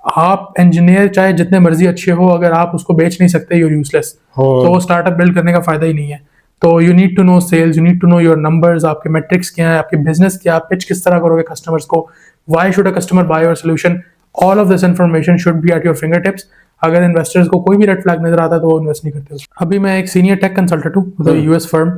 आप इंजीनियर चाहे जितने मर्जी अच्छे हो, अगर आप उसको बेच नहीं सकते, यूर यूजलेस। तो वो स्टार्टअप बिल्ड करने का फायदा ही नहीं है। तो you need to know sales, you need to know your numbers, आपके मेट्रिक्स क्या है, आपके बिजनेस क्या, आप पिच किस तरह करोगे कस्टमर्स को, why should a customer by your solution. All of this information should be at your finger tips. अगर इन्वेस्टर्स को कोई भी रेड फ्लैग नजर आता है तो वो इन्वेस्ट नहीं करते। अभी मैं एक सीनियर टेक कंसल्टेंट हूँ, the US firm,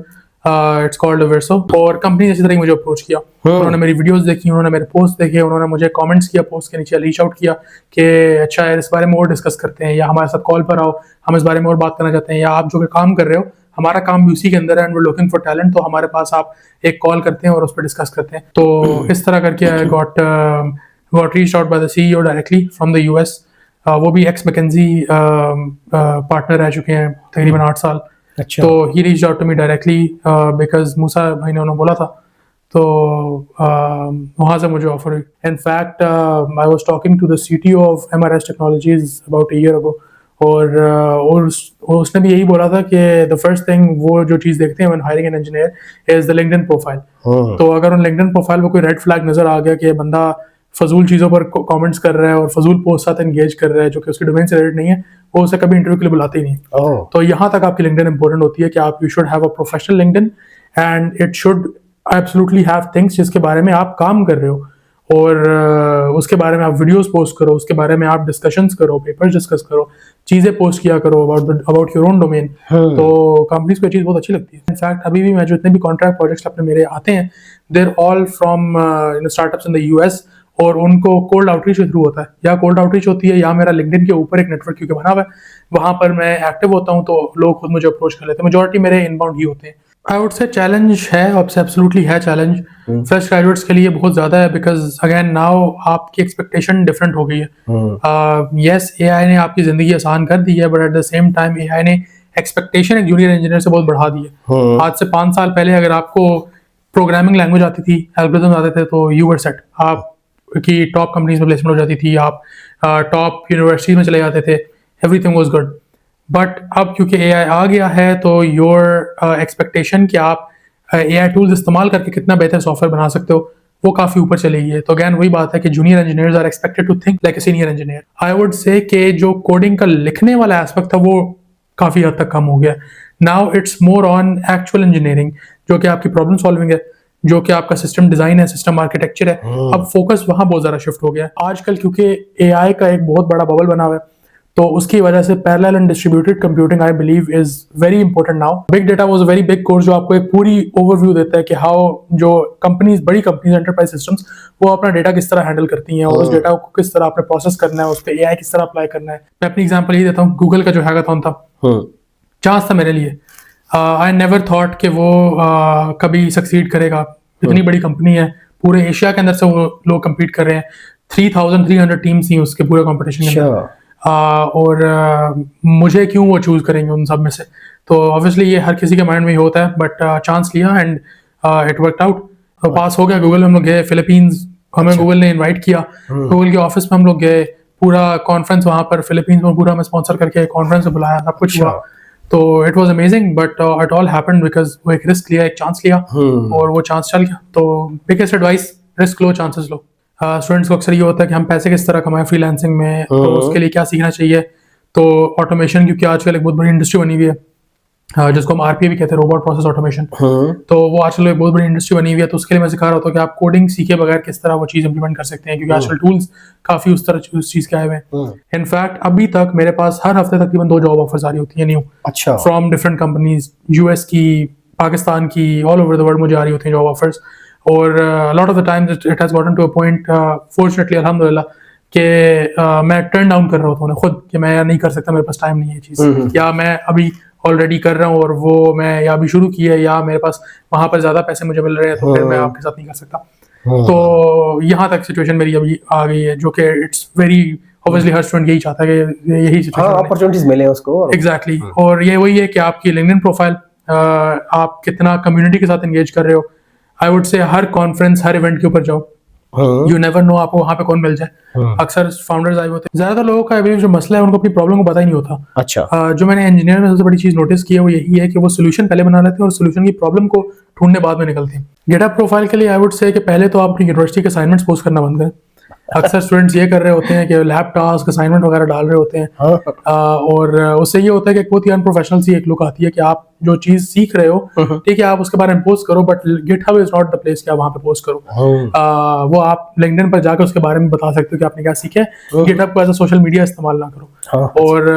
it's called Verso. और कंपनी इसी तरह मुझे अप्रोच किया, उन्होंने मेरी वीडियोस देखी, उन्होंने मेरे पोस्ट देखे, उन्होंने मुझे कमेंट्स किया पोस्ट के नीचे, रीच आउट किया कि अच्छा यार इस बारे में और डिस्कस करते हैं, या हमारे साथ कॉल पर आओ, हम इस बारे में और बात करना चाहते हैं, या आप जो काम कर रहे हो हमारा काम भी उसी के अंदर है and we looking for talent, तो हमारे पास आप एक कॉल करते हैं और उस पर डिस्कस करते हैं। तो इस तरह करके I got reached out by the CEO directly from the US. वो भी एक्स मैकेंजी पार्टनर रह चुके हैं तकरीबन 8 साल। अच्छा। तो he reached out to me directly because Musa भाई ने उन्होंने बोला था, तो वहाँ से मुझे ऑफर हुई। In fact I was talking to the CTO of MRS Technologies about a year ago, और उसने भी यही बोला था कि द फर्स्ट थिंग वो जो चीज़ देखते हैं when hiring an engineer is the LinkedIn profile. तो अगर उन लिंक्डइन प्रोफाइल पर कोई रेड फ्लैग नजर आ गया कि बंदा फजूल चीज़ों पर कमेंट्स कर रहा है और फजूल पोस्ट साथ एंगेज कर रहा है जो कि उसके डोमेन से रिलेटेड नहीं है, वो उसे कभी इंटरव्यू के लिए बुलाते ही नहीं। तो यहाँ तक आपकी लिंक्डइन इंपॉर्टेंट होती है कि आप you should have a professional LinkedIn and it should absolutely have things जिसके बारे में आप काम कर रहे हो, और उसके बारे में आप वीडियोस पोस्ट करो, उसके बारे में आप डिस्कशंस करो, पेपर्स डिस्कस करो, चीज़ें पोस्ट किया करो अबाउट योर ओन डोमेन। तो कंपनीज को ये चीज़ बहुत अच्छी लगती है। इनफैक्ट अभी भी मैं जो इतने भी कॉन्ट्रैक्ट प्रोजेक्ट्स अपने मेरे आते हैं, there all from startups in the US, और उनको कोल्ड आउटरीच के थ्रू होता है, या कोल्ड आउटरीच होती है, या मेरा लिंक्डइन के ऊपर एक नेटवर्क क्योंकि बना हुआ है, वहाँ पर मैं एक्टिव होता हूँ, तो लोग खुद मुझे अप्रोच कर लेते हैं। मेजॉरिटी मेरे इनबाउंड ही होते हैं। आई वुड से चैलेंज है, अब से एब्सोल्युटली है चैलेंज फ्रेश ग्रेजुएट्स के लिए बहुत ज़्यादा है, बिकॉज अगेन नाउ आपकी एक्सपेक्टेशन डिफरेंट हो गई है। यस, एआई ने आपकी ज़िंदगी आसान कर दी है, but at the same time AI ने एक्सपेक्टेशन एक जूनियर इंजीनियर से बहुत बढ़ा दी है। आज से 5 साल पहले अगर आपको प्रोग्रामिंग लैंग्वेज आती थी, एल्गोरिथम्स आते थे, तो यू वर सेट, आप की टॉप कंपनीज में प्लेसमेंट हो जाती थी, आप टॉप यूनिवर्सिटीज में चले जाते थे, एवरीथिंग वाज गुड। बट अब क्योंकि एआई आ गया है, तो योर एक्सपेक्टेशन कि आप एआई टूल्स इस्तेमाल करके कितना बेहतर सॉफ्टवेयर बना सकते हो, वो काफ़ी ऊपर चली गई है। तो अगैन वही बात है कि junior engineers are expected to think like a senior engineer. I would say कि जो कोडिंग का लिखने वाला एस्पेक्ट था वो काफ़ी हद तक कम हो गया। Now it's more on actual engineering, जो कि आपकी प्रॉब्लम सॉल्विंग है, जो कि आपका सिस्टम डिजाइन है, सिस्टम आर्किटेक्चर है। अब फोकस वहां बहुत ज्यादा शिफ्ट हो गया है आजकल, क्योंकि एआई का एक बहुत बड़ा बबल बना हुआ है, तो उसकी वजह से parallel and distributed computing I believe is very important now. Big data was a very big course जो आपको एक पूरी ओवरव्यू देता है कि हाउ जो कंपनीज, बड़ी कंपनीज, एंटरप्राइज सिस्टम्स, वो अपना डेटा किस तरह हैंडल करती हैं, और उस डेटा को किस तरह आपने प्रोसेस करना है, उस पर एआई किस तरह अप्लाई करना है। मैं अपनी एग्जांपल ही देता हूँ, गूगल का जो हैकाथॉन था, चांस था मेरे लिए। आई नेवर थॉट कि वो कभी सक्सीड करेगा। इतनी बड़ी कंपनी है, पूरे एशिया के अंदर से वो लोग कम्पीट कर रहे हैं, 3,300 टीम्स थी उसके पूरे कंपटीशन के अंदर। और मुझे क्यों वो चूज करेंगे उन सब में से। तो ऑब्वियसली ये हर किसी के माइंड में ही होता है, बट चांस लिया एंड इट वर्कड आउट, तो पास हो गया। गूगल में हम लोग गए फिलीपींस, हमें गूगल ने इनवाइट किया, गूगल के ऑफिस में हम लोग गए, पूरा कॉन्फ्रेंस वहाँ पर फिलीपींस में पूरा हमें स्पॉन्सर करके कॉन्फ्रेंस में बुलाया, सब कुछ हुआ। तो it was amazing, but it all happened because वो एक रिस्क लिया, एक चांस लिया, और वो चांस चल गया। तो बिगेस्ट एडवाइस, रिस्क लो, चांसेस लो। स्टूडेंट्स को अक्सर ये होता है कि हम पैसे किस तरह कमाएं फ्रीलांसिंग में, तो उसके लिए क्या सीखना चाहिए। तो ऑटोमेशन, क्योंकि आजकल एक बहुत बड़ी इंडस्ट्री बनी हुई है, जिसको हम आरपीए भी कहते हैं, रोबोट प्रोसेस ऑटोमेशन। तो वो आजकल एक बहुत बड़ी इंडस्ट्री बनी हुई है। तो उसके लिए मैं सिखा रहा होता हूँ कि आप कोडिंग सीखे बगैर किस तरह वो चीज़ इंप्लीमेंट कर सकते हैं, क्योंकि आजकल टूल्स काफ़ी उस चीज़ के आए हुए हैं। इनफैक्ट अभी तक मेरे पास हर हफ्ते तकरीबन 2 जॉब ऑफर्स आ रही होती है न्यू, अच्छा, फ्रॉम डिफरेंट कंपनीज, यूएस की, पाकिस्तान की, ऑल ओवर द वर्ल्ड मुझे आ रही होती हैं जॉब ऑफर्स। और lot of the times it has gotten to a point, fortunately अल्हम्दुलिल्लाह, कि मैं टर्न डाउन कर रहा होता हूँ खुद, कि मैं नहीं कर सकता, मेरे पास टाइम नहीं है ये चीज़, या मैं अभी ऑलरेडी कर रहा हूँ और वो मैं या अभी शुरू की है, या मेरे पास वहाँ पर ज़्यादा पैसे मुझे मिल रहे हैं, तो फिर मैं आपके साथ नहीं कर सकता। तो यहाँ तक सिचुएशन मेरी अभी आ गई है, जो कि it's very obviously her student यही चाहता है कि यही सिचुएशन अपॉर्चुनिटीज मिले उसको। एग्जैक्टली। और ये वही है कि आपकी लिंक्डइन प्रोफाइल, आप कितना कम्युनिटी के साथ एंगेज कर रहे हो। आई वुड से हर कॉन्फ्रेंस, हर इवेंट के ऊपर जाओ, यू नेवर नो आपको वहाँ पे कौन मिल जाए। अक्सर फाउंडर्स आए होते हैं, ज्यादातर लोगों का जो मसला है, उनको अपनी प्रॉब्लम को पता ही नहीं होता। अच्छा, जो मैंने इंजीनियर में सबसे बड़ी चीज नोटिस की है वो यही है कि वो सोल्यूशन पहले बना लेते हैं और सोल्यूशन की प्रॉब्लम को ढूंढने बाद में निकलते हैं। गेटअप प्रोफाइल के लिए आई वुड से कि पहले तो आप अपनी यूनिवर्सिटी के असाइनमेंट्स पोस्ट करना बंद करें। अक्सर स्टूडेंट्स ये कर रहे होते हैं कि लैब टास्क असाइनमेंट वगैरह डाल रहे होते हैं। और उससे ये होता है कि बहुत ही अनप्रोफेशनल सी एक लुक आती है कि आप जो चीज सीख रहे हो, ठीक है, आप उसके बारे में पोस्ट करो, but GitHub is not the place कि आप वहाँ पे पोस्ट करो। वो आप लिंक्डइन पर जाकर उसके बारे में बता सकते हो कि आपने क्या सीखा है। गिटहब को एज अ सोशल मीडिया इस्तेमाल ना करो। और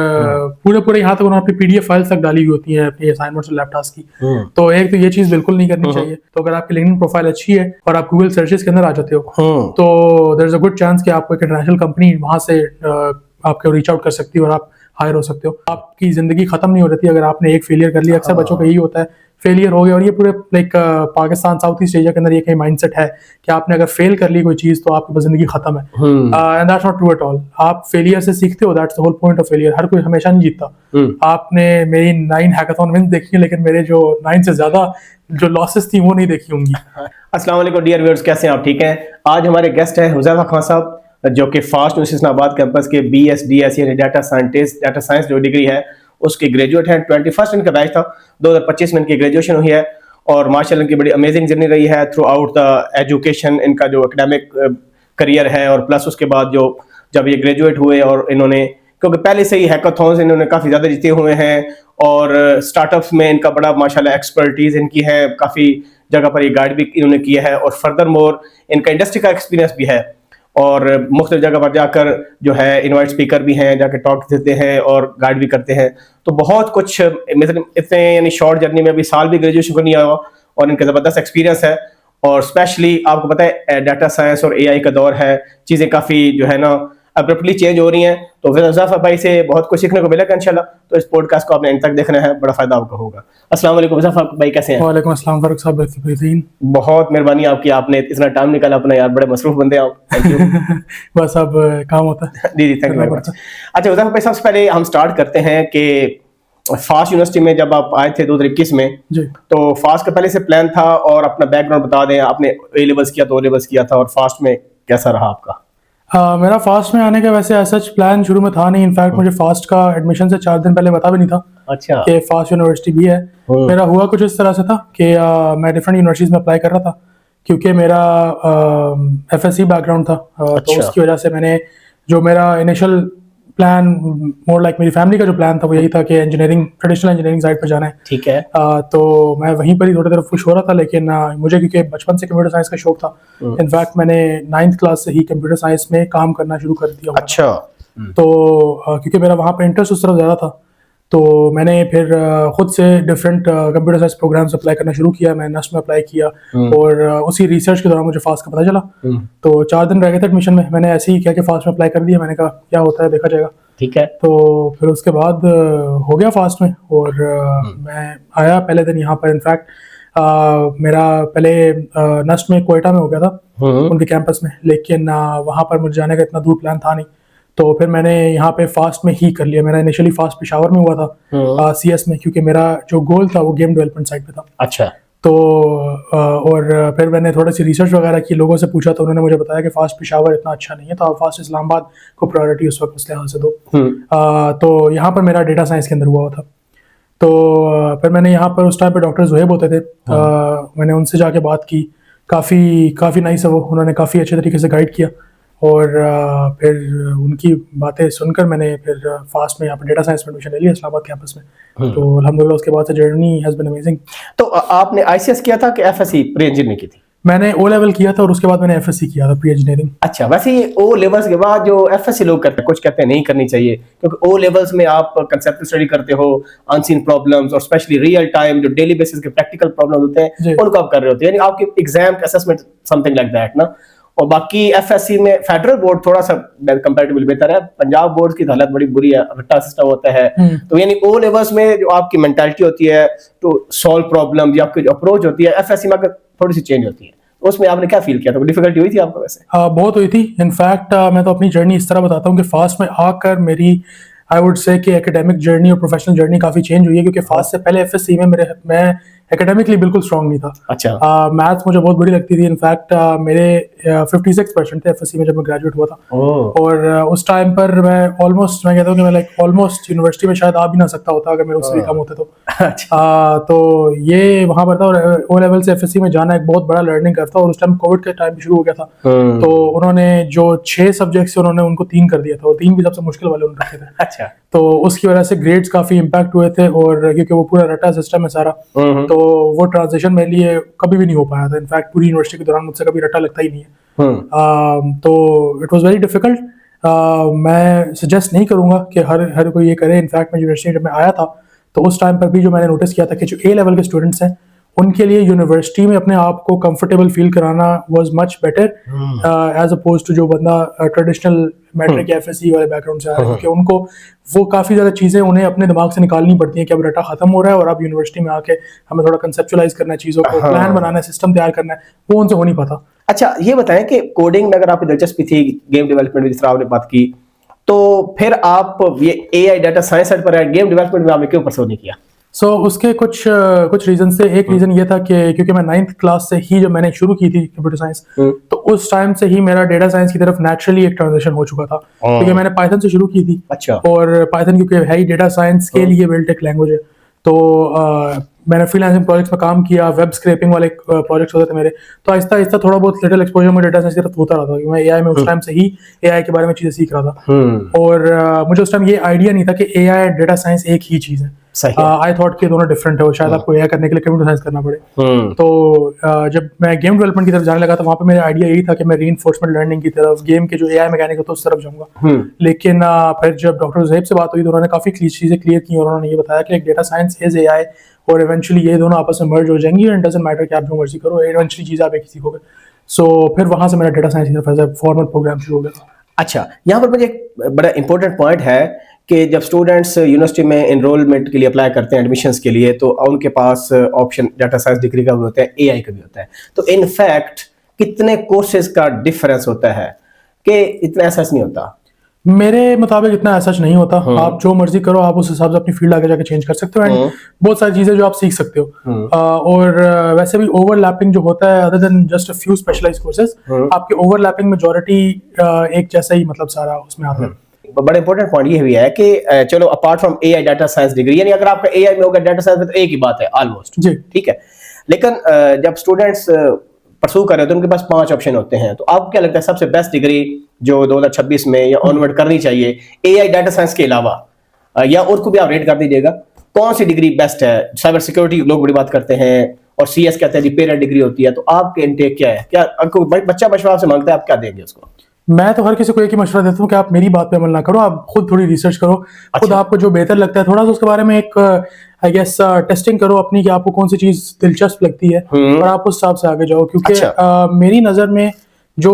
पूरे यहाँ तक उन्होंने अपनी PDF फाइल्स तक डाली हुई होती है अपनी असाइनमेंट्स और लैब टास्क की। तो एक तो ये चीज बिल्कुल नहीं करनी चाहिए। तो अगर आपकी लिंक्डइन प्रोफाइल अच्छी है और आप गूगल सर्चेस के अंदर आ जाते हो, तो there is a good chance कि आपको एक इंटरनेशनल कंपनी वहां से आपको रीच आउट कर सकती है और आप हायर हो सकते हो। आपकी जिंदगी खत्म नहीं हो रही अगर आपने एक फेलियर कर लिया। अक्सर बच्चों का यही होता है, फेलियर हो गया। और ये पूरे like Pakistan, south east Asia के अंदर ये कहीं माइंडसेट है कि आपने अगर फेल कर ली कोई चीज तो आपकी जिंदगी खत्म है। And that's not true at all. आप फेलियर से सीखते हो, that's the whole point of failure. हर कोई हमेशा नहीं जीतता। आपने मेरी 9 हैकाथॉन विन देखी है, लेकिन मेरे जो 9 से ज्यादा जो लॉसेस थी वो नहीं देखी होंगी। अस्सलाम वालेकुम डियर व्यूअर्स, कैसे हैं आप? ठीक हैं। आज हमारे गेस्ट हैं हुज़ैफा खान साहब, जो कि फास्ट यूनिवर्सिटी इस्लामाबाद कैंपस के BSDS यानी डाटा साइंस जो डिग्री है उसके ग्रेजुएट हैं। 21st इनका बैच था, 2025 में इनकी ग्रेजुएशन हुई है और माशाल्लाह इनकी बड़ी अमेजिंग जर्नी रही है थ्रू आउट द एजुकेशन। इनका जो एकेडमिक करियर है और प्लस उसके बाद जो जब ये ग्रेजुएट हुए और इन्होंने, क्योंकि पहले से ही हैकाथॉन्स इन्होंने काफ़ी ज़्यादा जीते हुए हैं और स्टार्टअप्स में इनका बड़ा माशाल्लाह एक्सपर्टीज़ इनकी है, काफ़ी जगह पर ये गाइड भी इन्होंने किया है और फर्दर मोर इनका इंडस्ट्री का एक्सपीरियंस भी है और मुख्तलिफ जगह पर जाकर जो है इनवाइट स्पीकर भी हैं, जाकर टॉक देते हैं और गाइड भी करते हैं। तो बहुत कुछ मतलब इतने यानी शॉर्ट जर्नी में अभी साल भी ग्रेजुएशन को नहीं आया हुआ और इनका ज़बरदस्त एक्सपीरियंस है। और स्पेशली आपको पता है डाटा साइंस और AI का दौर है, चीज़ें काफ़ी जो है ना अब्रप्टली चेंज हो रही हैं। तो फिर हुज़ैफा भाई से बहुत कुछ सीखने को मिलेगा इंशाल्लाह। तो इस पॉडकास्ट को आपने एंड तक देखना है, बड़ा फायदा आपको होगा। अस्सलाम वालेकुम हुज़ैफा भाई, कैसे हैं? वालेकुम अस्सलाम फारूक साहब, बेहतरीन। बहुत मेहरबानी आपकी, आपने इतना टाइम निकाला अपना, यार बड़े मसरूफ बंदे आप। Thank you. बस अब काम होता है। जी थैंक यू वेरी मच। अच्छा हुज़ैफा भाई, सबसे पहले हम स्टार्ट करते हैं कि फास्ट यूनिवर्सिटी में जब आप आए थे 2021 में जी, तो फास्ट का पहले से प्लान था और अपना बैकग्राउंड बता दें। आपने A लेवल्स किया तो O लेवल्स किया था और फास्ट में कैसा रहा आपका? मेरा फास्ट में आने का वैसे सच प्लान शुरू में था नहीं। इनफैक्ट मुझे फास्ट का एडमिशन से 4 दिन पहले पता भी नहीं था अच्छा कि फास्ट यूनिवर्सिटी भी है। मेरा हुआ कुछ इस तरह से था कि मैं डिफरेंट यूनिवर्सिटीज में अप्लाई कर रहा था क्योंकि मेरा FSC बैकग्राउंड था। तो उसकी वजह से मैंने जो मेरा इनिशियल प्लान, मोर लाइक मेरी फैमिली का जो प्लान था वो यही था कि इंजीनियरिंग, ट्रेडिशनल इंजीनियरिंग साइड पर जाना है। ठीक है। तो मैं वहीं पर ही थोड़ी देर खुश हो रहा था, लेकिन मुझे क्योंकि बचपन से कंप्यूटर साइंस का शौक था, इनफैक्ट मैंने 9th क्लास से ही कंप्यूटर साइंस में काम करना शुरू कर दिया। अच्छा। तो क्योंकि मेरा वहाँ पे इंटरेस्ट उस तरफ ज़्यादा था, तो मैंने फिर खुद से different computer science programs apply करना शुरू किया। मैं NUST में अप्लाई किया और उसी रिसर्च के दौरान मुझे फास्ट का पता चला। तो 4 दिन रह गए थे एडमिशन में, मैंने ऐसे ही क्या कि फास्ट में अप्लाई कर दिया। मैंने कहा क्या होता है देखा जाएगा। ठीक है। तो फिर उसके बाद हो गया फास्ट में और मैं आया पहले दिन यहाँ पर। इनफैक्ट मेरा पहले NUST में कोयटा में हो गया था उनके कैंपस में, लेकिन वहाँ पर मुझे जाने का इतना दूर प्लान था नहीं, तो फिर मैंने यहाँ पे फास्ट में ही कर लिया। मेरा इनिशियली फास्ट पेशावर में हुआ था CS में, क्योंकि मेरा जो गोल था वो गेम डेवलपमेंट साइड पे था। अच्छा। तो और फिर मैंने थोड़ी सी रिसर्च वगैरह की, लोगों से पूछा तो उन्होंने मुझे बताया कि फास्ट पेशावर इतना अच्छा नहीं है, तो आप फास्ट इस्लामाबाद को प्रायोरिटी उस वक्त उस लिहाज से दो। तो यहाँ पर मेरा डेटा साइंस के अंदर हुआ था। तो फिर मैंने यहाँ पर उस टाइम पे डॉक्टर ज़ुहैब होते थे, मैंने उनसे जाके बात की। काफ़ी नाइस है वो, उन्होंने काफ़ी अच्छे तरीके से गाइड किया और फिर उनकी बातें सुनकर मैंने फिर फास्ट में यहाँ पर डेटा साइंस में एडमिशन ले लिया इस्लामाबाद कैंपस में। तो अल्हम्दुलिल्लाह उसके बाद से जर्नी हैज़ बीन अमेजिंग। तो आपने ICS किया था कि FSC प्री इंजीनियरिंग की थी? मैंने O लेवल किया था और उसके बाद मैंने FSC किया था, प्री इंजीनियरिंग। अच्छा, वैसे ये O लेवल्स के बाद जो FSC लोग करते हैं, कुछ कहते हैं नहीं करनी चाहिए क्योंकि O लेवल्स में आप कंसेप्ट स्टडी करते हो, अनसीन प्रॉब्लम्स और स्पेशली रियल टाइम जो डेली बेसिस के प्रैक्टिकल प्रॉब्लम होते हैं उनको आप कर रहे होते हैं, यानी आपके exam assessment something like that ना। और बाकी FSC में फेडरल बोर्ड थोड़ा सा कंपैरेटिवली बेहतर है, पंजाब बोर्ड की हालत बड़ी बुरी है, रट्टा सिस्टम होता है। तो यानी O लेवल्स में जो आपकी मेंटालिटी होती है टू सॉल्व प्रॉब्लम या आपकी जो अप्रोच होती है FSC में थोड़ी सी चेंज होती है। उसमें आपने क्या फील किया था? डिफिकल्टी हुई थी आपको? वैसे बहुत हुई थी। इनफैक्ट मैं तो अपनी जर्नी इस तरह बताता हूँ कि फास्ट में आकर मेरी आई वुड से कि एकेडमिक जर्नी और प्रोफेशनल जर्नी काफ़ी चेंज हुई है, क्योंकि फास्ट से पहले FSC में मैं एकेडमिकली बिल्कुल स्ट्रांग नहीं था। अच्छा। मैथ्स मुझे बहुत बुरी लगती थी। इनफैक्ट मेरे 56% थे एफएससी में जब मैं ग्रेजुएट हुआ था। ओह। और उस टाइम पर मैं कहता हूँ कि मैं लाइक ऑलमोस्ट यूनिवर्सिटी में शायद आ भी ना सकता होता अगर मेरे उससे भी कम होते तो। अच्छा। तो ये वहाँ पर था। और ओ लेवल से एफएससी में जाना एक बहुत बड़ा लर्निंग कर्व था। और उस टाइम कोविड का टाइम शुरू हो गया था। तो उन्होंने जो 6 सब्जेक्ट्स थे उन्होंने उनको 3 कर दिया था, और 3 भी सबसे मुश्किल वाले उन्होंने रखे थे। अच्छा। तो उसकी वजह से ग्रेड्स काफी इम्पैक्ट हुए थे। और क्योंकि वो पूरा रटा सिस्टम है सारा, तो वो ट्रांजिशन मेरे लिए कभी भी नहीं हो पाया था। इनफैक्ट पूरी यूनिवर्सिटी के दौरान मुझसे कभी रटा लगता ही नहीं है। तो इट वाज वेरी डिफिकल्ट। मैं सजेस्ट नहीं करूंगा कि हर कोई ये करे। इनफैक्ट मैं यूनिवर्सिटी जब मैं आया था तो उस टाइम पर भी जो मैंने नोटिस किया था कि जो ए लेवल के स्टूडेंट्स हैं उनके लिए यूनिवर्सिटी में अपने आप को कंफर्टेबल फील कराना was much better as opposed to जो बंदा ट्रेडिशनल मैट्रिक या एफएससी वाले बैकग्राउंड से आ रहा है, क्योंकि उनको वो काफ़ी ज़्यादा चीज़ें उन्हें अपने दिमाग से निकालनी पड़ती हैं कि अब रटा खत्म हो रहा है और अब यूनिवर्सिटी में आके हमें थोड़ा कंसेप्चुलाइज करना है, चीज़ों को प्लान बनाना है, सिस्टम तैयार करना है, वो उनसे हो नहीं पाता। अच्छा, ये बताएं कि कोडिंग में अगर आपकी दिलचस्पी थी, गेम डेवलपमेंट में जिस तरह आपने बात की, तो फिर आप ये एआई डाटा साइंस साइड पर है, गेम डेवलपमेंट में आपने क्यों परस्यू नहीं किया? उसके कुछ रीजन थे। एक रीजन ये था कि क्योंकि मैं 9th क्लास से ही जब मैंने शुरू की थी कंप्यूटर साइंस, तो उस टाइम से ही मेरा डेटा साइंस की तरफ नेचुरली एक ट्रांजिशन हो चुका था, क्योंकि मैंने पाइथन से शुरू की थी। अच्छा। और पाइथन क्योंकि है ही डेटा साइंस के लिए बिल्ट एक लैंग्वेज है, तो मैंने फ्रीलांसिंग प्रोजेक्ट्स में काम किया, वेब स्क्रैपिंग वाले प्रोजेक्ट्स होते थे मेरे। तो आहिस्ता आहिस्ता थोड़ा बहुत लिटिल एक्सपोजर में डेटा साइंस की तरफ होता रहा था, क्योंकि मैं एआई में उस टाइम से ही एआई के बारे में चीजें सीख रहा था। और मुझे उस टाइम ये आइडिया नहीं था कि एआई और डेटा साइंस एक ही चीज है। आई थॉट कि दोनों डिफरेंट है और शायद आपको एआई करने के लिए कंप्यूटर साइंस करना पड़े। तो जब मैं गेम डेवलपमेंट की तरफ जाने लगा तो वहाँ पे मेरा आइडिया यही था कि मैं रीइंफोर्समेंट लर्निंग की तरफ, गेम के जो एआई मैकेनिक होता है उस तरफ जाऊंगा। लेकिन फिर जब डॉक्टर ज़ुहैब से बात हुई तो उन्होंने काफ़ी चीज़ें क्लियर की और उन्होंने ये बताया कि डेटा साइंस इज एआई और इवेंचुअली ये दोनों आपस में मर्ज हो जाएंगी। एंड डजंट मैटर कि आप जो मर्जी करो, इवेंचुअली चीज़ आप एक ही सीखोगे। सो फिर वहाँ से मेरा डेटा साइंस की तरफ एज अ फॉर्मल प्रोग्राम शुरू हो गया। अच्छा, यहाँ पर मुझे एक बड़ा इंपॉर्टेंट पॉइंट है कि जब स्टूडेंट्स यूनिवर्सिटी में एनरोलमेंट के लिए अप्लाई करते हैं एडमिशन्स के लिए, तो उनके पास ऑप्शन डाटा साइंस डिग्री का भी होता है, एआई का भी होता है। तो इनफैक्ट कितने कोर्सेज का डिफरेंस होता है कि इतना ऐसा नहीं होता? मेरे मुताबिक इतना ऐसा नहीं होता। आप जो मर्जी करो, आप उस हिसाब से अपनी फील्ड आगे जाके चेंज कर सकते हो एंड बहुत सारी चीजें जो आप सीख सकते हो। और वैसे भी ओवरलैपिंग जो होता है, other than just a few specialised courses, आपके ओवरलैपिंग मेजॉरिटी एक जैसा ही मतलब सारा उसमें आता है। बड़ा इंपॉर्टेंट पॉइंट ये भी है कि चलो apart from AI data science degree, यानी अगर आपका एआई में होगा डाटा साइंस में तो एक ही बात है ऑलमोस्ट, जी ठीक है। लेकिन जब स्टूडेंट्स परस्यू कर रहे हैं तो उनके पास 5 ऑप्शन होते हैं, तो आपको क्या लगता है सबसे बेस्ट डिग्री जो 2026 में या ऑनवर्ड करनी चाहिए एआई डाटा साइंस के अलावा, या और को भी आप रेट कर दीजिएगा, कौन सी डिग्री बेस्ट है? साइबर सिक्योरिटी लोग बड़ी बात करते हैं और सीएस कहते हैं जी पेरेंट डिग्री होती है, तो आपके इनटेक क्या है? क्या आपको बच्चा मशवरा आपसे मांगता है, आप क्या देंगे उसको? मैं तो हर किसी को एक ही मशवरा देता हूँ कि आप मेरी बात पे अमल ना करो, आप खुद थोड़ी रिसर्च करो। खुद आपको जो बेहतर लगता है थोड़ा सा उसके बारे में एक आई गेस टेस्टिंग करो अपनी कि आपको कौन सी चीज दिलचस्प लगती है और आप उस हिसाब से आगे जाओ। क्योंकि मेरी नजर में जो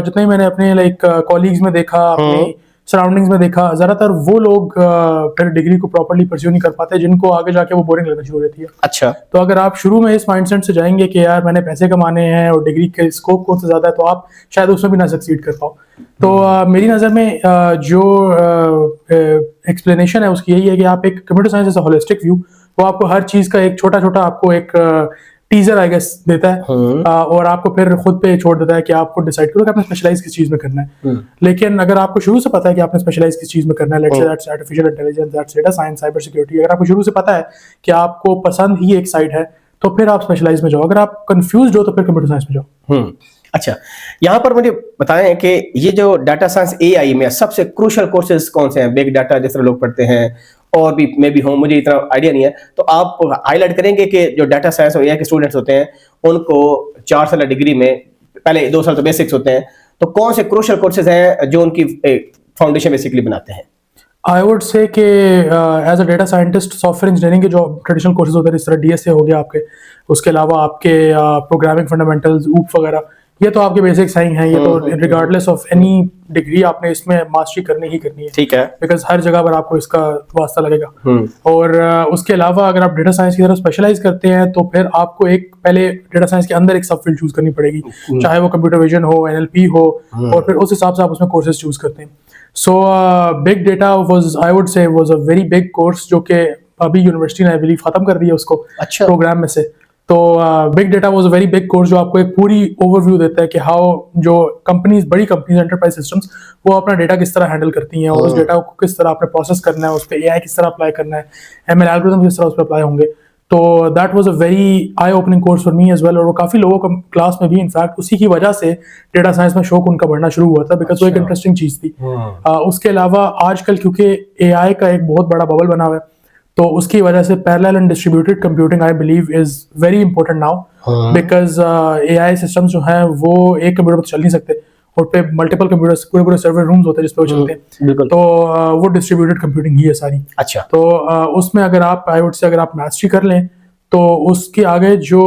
जितना ही मैंने अपने लाइक कॉलीग्स में देखा, अपने सराउंडिंग्स में देखा, ज्यादातर वो लोग फिर डिग्री को प्रॉपर्ली परस्यू नहीं कर पाते, जिनको आगे जाके वो बोरिंग लगना शुरू हो जाती है। अच्छा, तो अगर आप शुरू में इस माइंडसेट से जाएंगे कि यार मैंने पैसे कमाने हैं और डिग्री के स्कोप कौन सा ज्यादा है, तो आप शायद उसमें भी ना सक्सीड कर पाओ। तो मेरी नज़र में जो एक्सप्लेनेशन है उसकी यही है कि आप एक कंप्यूटर साइंस जैसा होलिस्टिक व्यू, वो आपको हर चीज़ का एक छोटा छोटा आपको एक टीजर आई गेस देता है और आपको फिर खुद पे छोड़ देता है कि आपको डिसाइड करो कि आपने स्पेशलाइज किस चीज़ में करना है। लेकिन अगर आपको शुरू से पता है कि आपने स्पेशलाइज किस चीज़ में करना है, let's say that's artificial intelligence, that's data science, cyber security, अगर आपको शुरू से पता है कि आपको पसंद ही एक साइड है, तो फिर आप स्पेशलाइज में जाओ। अगर आप कंफ्यूज हो तो फिर कंप्यूटर साइंस में जाओ। अच्छा, यहाँ पर मुझे बताएं कि ये जो डाटा साइंस एआई में सबसे क्रूशियल कोर्सेज कौन से हैं? बिग डाटा जिस तरह लोग पढ़ते हैं और भी मे भी हो, मुझे इतना आइडिया नहीं है, तो आप हाईलाइट करेंगे कि जो डाटा साइंस और एआई के स्टूडेंट्स होते हैं उनको 4 साल डिग्री में पहले 2 साल तो बेसिक्स होते हैं, तो कौन से क्रूशियल कोर्सेज हैं जो उनकी फाउंडेशन बेसिकली बनाते हैं? आई वुड से कि as a data scientist software engineering के जो ट्रेडिशनल कोर्सेज होते हैं, इस तरह डीएसए हो गया आपके, उसके अलावा आपके प्रोग्रामिंग फंडामेंटल्स, ऊप वगैरह, ये तो आपके बेसिक्स ही हैं। ये तो रिगार्डलेस ऑफ एनी डिग्री आपने इसमें मास्टरी करनी ही करनी है, ठीक है, बिकॉज हर जगह पर आपको इसका वास्ता लगेगा। और उसके अलावा अगर आप डेटा साइंस की तरफ स्पेशलाइज करते हैं तो फिर आपको एक पहले डेटा साइंस के अंदर एक सब फील्ड चूज करनी पड़ेगी, चाहे वो कंप्यूटर विजन हो, एनएलपी हो, और फिर उस हिसाब से आप उसमें कोर्सेज चूज करते हैं। So big data was, I would से, was a very big course जो कि अभी यूनिवर्सिटी ने आई बिलीव खत्म कर दिया उसको अच्छा। प्रोग्राम में से। तो big data was a very big course जो आपको एक पूरी ओवरव्यू देता है कि हाउ जो कंपनीज, बड़ी कंपनीज, एंटरप्राइज सिस्टम्स, वो अपना डेटा किस तरह हैंडल करती हैं और उस डेटा को किस तरह आपने प्रोसेस करना है, उस पर एआई किस तरह अप्लाई करना है, एमएल एल्गोरिथम किस तरह उस पर अप्लाई होंगे। तो that was a very eye opening course for me as well, और वो काफ़ी लोगों को क्लास में भी इनफैक्ट उसी की वजह से डेटा साइंस में शौक उनका बढ़ना शुरू हुआ था, बिकॉज वो एक इंटरेस्टिंग चीज़ थी। उसके अलावा आजकल क्योंकि एआई का एक बहुत बड़ा बबल बना हुआ है, तो उसकी वजह से parallel and distributed computing I believe is very important now, because AI systems जो हैं वो एक कंप्यूटर पर चल नहीं सकते, और पे मल्टीपल कंप्यूटर्स, पूरे पूरे सर्वर रूम्स होते हैं जिसपे वो चलते हैं। तो वो डिस्ट्रीब्यूटेड कंप्यूटिंग ही है सारी। अच्छा। तो उसमें अगर आप आई वुड से अगर आप मास्टरी कर लें तो उसके आगे जो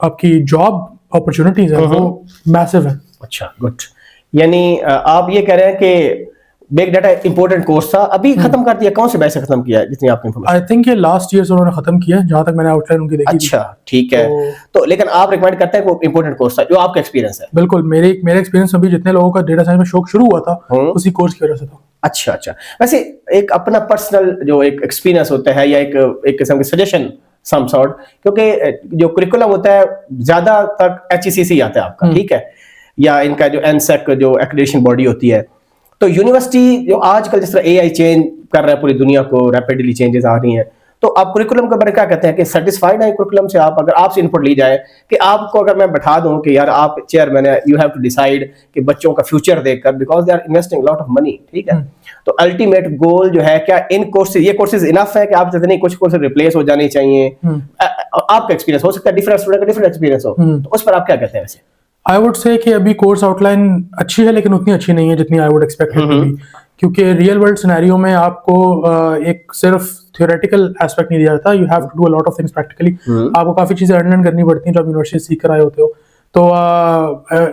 आपकी जॉब अपॉर्चुनिटीज है वो मैसिव है। अच्छा, गुड। यानी आप ये कह रहे हैं कि बिग डाटा इंपॉर्टेंट कोर्स था, अभी खत्म कर दिया? कौन से बैच से खत्म किया जितनी आपकी इंफॉर्मेशन? आई थिंक ये लास्ट ईयर से उन्होंने खत्म किया, जहां तक मैंने आउटलाइन उनकी देखी। अच्छा, ठीक है। तो लेकिन आप रिकमेंड करते हैं कि वो इंपॉर्टेंट कोर्स था, जो आपका एक्सपीरियंस है? बिल्कुल, मेरे एक्सपीरियंस में भी जितने लोगों का डेटा साइंस में शौक शुरू हुआ था उसी कोर्स की वजह से था। अच्छा अच्छा। वैसे एक अपना पर्सनल जो एक एक्सपीरियंस होता है या एक किस्म की सजेशन सम सॉर्ट, क्योंकि जो करिकुलम होता है ज्यादा तक HECC आता है आपका, ठीक है, या इनका जो एनसेक जो एक्रेडिटेशन बॉडी होती है। तो यूनिवर्सिटी जो आजकल जिस तरह एआई चेंज कर रहा है पूरी दुनिया को, रैपिडली चेंजेस आ रही हैं, तो आप करिकुलम के बारे में क्या कहते हैं कि सेटिस्फाइड है करिकुलम से? आप अगर आपसे इनपुट ली जाए कि आपको अगर मैं बैठा दूं कि यार आप चेयरमैन है, यू हैव टू डिसाइड कि बच्चों का फ्यूचर देखकर, because they are investing lot of money, ठीक है, तो अल्टीमेट गोल जो है, क्या इन कोर्सेज, ये कोर्सेज इनफ है कि आप चाहते नहीं कुछ कोर्सेज रिप्लेस हो जाने चाहिए? आपका एक्सपीरियंस हो सकता है, डिफरेंट स्टूडेंट का डिफरेंट एक्सपीरियंस हो, तो उस पर आप क्या कहते हैं? वैसे आई वुड से कि अभी कोर्स आउटलाइन अच्छी है, लेकिन उतनी अच्छी नहीं है जितनी आई वुड एक्सपेक्ट थी, क्योंकि रियल वर्ल्ड सिनेरियो में आपको एक सिर्फ थियोरेटिकल एस्पेक्ट नहीं दिया जाता, you have to do a lot of things practically. आपको काफी चीजें लर्न करनी पड़ती हैं जो आप यूनिवर्सिटी सीख कर आए होते हो। तो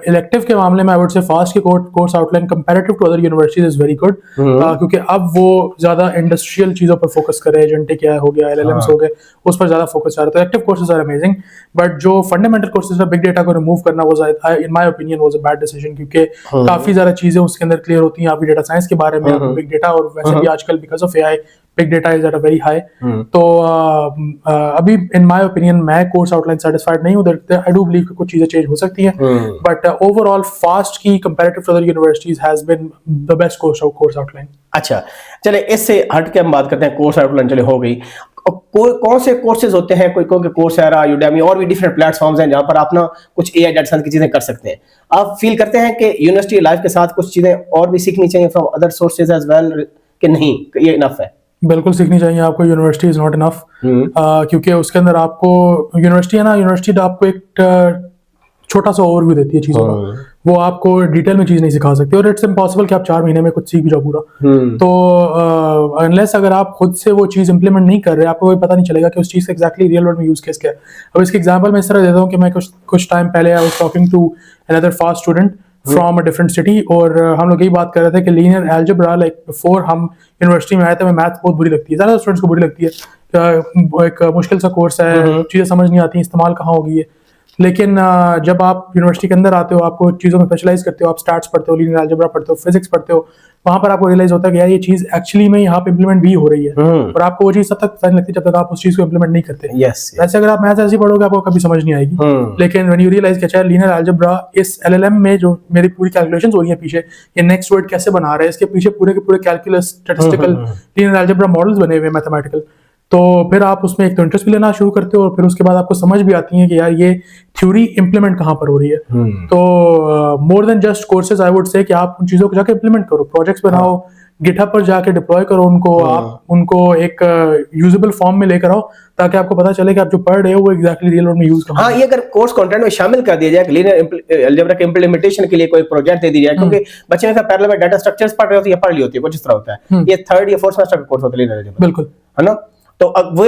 इलेक्टिव के मामले में आई वुड से फास्ट के course outline comparative to other universities is very good, क्योंकि अब वो ज्यादा इंडस्ट्रियल चीजों पर फोकस कर रहे हैं, एजेंटिक क्या हो गया, LLMs हो गए, उस पर ज्यादा फोकस आ रहा है। तो elective courses are amazing, but जो फंडामेंटल कोर्सेज है बिग डेटा को रिमूव करना वो in my opinion was a bad decision, क्योंकि काफी ज्यादा चीजें उसके अंदर क्लियर होती हैं आपकी डेटा साइंस के बारे में, बिग डेटा, और वैसे भी आजकल because of AI big data is at a very high. तो अभी इन माय ओपिनियन मैं कोर्स आउटलाइन सेटिस्फाइड नहीं हूं। आई डू बिलीव कि कुछ चीजें चेंज हो सकती हैं, बट ओवरऑल फास्ट की comparative to other universities has been the best course outline. अच्छा, चले इससे हट के हम बात करते हैं कोर्स आउटलाइन, चले हो गई। कौन से कोर्सेज होते हैं? कोई कोर्सेरा, यूडेमी और भी डिफरेंट प्लेटफॉर्म्स हैं जहां पर आप ना कुछ एआई डेटा साइंस की चीजें कर सकते हैं। आप फील करते हैं कि यूनिवर्सिटी लाइफ के साथ कुछ चीजें और भी सीखनी चाहिए from other sources as well, कि नहीं ये इनफ है? बिल्कुल सीखनी चाहिए आपको, यूनिवर्सिटी इज नॉट इनफ, क्योंकि उसके अंदर आपको यूनिवर्सिटी है ना, यूनिवर्सिटी आपको एक छोटा सा ओवरव्यू देती है चीजों का, वो आपको डिटेल में चीज नहीं सिखा सकती, और इट्स इम्पॉसिबल कि आप 4 महीने में कुछ सीख जाओ पूरा। तो अनलेस अगर आप खुद से वो चीज इंप्लीमेंट नहीं कर रहे, आपको कोई पता नहीं चलेगा कि उस चीज का एग्जैक्टली रियल वर्ल्ड में यूज केस क्या है। अब इसके एग्जांपल मैं इस तरह देता हूँ कि मैं कुछ टाइम पहले I was talking to another FAST student from a different city, और हम लोग यही बात कर रहे थे कि लीनियर अलजेब्रा, लाइक बिफोर हम यूनिवर्सिटी में आए थे, मैथ्स बहुत बुरी लगती है, ज़्यादा स्टूडेंट्स को बुरी लगती है, एक मुश्किल सा कोर्स है, चीज़ें समझ नहीं आती, इस्तेमाल कहाँ होगी है। लेकिन जब आप यूनिवर्सिटी के अंदर आते हो, आपको चीज़ों में स्पेशलाइज करते हो, आप स्टैट्स पढ़ते हो, लीनियर अलजेब्रा पढ़ते हो, फिजिक्स पढ़ते हो, वहाँ पर आपको रियलाइज होता है कि यार ये चीज़ एक्चुअली में यहाँ पे इम्प्लीमेंट भी हो रही है, और आपको वो चीज़ तब तक समझ लगती है जब तक आप उस चीज़ को इम्प्लीमेंट नहीं करते। वैसे अगर आप मैथ्स ऐसे पढ़ोगे आपको कभी समझ नहीं आएगी, लेकिन व्हेन यू रियलाइज कि अच्छा लीनियर अलजेब्रा इस LLM में जो मेरी पूरी कैलकुलेशंस हो रही है पीछे, ये नेक्स्ट वर्ड कैसे बना रहा है, इसके पीछे पूरे के पूरे calculus, statistical, linear algebra models बने हुए मैथमेटिकल, तो फिर आप उसमें एक तो इंटरेस्ट भी लेना शुरू करते हो, और फिर उसके बाद आपको समझ भी आती है कि यार ये थ्योरी इंप्लीमेंट कहाँ पर हो रही है। तो more than just courses I would say कि आप उन चीजों को जाके इंप्लीमेंट करो, प्रोजेक्ट्स बनाओ, गिटहब पर जाके डिप्लॉय करो उनको, आप उनको एक यूजेबल फॉर्म में लेकर आओ, ताकि आपको पता चले कि आप जो पढ़ रहे हो वो एग्जैक्टली रियल वर्ल्ड में यूज करना। हाँ, ये अगर कोर्स कंटेंट में शामिल कर दिया जाए, लीनियर अलजेब्रा के इंप्लीमेंटेशन के लिए कोई प्रोजेक्ट दे दिया जाए, क्योंकि बच्चे ने पैरेलल में डाटा स्ट्रक्चर्स पढ़ रहे होते हैं, पढ़ ली होती है, कुछ इस तरह होता है, ये 3rd या 4th सेमेस्टर का कोर्स होता है लीनियर अलजेब्रा, बिल्कुल, है ना। तो अब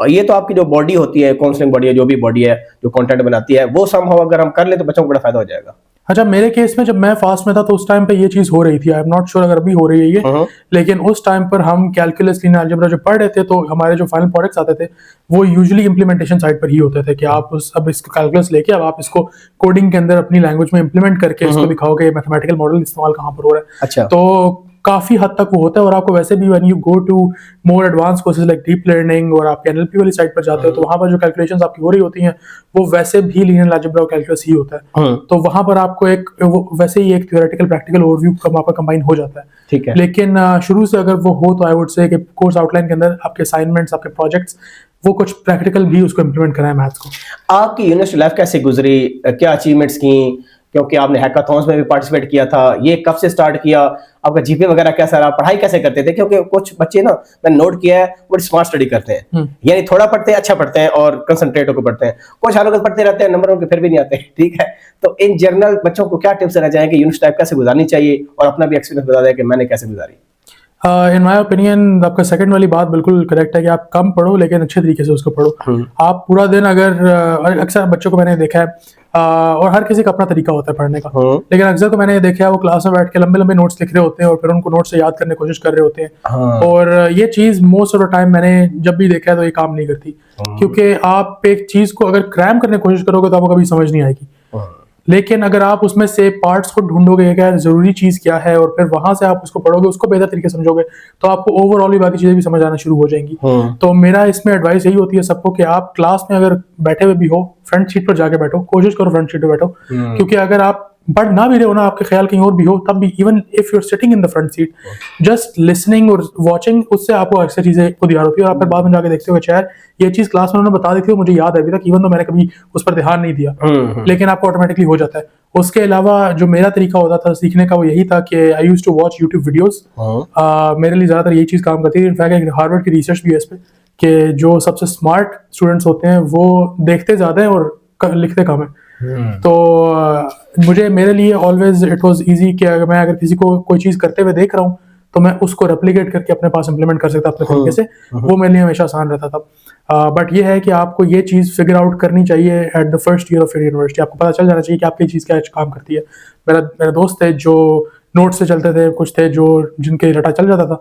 ये तो आपकी जो बॉडी होती है, काउंसलिंग बॉडी है, जो भी बॉडी है जो कंटेंट बनाती है, वो समहाउ अगर हम कर ले तो बच्चों को बड़ा फायदा हो जाएगा। अच्छा, मेरे केस में जब मैं फास्ट में था तो उस टाइम पे ये चीज हो रही थी, आई एम नॉट श्योर अगर अभी हो रही है ये, लेकिन उस टाइम पर हम कैलकुलस, लीनियर अलजेब्रा जो पढ़ रहे थे, तो हमारे जो फाइनल प्रोडक्ट्स आते थे वो यूजुअली इंप्लीमेंटेशन साइड पर ही होते थे, कि आप अब इसको कैलकुलस लेके अब आप इसको कोडिंग के अंदर अपनी लैंग्वेज में इंप्लीमेंट करके इसको दिखाओगे मैथमेटिकल मॉडल इस्तेमाल कहाँ पर हो रहा है। अच्छा। तो काफ़ी हद तक वो होता है, और आपको वैसे भी when you go to more advance courses like deep learning और आप एनएलपी वाली साइड पर जाते हो, तो वहाँ पर जो कैलकुलेशंस आपकी हो रही होती हैं वो वैसे भी लीनियर अलजेब्रा और कैलकुलस ही होता है। तो वहाँ पर आपको एक वैसे ही एक थ्योरेटिकल प्रैक्टिकल ओवरव्यू वहाँ पर कंबाइन हो जाता है। ठीक है। लेकिन शुरू से अगर वो हो तो आई वुड से कि कोर्स आउटलाइन के अंदर आपके असाइनमेंट्स, आपके प्रोजेक्ट्स, वो कुछ प्रैक्टिकल भी उसको इम्प्लीमेंट कराएं मैथ्स को। आपकी यूनिवर्सिटी लाइफ कैसे गुजरी, क्या अचीवमेंट्स की, क्योंकि आपने हैकाथॉन्स में भी पार्टिसिपेट किया था, ये कब से स्टार्ट किया, आपका जीपीए वगैरह कैसा रहा, पढ़ाई कैसे करते थे? क्योंकि कुछ बच्चे ना, मैंने नोट किया है, वो स्मार्ट स्टडी करते हैं, यानी थोड़ा पढ़ते हैं, अच्छा पढ़ते हैं और कंसंट्रेट होकर पढ़ते हैं। कुछ हालों में पढ़ते रहते हैं, नंबर उनके फिर भी नहीं आते, ठीक है। तो इन जनरल बच्चों को क्या टिप्स देना चाहेंगे, यूनिवर्सिटी लाइफ कैसे गुजारनी चाहिए, और अपना भी एक्सपीरियंस बता दें कि मैंने कैसे गुजारी। इन माय ओपिनियन आपका सेकंड वाली बात बिल्कुल करेक्ट है कि आप कम पढ़ो लेकिन अच्छे तरीके से उसको पढ़ो। आप पूरा दिन अगर अक्सर बच्चों को मैंने देखा है, और हर किसी का अपना तरीका होता है पढ़ने का, लेकिन अक्सर तो मैंने देखा है वो क्लास में बैठ के लंबे लंबे नोट्स लिख रहे होते हैं और फिर उनको नोट्स से याद करने की कोशिश कर रहे होते हैं। और ये चीज़ मोस्ट ऑफ द टाइम मैंने जब भी देखा है तो ये काम नहीं करती, क्योंकि आप एक चीज़ को अगर क्रैम करने की कोशिश करोगे तो आपको कभी समझ नहीं आएगी। लेकिन अगर आप उसमें से पार्ट्स को ढूंढोगे क्या जरूरी चीज क्या है और फिर वहां से आप उसको पढ़ोगे, उसको बेहतर तरीके से समझोगे, तो आपको ओवरऑल भी बाकी चीजें भी समझ आना शुरू हो जाएंगी। तो मेरा इसमें एडवाइस यही होती है सबको कि आप क्लास में अगर बैठे हुए भी हो, फ्रंट सीट पर जाके बैठो, कोशिश करो फ्रंट सीट पर बैठो, क्योंकि अगर आप पढ़ ना भी रहे हो ना, आपके ख्याल कहीं और भी हो, तब भी even if you are sitting in the front seat, just listening और वॉचिंग, उससे आपको अक्सर चीजें खुद याद होती है और आप फिर बाद में जाके देखते हो यार ये चीज क्लास में उन्होंने बता दी थी, मुझे याद है अभी तक, इवन तो मैंने कभी उस पर ध्यान नहीं दिया, लेकिन आपको ऑटोमेटिकली हो जाता है। उसके अलावा जो मेरा तरीका होता था सीखने का वो यही था कि I used to watch YouTube videos. मेरे लिए ज्यादातर यही चीज काम करती है। इनफैक्ट एक हार्वर्ड की रिसर्च भी है इस पे कि जो सबसे स्मार्ट स्टूडेंट्स होते हैं वो देखते ज्यादा है और लिखते कम है। तो मुझे मेरे लिए ऑलवेज इट वाज इजी कि अगर किसी को कोई चीज करते हुए देख रहा हूँ तो मैं उसको रेप्लिकेट करके अपने पास इंप्लीमेंट कर सकता अपने तरीके से, वो मेरे लिए हमेशा आसान रहता था। बट ये है कि आपको ये चीज़ फिगर आउट करनी चाहिए at the first year of your university. आपको पता चल जाना चाहिए कि आपकी चीज़ क्या काम करती है। मेरा दोस्त थे जो नोट से चलते थे, कुछ थे जो जिनके रटा चल जाता था,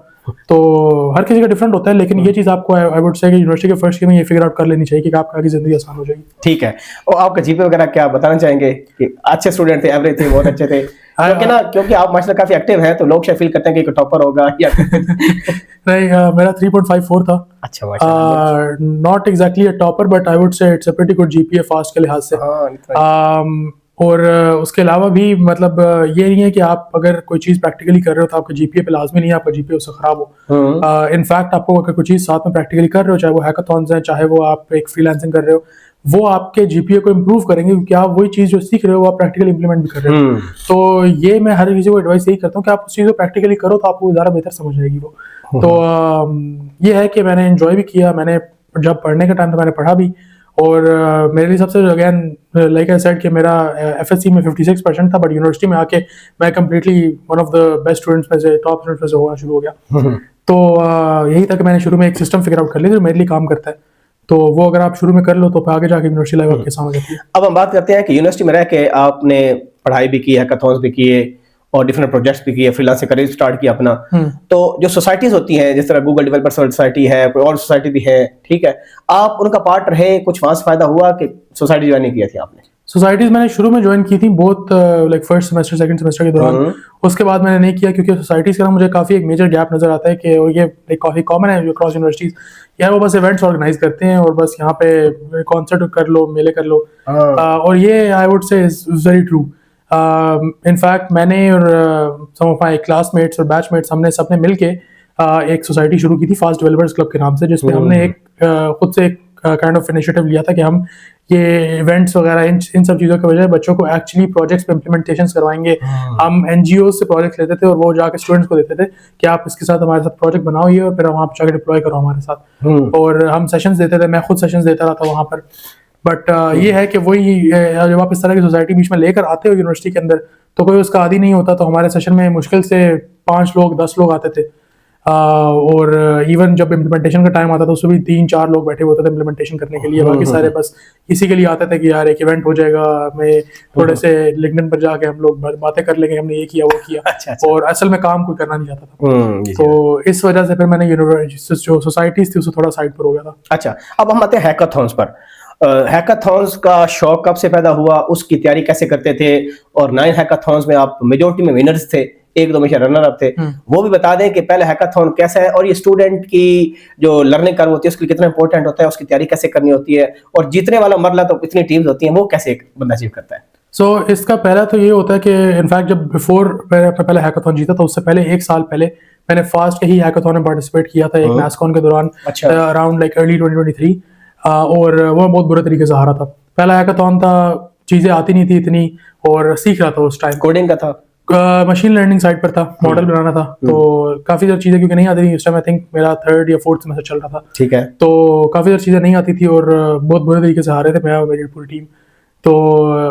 तो हर किसी का डिफरेंट होता है, लेकिन ये चीज़ आपको आई वुड से कि यूनिवर्सिटी के फर्स्ट ईयर में ये फिगर आउट कर लेनी चाहिए कि आपकी जिंदगी आसान हो जाएगी। ठीक है। और आपका जीपीए वगैरह क्या बताना चाहेंगे कि अच्छे स्टूडेंट थे, एवरेज थे, बहुत अच्छे थे? क्योंकि आप माशाल्लाह काफी एक्टिव हैं, तो लोग शायद फील करते हैं कि टॉपर होगा या नहीं, मेरा 3.54 था। अच्छा, माशाल्लाह। Not exactly a topper but I would से it's a pretty good GPA fast के लिहाज से। और उसके अलावा भी मतलब ये नहीं है कि आप अगर कोई चीज़ प्रैक्टिकली कर रहे हो तो आपका जीपीए पे लाजमी नहीं है आपका जीपीए उससे खराब हो। इनफैक्ट आपको अगर कोई चीज़ साथ में प्रैक्टिकली कर रहे हो, चाहे वो हैकाथॉन्स हैं, चाहे वो आप एक फ्रीलांसिंग कर रहे हो, वो आपके जीपीए को इम्प्रूव करेंगे, क्योंकि आप वही चीज़ जो सीख रहे हो वो आप प्रैक्टिकली इंप्लीमेंट भी कर रहे हो। तो ये मैं हर किसी को एडवाइस यही करता हूँ कि आप उस चीज़ को प्रैक्टिकली करो तो आपको ज़्यादा बेहतर समझ आएगी वो। तो ये है कि मैंने एंजॉय भी किया, मैंने जब पढ़ने का टाइम था मैंने पढ़ा भी, और मेरे लिए सबसे अगेन लाइक आई सेड कि मेरा एफएससी में 56% था, बट यूनिवर्सिटी में आके मैं completely one of the best students में से, टॉप स्टूडेंट्स में से होना शुरू हो गया। तो यही था कि मैंने शुरू में एक सिस्टम फिगर आउट कर लिया जो मेरे लिए काम करता है, तो वो अगर आप शुरू में कर लो तो आगे जाके यूनिवर्सिटी लाइफ आपके सामने रहती है। अब हम बात करते हैं कि यूनिवर्सिटी में रह के आपने पढ़ाई भी की, हैकाथॉन्स भी किए और डिफरेंट प्रोजेक्ट्स भी किए, फ्रीलांसिंग करियर स्टार्ट किया अपना। तो जो सोसाइटीज होती हैं, जिस तरह गूगल डेवलपर सोसाइटी है, कोई और सोसाइटी भी है, ठीक है, आप उनका पार्ट रहे, कुछ वहां से फायदा हुआ कि सोसाइटी ज्वाइन नहीं किया थी आपने? सोसाइटीज मैंने शुरू में ज्वाइन की थी, बहुत like first semester second semester के दौरान। उसके बाद मैंने नहीं किया, क्योंकि सोसाइटीज का मुझे काफ़ी एक मेजर गैप नज़र आता है कि ये काफ़ी कॉमन है जो क्रॉस यूनिवर्सिटीज यार, वो बस इवेंट्स ऑर्गेनाइज करते हैं और बस यहाँ पे कॉन्सर्ट कर लो, मेले कर लो, और ये आई वुड से इज वेरी ट्रू। इनफैक्ट मैंने और सम ऑफ माय क्लासमेट्स और बैचमेट्स हमने सबने मिलके एक सोसाइटी शुरू की थी फास्ट डेवलपर्स क्लब के नाम से, जिसमें हमने एक खुद से एक काइंड ऑफ इनिशिएटिव लिया था कि हम ये इवेंट्स वगैरह इन सब चीज़ों के बजाय बच्चों को एक्चुअली प्रोजेक्ट्स पे इम्प्लीमेंटेशंस करवाएंगे। हम एनजीओ से प्रोजेक्ट लेते थे और वो जाके स्टूडेंट्स को देते थे कि आप इसके साथ हमारे साथ प्रोजेक्ट बनाओ ये, और फिर वहाँ पर जाके डिप्लॉय करो हमारे साथ। और हम सेशंस देते थे, मैं खुद सेशंस देता रहा था वहाँ पर। बट ये है कि वही जब आप इस तरह की सोसाइटी बीच में लेकर आते हो यूनिवर्सिटी के अंदर, तो कोई उसका आदी नहीं होता। तो हमारे सेशन में मुश्किल से 5 लोग 10 लोग आते थे, और इवन जब इम्प्लीमेंटेशन का टाइम आता था उसमें भी 3-4 लोग बैठे होते थे इम्प्लीमेंटेशन करने के लिए। बाकी सारे बस इसी के लिए आते थे कि यार एक इवेंट हो जाएगा, मैं थोड़े से लिंक्डइन पर जाके हम लोग बातें कर लेंगे, हमने ये किया वो किया। अच्छा। और असल में काम कोई करना नहीं चाहता था। तो इस वजह से फिर मैंने यूनिवर्सिटी जो सोसाइटीज थी उससे थोड़ा साइड पर हो गया था। अच्छा, अब हम आते हैं हैकाथॉन्स पर। हैकाथॉन्स का शौक कब से पैदा हुआ, उसकी तैयारी कैसे करते थे, और 9 हैकाथॉन्स में आप मेजॉरिटी में विनर्स थे, 1-2 में रनर अप थे, वो भी बता दें कि पहले हैकाथॉन कैसा है और ये स्टूडेंट की जो लर्निंग कर्व होती है उसके लिए कितना इंपॉर्टेंट होता है, उसकी तैयारी कैसे करनी होती है, और जीतने वाला मरला तो इतनी टीम्स होती हैं, वो कैसे एक बंदा अचीव करता है। इसका पहला तो ये होता है कि इनफैक्ट जब बिफोर मैंने अपना पहले हैकाथॉन जीता था, उससे पहले 1 साल पहले मैंने फास्ट के ही हैकाथॉन में पार्टिसिपेट किया था एक NASCON के दौरान, अच्छा। अराउंड लाइक अर्ली 2023, और वो बहुत बुरे तरीके से हारा था। पहला हैकाथॉन था, चीज़ें आती नहीं थी इतनी, और सीख रहा था उस टाइम। कोडिंग का था, मशीन लर्निंग साइड पर था, मॉडल बनाना था, तो काफ़ी सारी चीज़ें क्योंकि नहीं आती थी उस टाइम, आई थिंक मेरा 3rd या 4th सेमेस्टर चल रहा था, ठीक है। तो काफ़ी सारी चीज़ें नहीं आती थी और बहुत बुरे तरीके से हारे थे मैं और मेरी पूरी टीम। तो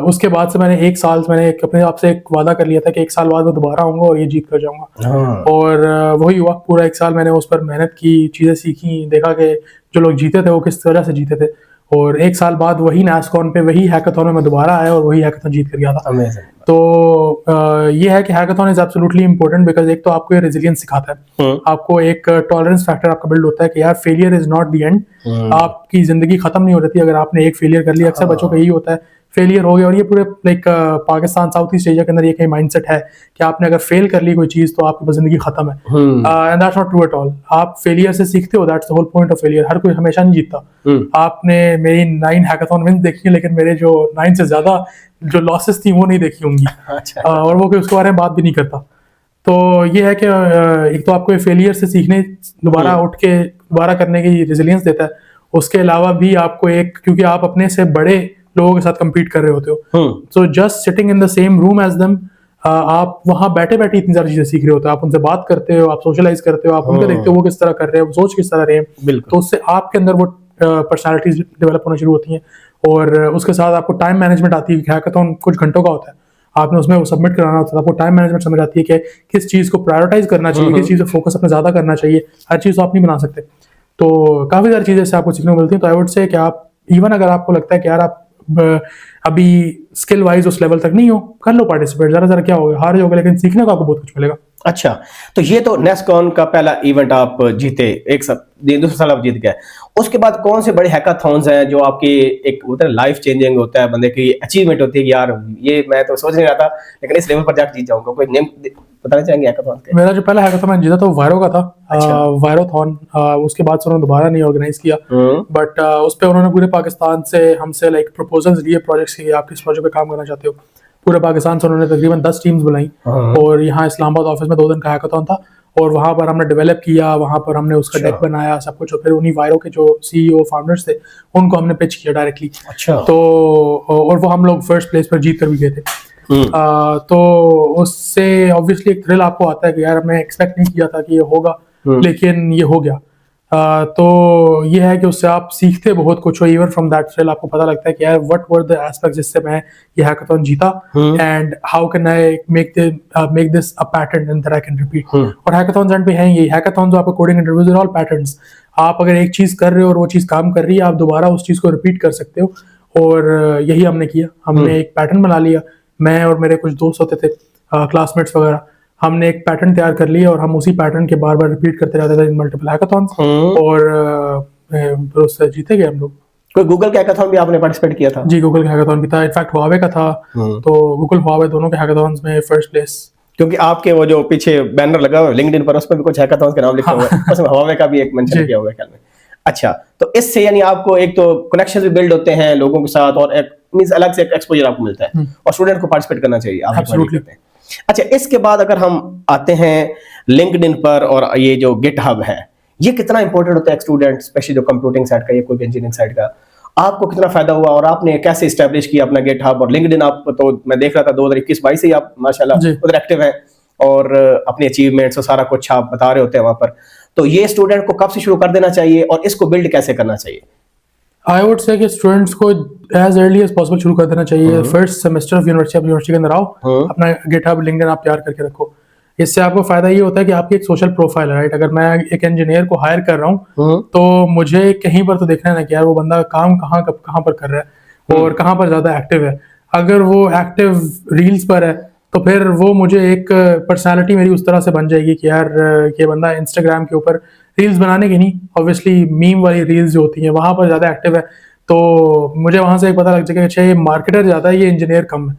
उसके बाद से मैंने 1 साल अपने आप से एक वादा कर लिया था कि 1 साल बाद मैं दोबारा आऊँगा और ये जीत कर जाऊँगा, और वही हुआ। पूरा 1 साल मैंने उस पर मेहनत की, चीज़ें सीखी, देखा कि जो लोग जीते थे वो किस तरह से जीते थे, और 1 साल बाद वही NASCON पे, वही हैकाथॉन में मैं दोबारा आया और वही हैकाथॉन जीत कर गया था। Amazing. तो ये है कि hackathon is absolutely important, because एक तो आपको ये रेजिलियंस सिखाता है, आपको एक टॉलरेंस फैक्टर आपका बिल्ड होता है कि यार failure is not the end, आपकी जिंदगी खत्म नहीं हो रही थी अगर आपने एक फेलियर कर लिया। अक्सर बच्चों का यही होता है, फेलियर हो गया, और ये पूरे like Pakistan, south east Asia के अंदर ये कहीं माइंडसेट है कि आपने अगर फेल कर ली कोई चीज तो आपकी जिंदगी खत्म है, and that's not true at all. आप फेलियर से सीखते हो, that's the whole point of failure. हर कोई हमेशा नहीं जीतता। आपने मेरी 9 हैकाथॉन विन देखी है, लेकिन मेरे जो 9 से ज्यादा जो लॉसेस थी वो नहीं देखी होंगी। अच्छा। और वो कोई उसके बारे में बात भी नहीं करता। तो ये है कि एक तो आपको फेलियर से सीखने, दोबारा उठ के दोबारा करने की रेजिलियंस देता है। उसके अलावा भी आपको एक, क्योंकि आप अपने से बड़े लोगों के साथ compete कर रहे होते हो, so just sitting in the same room as them, आप वहां बैठे बैठे इतनी सारी चीजें सीख रहे होते हो। आप उनसे बात करते हो, आप सोशलाइज करते हो, आप उनको देखते हो वो किस तरह कर रहे हैं, वो सोच किस तरह रहे हैं, तो उससे आपके अंदर वो पर्सनैलिटीज डेवलप होना शुरू होती हैं। और उसके साथ आपको टाइम मैनेजमेंट आती है। हैकाथॉन कुछ घंटों का होता है, आपने उसमें वो सबमिट कराना होता है, आपको टाइम मैनेजमेंट समझ आती है कि किस चीज़ को प्रायोरिटाइज करना चाहिए, किस चीज़ पर फोकस अपने ज़्यादा करना चाहिए। हर चीज़ तो आप नहीं बना सकते, तो काफ़ी सारी चीज़ें इससे आपको सीखने को मिलती हैं। तो आई वुड से कि आप इवन अगर आपको लगता है कि यार आप अभी स्किल वाइज उस लेवल तक नहीं हो, कर लो पार्टिसिपेट, ज़रा क्या होगा, हार जाओगे लेकिन सीखने को आपको बहुत कुछ मिलेगा। अच्छा, तो ये तो NASCON का पहला इवेंट आप जीते, एक साल, दूसरा साल आप जीत गए। उसके बाद कौन से बड़े हैकाथॉन्स हैं जो आपकी एक होता है लाइफ चेंजिंग होता है, बंदे की अचीवमेंट होती है कि यार ये मैं तो सोच नहीं रहा था लेकिन इस लेवल पर जाकर जीत जाऊंगा? कोई नेम बताना चाहेंगे हैकाथॉन के? मेरा जो पहला हैकाथॉन मैंने जीता था वो वायरो का था। अच्छा। वायरोथॉन, उसके बाद से उन्होंने दोबारा नहीं ऑर्गेनाइज किया, बट उस पर उन्होंने पूरे पाकिस्तान से हमसे लाइक प्रपोजल्स लिए प्रोजेक्ट्स के, आप किस प्रोजेक्ट पे काम करना चाहते हो। पूरे पाकिस्तान से उन्होंने तकरीबन 10 टीम्स बुलाई, और यहाँ इस्लामाबाद ऑफिस में 2 दिन का हैकाथॉन था, और वहाँ पर हमने डेवलप किया, वहाँ पर हमने उसका डेक बनाया, सब कुछ। और फिर उन्हीं वायरो के जो CEO फाउंडर्स थे उनको हमने पिच किया डायरेक्टली। अच्छा। तो और वो हम लोग फर्स्ट प्लेस पर जीत कर भी गए थे। तो उससे ऑब्वियसली एक थ्रिल आपको आता है कि यार मैं एक्सपेक्ट नहीं किया था कि ये होगा, लेकिन ये हो गया। तो ये है कि उससे आप सीखते बहुत कुछ हो। इवन फ्रॉम दैट थ्रिल आपको पता लगता है कि यार व्हाट वर द एस्पेक्ट्स जिससे मैं ये हैकाथॉन जीता, and how can I make this a pattern and that I can repeat. और हैकाथॉन्स एंड पे हैं ये हैकाथॉन्स, आपको coding interviews are all patterns. आप अगर एक चीज कर रहे हो और वो चीज काम कर रही है, आप दोबारा उस चीज को रिपीट कर सकते हो, और यही हमने किया। हमने एक पैटर्न बना लिया, मैं और मेरे कुछ दोस्त होते थे, क्लासमेट्स वगैरह, हमने एक पैटर्न तैयार कर लिया और हम उसी पैटर्न के बार बार रिपीट करते रहते थे इन मल्टीपल हैकाथॉन्स, और फिर उससे जीते गए हम लोग। कोई गूगल के हैकाथॉन भी आपने पार्टिसिपेट किया था? जी, गूगल के हैकाथॉन भी था, इनफैक्ट हुआवे का था। तो गूगल हुआवे दोनों के हैकाथॉन्स में फर्स्ट प्लेस। क्योंकि आपके वो जो पीछे बैनर लगा हुआ है लिंक्डइन पर, उस पर भी कुछ हैकाथॉन्स के नाम लिखे हुए हैं, उसमें हुआवे का भी एक मेंशन किया हुआ है ख्याल में। अच्छा, तो इससे यानी आपको एक तो कनेक्शन भी बिल्ड होते हैं लोगों के साथ, और एक मींस अलग से एक एक्सपोजर आपको मिलता है, और स्टूडेंट को पार्टिसिपेट करना चाहिए, आप एब्सोल्युटली। अच्छा, इसके बाद अगर हम आते हैं लिंक्डइन पर, और ये जो गिटहब है, ये कितना इंपॉर्टेंट होता है स्टूडेंट, स्पेशली जो कंप्यूटिंग साइड का या कोई भी इंजीनियरिंग साइड का, आपको कितना फायदा हुआ और आपने कैसे एस्टैब्लिश किया अपना गिटहब? और लिंक्डइन आप तो मैं देख रहा था 2021-22 से ही आप माशाल्लाह उधर एक्टिव हैं, और अपनी अचीवमेंट्स और सारा कुछ आप बता रहे होते हैं वहां पर। तो ये स्टूडेंट को कब से शुरू कर देना चाहिए और इसको बिल्ड कैसे करना चाहिए? आई वुड से कि स्टूडेंट्स को एज अर्ली एज पॉसिबल शुरू कर देना चाहिए। फर्स्ट सेमेस्टर ऑफ यूनिवर्सिटी, आप यूनिवर्सिटी के अंदर आओ, अपना गिटहब लिंक्डइन आप तैयार करके रखो। इससे आपको फायदा ये होता है कि आपकी एक सोशल प्रोफाइल है, राइट? अगर मैं एक इंजीनियर को हायर कर रहा हूँ तो मुझे कहीं पर तो देखना है ना कि यार वो बंदा काम कहाँ पर कर रहा है और कहाँ पर ज्यादा एक्टिव है। अगर वो एक्टिव रील्स पर है तो फिर वो मुझे एक पर्सनालिटी मेरी उस तरह से बन जाएगी कि यार ये बंदा इंस्टाग्राम के ऊपर रील्स बनाने की नहीं, ऑब्वियसली मीम वाली रील्स जो होती हैं वहां पर ज्यादा एक्टिव है, तो मुझे वहां से एक पता लग जाएगा अच्छा ये मार्केटर ज्यादा है, ये इंजीनियर कम है।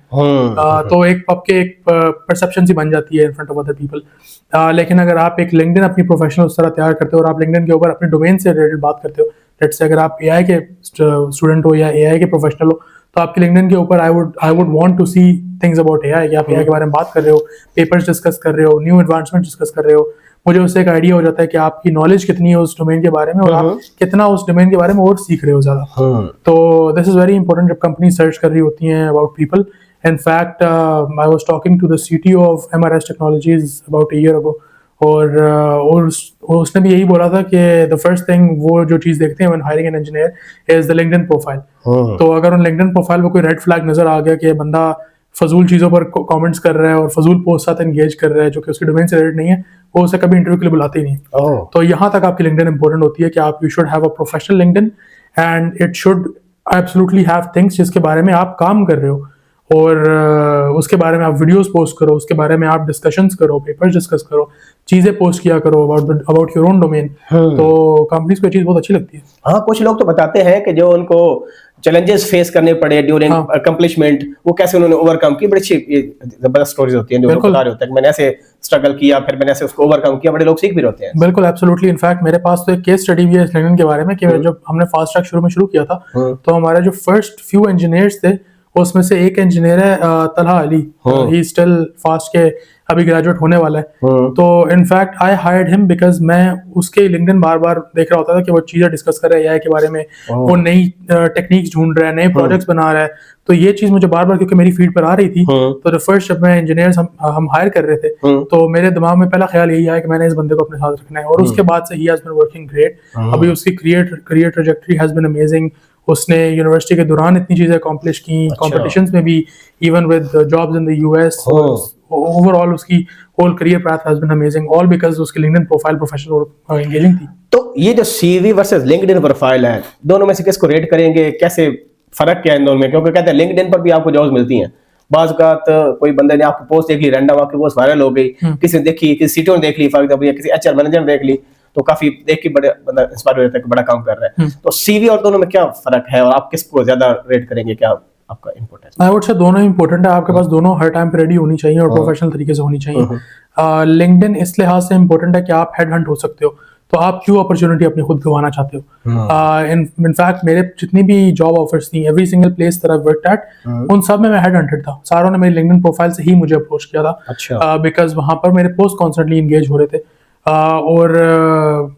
तो एक पब के एक परसेप्शन सी बन जाती है in front of other people. लेकिन अगर आप एक लिंक्डइन अपनी प्रोफेशनल उस तरह तैयार करते हो और आप लिंक्डइन के ऊपर अपने डोमेन से रिलेटेड बात करते हो, लेट्स से अगर आप एआई के स्टूडेंट हो या एआई के प्रोफेशनल हो, तो आपके लिंक्डइन के ऊपर I would want to see things about AI, कि आप एआई के बारे में बात कर रहे हो, पेपर्स डिस्कस कर रहे हो, न्यू एडवांसमेंट डिस्कस कर रहे हो। मुझे उससे एक आइडिया हो जाता है कि आपकी नॉलेज कितनी है उस डोमेन के बारे में और आप कितना उस डोमेन के बारे में और सीख रहे हो ज्यादा। तो दिस इज वेरी इंपॉर्टेंट जब कंपनी सर्च कर रही होती हैं about people. In fact, I was talking to the CTO of MRS Technologies about a year ago, और उसने भी यही बोला था कि the first thing वो जो चीज़ देखते हैं when hiring an engineer is the LinkedIn profile। तो अगर उन LinkedIn प्रोफाइल पे कोई रेड फ्लैग नजर आ गया कि बंदा फजूल चीज़ों पर कमेंट्स कर रहा है और फजूल पोस्ट साथ एंगेज कर रहा है जो कि उसकी डोमेन से रिलेटेड नहीं है, वो उसे कभी इंटरव्यू के लिए बुलाते ही नहीं। तो यहाँ तक आपकी LinkedIn इंपॉर्टेंट होती है कि आप you should have a professional LinkedIn and it should absolutely have things जिसके बारे में आप काम कर रहे हो, और उसके बारे में आप वीडियोस पोस्ट करो, उसके बारे में आप डिस्कशंस करो, पेपर्स डिस्कस करो, चीजें पोस्ट किया करो अबाउट योर ओन डोमेन। तो कंपनीज को ये चीज बहुत अच्छी लगती है। हाँ, कुछ लोग तो बताते हैं कि जो उनको चैलेंजेस फेस करने पड़े ड्यूरिंग अकम्प्लिशमेंट, वो कैसे उन्होंने ओवरकम की, बड़ी अच्छी जबरदस्त स्टोरीज होती हैं जो लोग बता रहे होते हैं कि मैंने ऐसे स्ट्रगल किया, फिर मैंने ऐसे उसको ओवरकम किया। बड़े लोग सीख भी होते हैं। बिल्कुल, एब्सोल्युटली। इनफैक्ट मेरे पास तो एक केस स्टडी भी है इस लिंक्डइन के बारे में कि जब हमने फास्ट ट्रैक शुरू में शुरू किया था, तो हमारे जो फर्स्ट फ्यू इंजीनियर्स थे उसमें से एक इंजीनियर है Talha Ali, he still fast के अभी ग्रेजुएट होने वाला है। तो in fact I hired him because मैं उसके लिंक्डइन बार बार देख रहा होता था कि वो चीजें डिस्कस कर रहा है एआई के बारे में, वो नई टेक्निक्स ढूंढ रहा है, नए प्रोजेक्ट्स बना रहा है। तो ये चीज मुझे बार बार क्योंकि मेरी फीड पर आ रही थी, तो फर्स्ट जब मैं इंजीनियर्स हम हायर कर रहे थे, तो मेरे दिमाग में पहला ख्याल यही आया कि मैंने इस बंदे को अपने साथ रखना है। और उसके बाद से he has been working great. अभी उसकी career trajectory has been amazing. उसने यूनिवर्सिटी के दौरान इतनी चीजें अकॉम्प्लिश की, कॉम्पिटिशंस में भी, even with jobs in the US. Overall उसकी whole career path has been amazing, all because उसकी लिंक्डइन प्रोफाइल प्रोफेशनल और एंगेजिंग थी। तो ये जो सीवी वर्सेस लिंक्डइन प्रोफाइल है, दोनों में से किसको रेट करेंगे? कैसे फर्क क्या है इन दोनों में? क्योंकि कहते हैं लिंक्डइन पर भी आपको जॉब्स मिलती हैं, बाज़ औक़ात कोई बंदे ने आपकी पोस्ट देख ली, रैंडम आपकी पोस्ट वायरल हो गई, किसी ने देखी, किसी सीटीओ ने देख ली, फॉर एग्जांपल, या किसी एचआर मैनेजर ने देख ली, तो काफी देख के बड़े बंदा इंस्पायर हो जाता है कि बड़ा काम कर रहा है। तो सीवी और दोनों में क्या फर्क है और आप किसको ज्यादा रेट करेंगे? क्या आपका इनपुट है? आई वुड से दोनों इंपॉर्टेंट है। आपके पास दोनों हर टाइम पे रेडी होनी चाहिए और प्रोफेशनल तरीके से होनी चाहिए। लिंक्डइन इस लिहाज से इंपॉर्टेंट है कि आप हेड हंट हो सकते हो, तो आप क्यों अपॉर्चुनिटी अपनी खुद गंवाना चाहते हो? इनफैक्ट मेरे जितनी भी जॉब ऑफर्स थी, every single place that I worked eight, उन सब में मैं हेड हंटेड था। सारों ने मेरी लिंक्डइन प्रोफाइल से ही मुझे अप्रोच किया था। अच्छा। बिकॉज वहां पर मेरे पोस्ट कॉन्स्टेंटली एंगेज हो रहे थे। और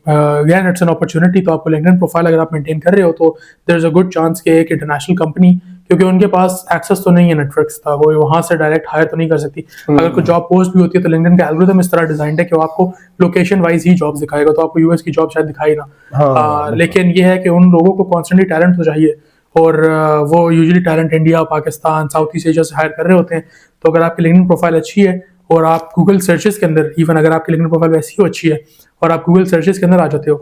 अगेन इट्स एन अपॉर्चुनिटी। तो आपको लिंक्डइन प्रोफाइल अगर आप मेंटेन कर रहे हो, तो there is a good chance कि एक इंटरनेशनल कंपनी, क्योंकि उनके पास एक्सेस तो नहीं है नेटवर्क्स था, वो वहां से डायरेक्ट हायर तो नहीं कर सकती। अगर कोई जॉब पोस्ट भी होती है तो लिंक्डइन का एल्गोरिथम इस तरह डिजाइंड है कि वो आपको लोकेशन वाइज ही जॉब्स दिखाएगा, तो आपको यूएस की जॉब शायद दिखाई ना। लेकिन ये है कि उन लोगों को कॉन्स्टेंटली टैलेंट तो चाहिए, और वो usually talent India, Pakistan, south east Asia से हायर कर रहे होते हैं। तो अगर आपकी लिंक्डइन प्रोफाइल अच्छी है और आप गूगल सर्चेस के अंदर, इवन अगर आपकी लिंक्डइन प्रोफाइल वैसी ही अच्छी है और आप गूगल सर्चेस के अंदर आ जाते हो,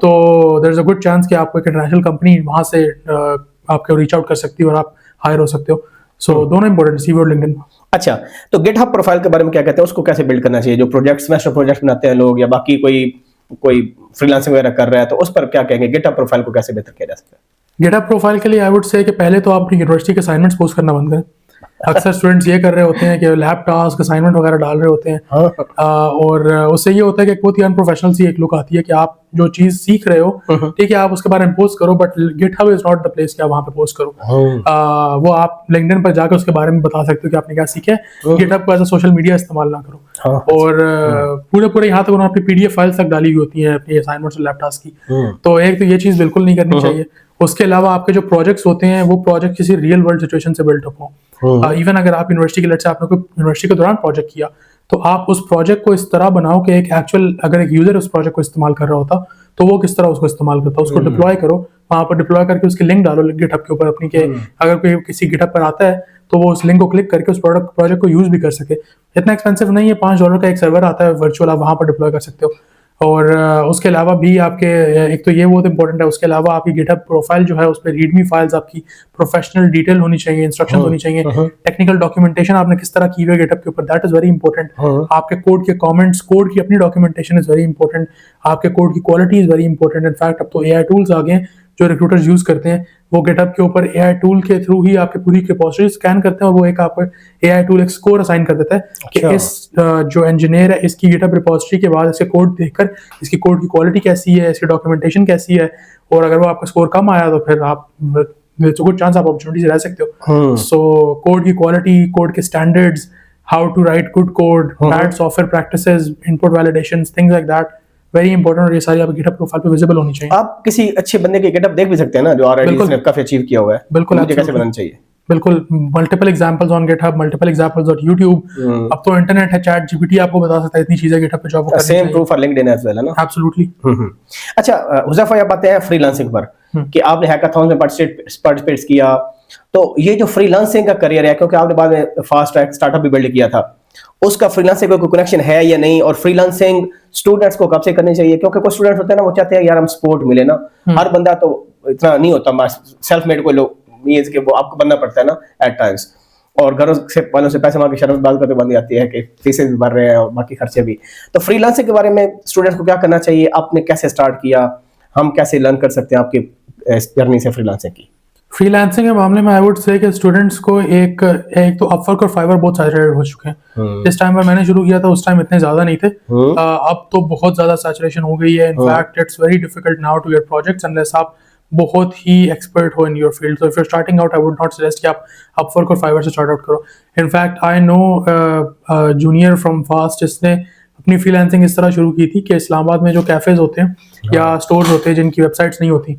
तो there is a good chance कि आपको एक इंटरनेशनल कंपनी वहां से आपको रीच आउट कर सकती है और आप हायर हो सकते हो। सो दोनों इंपॉर्टेंट, सीवी और लिंक्डइन। अच्छा, तो गिटहब प्रोफाइल के बारे में क्या कहते हैं? उसको कैसे बिल्ड करना चाहिए? जो प्रोजेक्ट्स, मैस्टर प्रोजेक्ट बनाते हैं लोग, या बाकी कोई फ्रीलांसिंग वगैरह कर रहा है, तो उस पर क्या कहेंगे? गिटहब प्रोफाइल को कैसे बेहतर किया जा सकता है? गिटहब प्रोफाइल के लिए आई वुड से कि पहले तो आप अपनी यूनिवर्सिटी के असाइनमेंट्स पोस्ट करना बंद करें। अक्सर स्टूडेंट्स ये कर रहे होते हैं कि लैब टास्क, असाइनमेंट वगैरह डाल रहे होते हैं, और उससे ये होता है कि बहुत ही अनप्रोफेशनल सी एक लुक आती है कि आप जो चीज सीख रहे हो, ठीक है, आप उसके बारे में पोस्ट करो, but GitHub is not the place कि आप वहां पे पोस्ट करो। वो आप लिंक्डइन पर जाकर उसके बारे में बता सकते हो कि आपने क्या सीखा है। गिटहब को एज अ सोशल मीडिया इस्तेमाल ना करो। और पूरे यहाँ तक उन्होंने अपनी पीडीएफ फाइल तक डाली हुई होती है अपनी असाइनमेंट्स और लैब टास्क की। तो एक तो ये चीज बिल्कुल नहीं करनी चाहिए। उसके अलावा आपके जो प्रोजेक्ट्स होते हैं वो प्रोजेक्ट किसी रियल वर्ल्ड सिचुएशन से बिल्ट अप हो। इवन अगर आप यूनिवर्सिटी के लेट से आपने कोई यूनिवर्सिटी के दौरान प्रोजेक्ट किया, तो आप उस प्रोजेक्ट को इस तरह बनाओ कि एक एक्चुअल, अगर एक यूजर उस प्रोजेक्ट को इस्तेमाल कर रहा होता तो वो किस तरह उसको इस्तेमाल करता, उसको डिप्लॉय करो, वहां पर डिप्लॉय करके उसकी लिंक डालो गिटहब के ऊपर अपनी, के अगर कोई किसी गिटहब पर आता है तो वो उस लिंक को क्लिक करके उस प्रोजेक्ट को यूज भी कर सके। इतना एक्सपेंसिव नहीं है, $5 का एक सर्वर आता है वर्चुअल, आप वहां पर डिप्लॉय कर सकते हो। और उसके अलावा भी आपके, एक तो ये बहुत इंपॉर्टेंट है, उसके अलावा आपकी गिटहब प्रोफाइल जो है उस पर रीडमी फाइल्स आपकी प्रोफेशनल डिटेल होनी चाहिए, इंस्ट्रक्शंस होनी चाहिए, टेक्निकल डॉक्यूमेंटेशन आपने किस तरह की हुई है गिटहब के ऊपर, दैट इज वेरी इंपॉर्टेंट। आपके कोड के कमेंट्स, कोड की अपनी डॉक्यूमेंटेशन इज वेरी इंपॉर्टेंट, आपके कोड की quality is very important. In fact अब तो एआई टूल्स आ गए हैं जो रिक्रूटर्स यूज करते हैं, वो गिटहब के ऊपर एआई टूल के थ्रू ही आपके पूरी रिपोजिटरी स्कैन करते हैं और वो एक आपको एआई टूल एक स्कोर असाइन कर देता है कि अच्छा। इस जो इंजीनियर है इसकी गिटहब रिपोजिटरी के बाद इसके कोड देखकर इसकी कोड की क्वालिटी कैसी है, इसकी डॉक्यूमेंटेशन कैसी है, और अगर वो आपका स्कोर कम आया तो फिर आप गुड चांस आप अपॉर्चुनिटी से रह सकते हो। सो कोड की क्वालिटी, कोड के standards, how to write good code, bad software practices, input validations, things like that, very important, और ये सारी आपकी गिटहब प्रोफाइल पे विजिबल होनी चाहिए। आप किसी अच्छे बंदे के गेटअप देख भी सकते हैं ना, जो ऑलरेडी बिल्कुल। इसने काफी अचीव किया हुआ है। बिल्कुल, मुझे कैसे absolutely। बनाना चाहिए? बिल्कुल, multiple examples on GitHub, multiple examples on YouTube. अब तो इंटरनेट है, चैट जीपीटी आपको बता सकता है इतनी चीजें गिटहब पे जो आपको करनी सेम चाहिए। True for LinkedIn as well, है ना? एब्सोल्युटली। अच्छा, हुज़ैफा, आप आते हैं फ्रीलांसिंग पर कि आपने हैकाथॉन में पार्टिसिपेट किया, तो ये जो फ्रीलांसिंग का करियर है, क्योंकि आपने बाद में फास्ट ट्रैक स्टार्टअप भी बिल्ड किया था, उसका फ्रीलांसिंग का कोई कनेक्शन है या नहीं? और फ्रीलांसिंग स्टूडेंट्स को कब से करनी चाहिए? क्योंकि कुछ स्टूडेंट्स होते हैं ना, वो चाहते हैं यार हम सपोर्ट मिले ना, हर बंदा तो इतना नहीं होता, सेल्फ मेड कोई लोग मींस के वो आपको बनना पड़ता है ना एट टाइम्स, और घरों से वालों से पैसे मांग के शर्म बात करते बंद जाती है कि फीसें भी भर रहे हैं और बाकी खर्चे भी। तो फ्रीलांसिंग के बारे में स्टूडेंट्स को क्या करना चाहिए? आपने कैसे स्टार्ट किया? हम कैसे लर्न कर सकते हैं आपकी जर्नी से फ्रीलांसिंग की? फ्रीलांसिंग के मामले में आई वुड से कि स्टूडेंट्स को एक तो अपवर्क और फाइवर बहुत सैचुरेटेड हो चुके हैं। जिस टाइम पर मैंने शुरू किया था उस टाइम इतने ज्यादा नहीं थे। अब तो बहुत ज्यादा सैचुरेशन हो गई है। In fact it's very difficult now to get projects unless आप बहुत ही एक्सपर्ट हो in your field. So if you are starting out, I would not suggest कि आप अपवर्क और फाइवर से स्टार्ट आउट करो। In fact I know junior from FAST जिसने अपनी फ्रीलांसिंग इस तरह शुरू की थी कि इस्लामाबाद में जो कैफेज होते हैं या स्टोर्स होते हैं जिनकी वेबसाइट्स नहीं होती,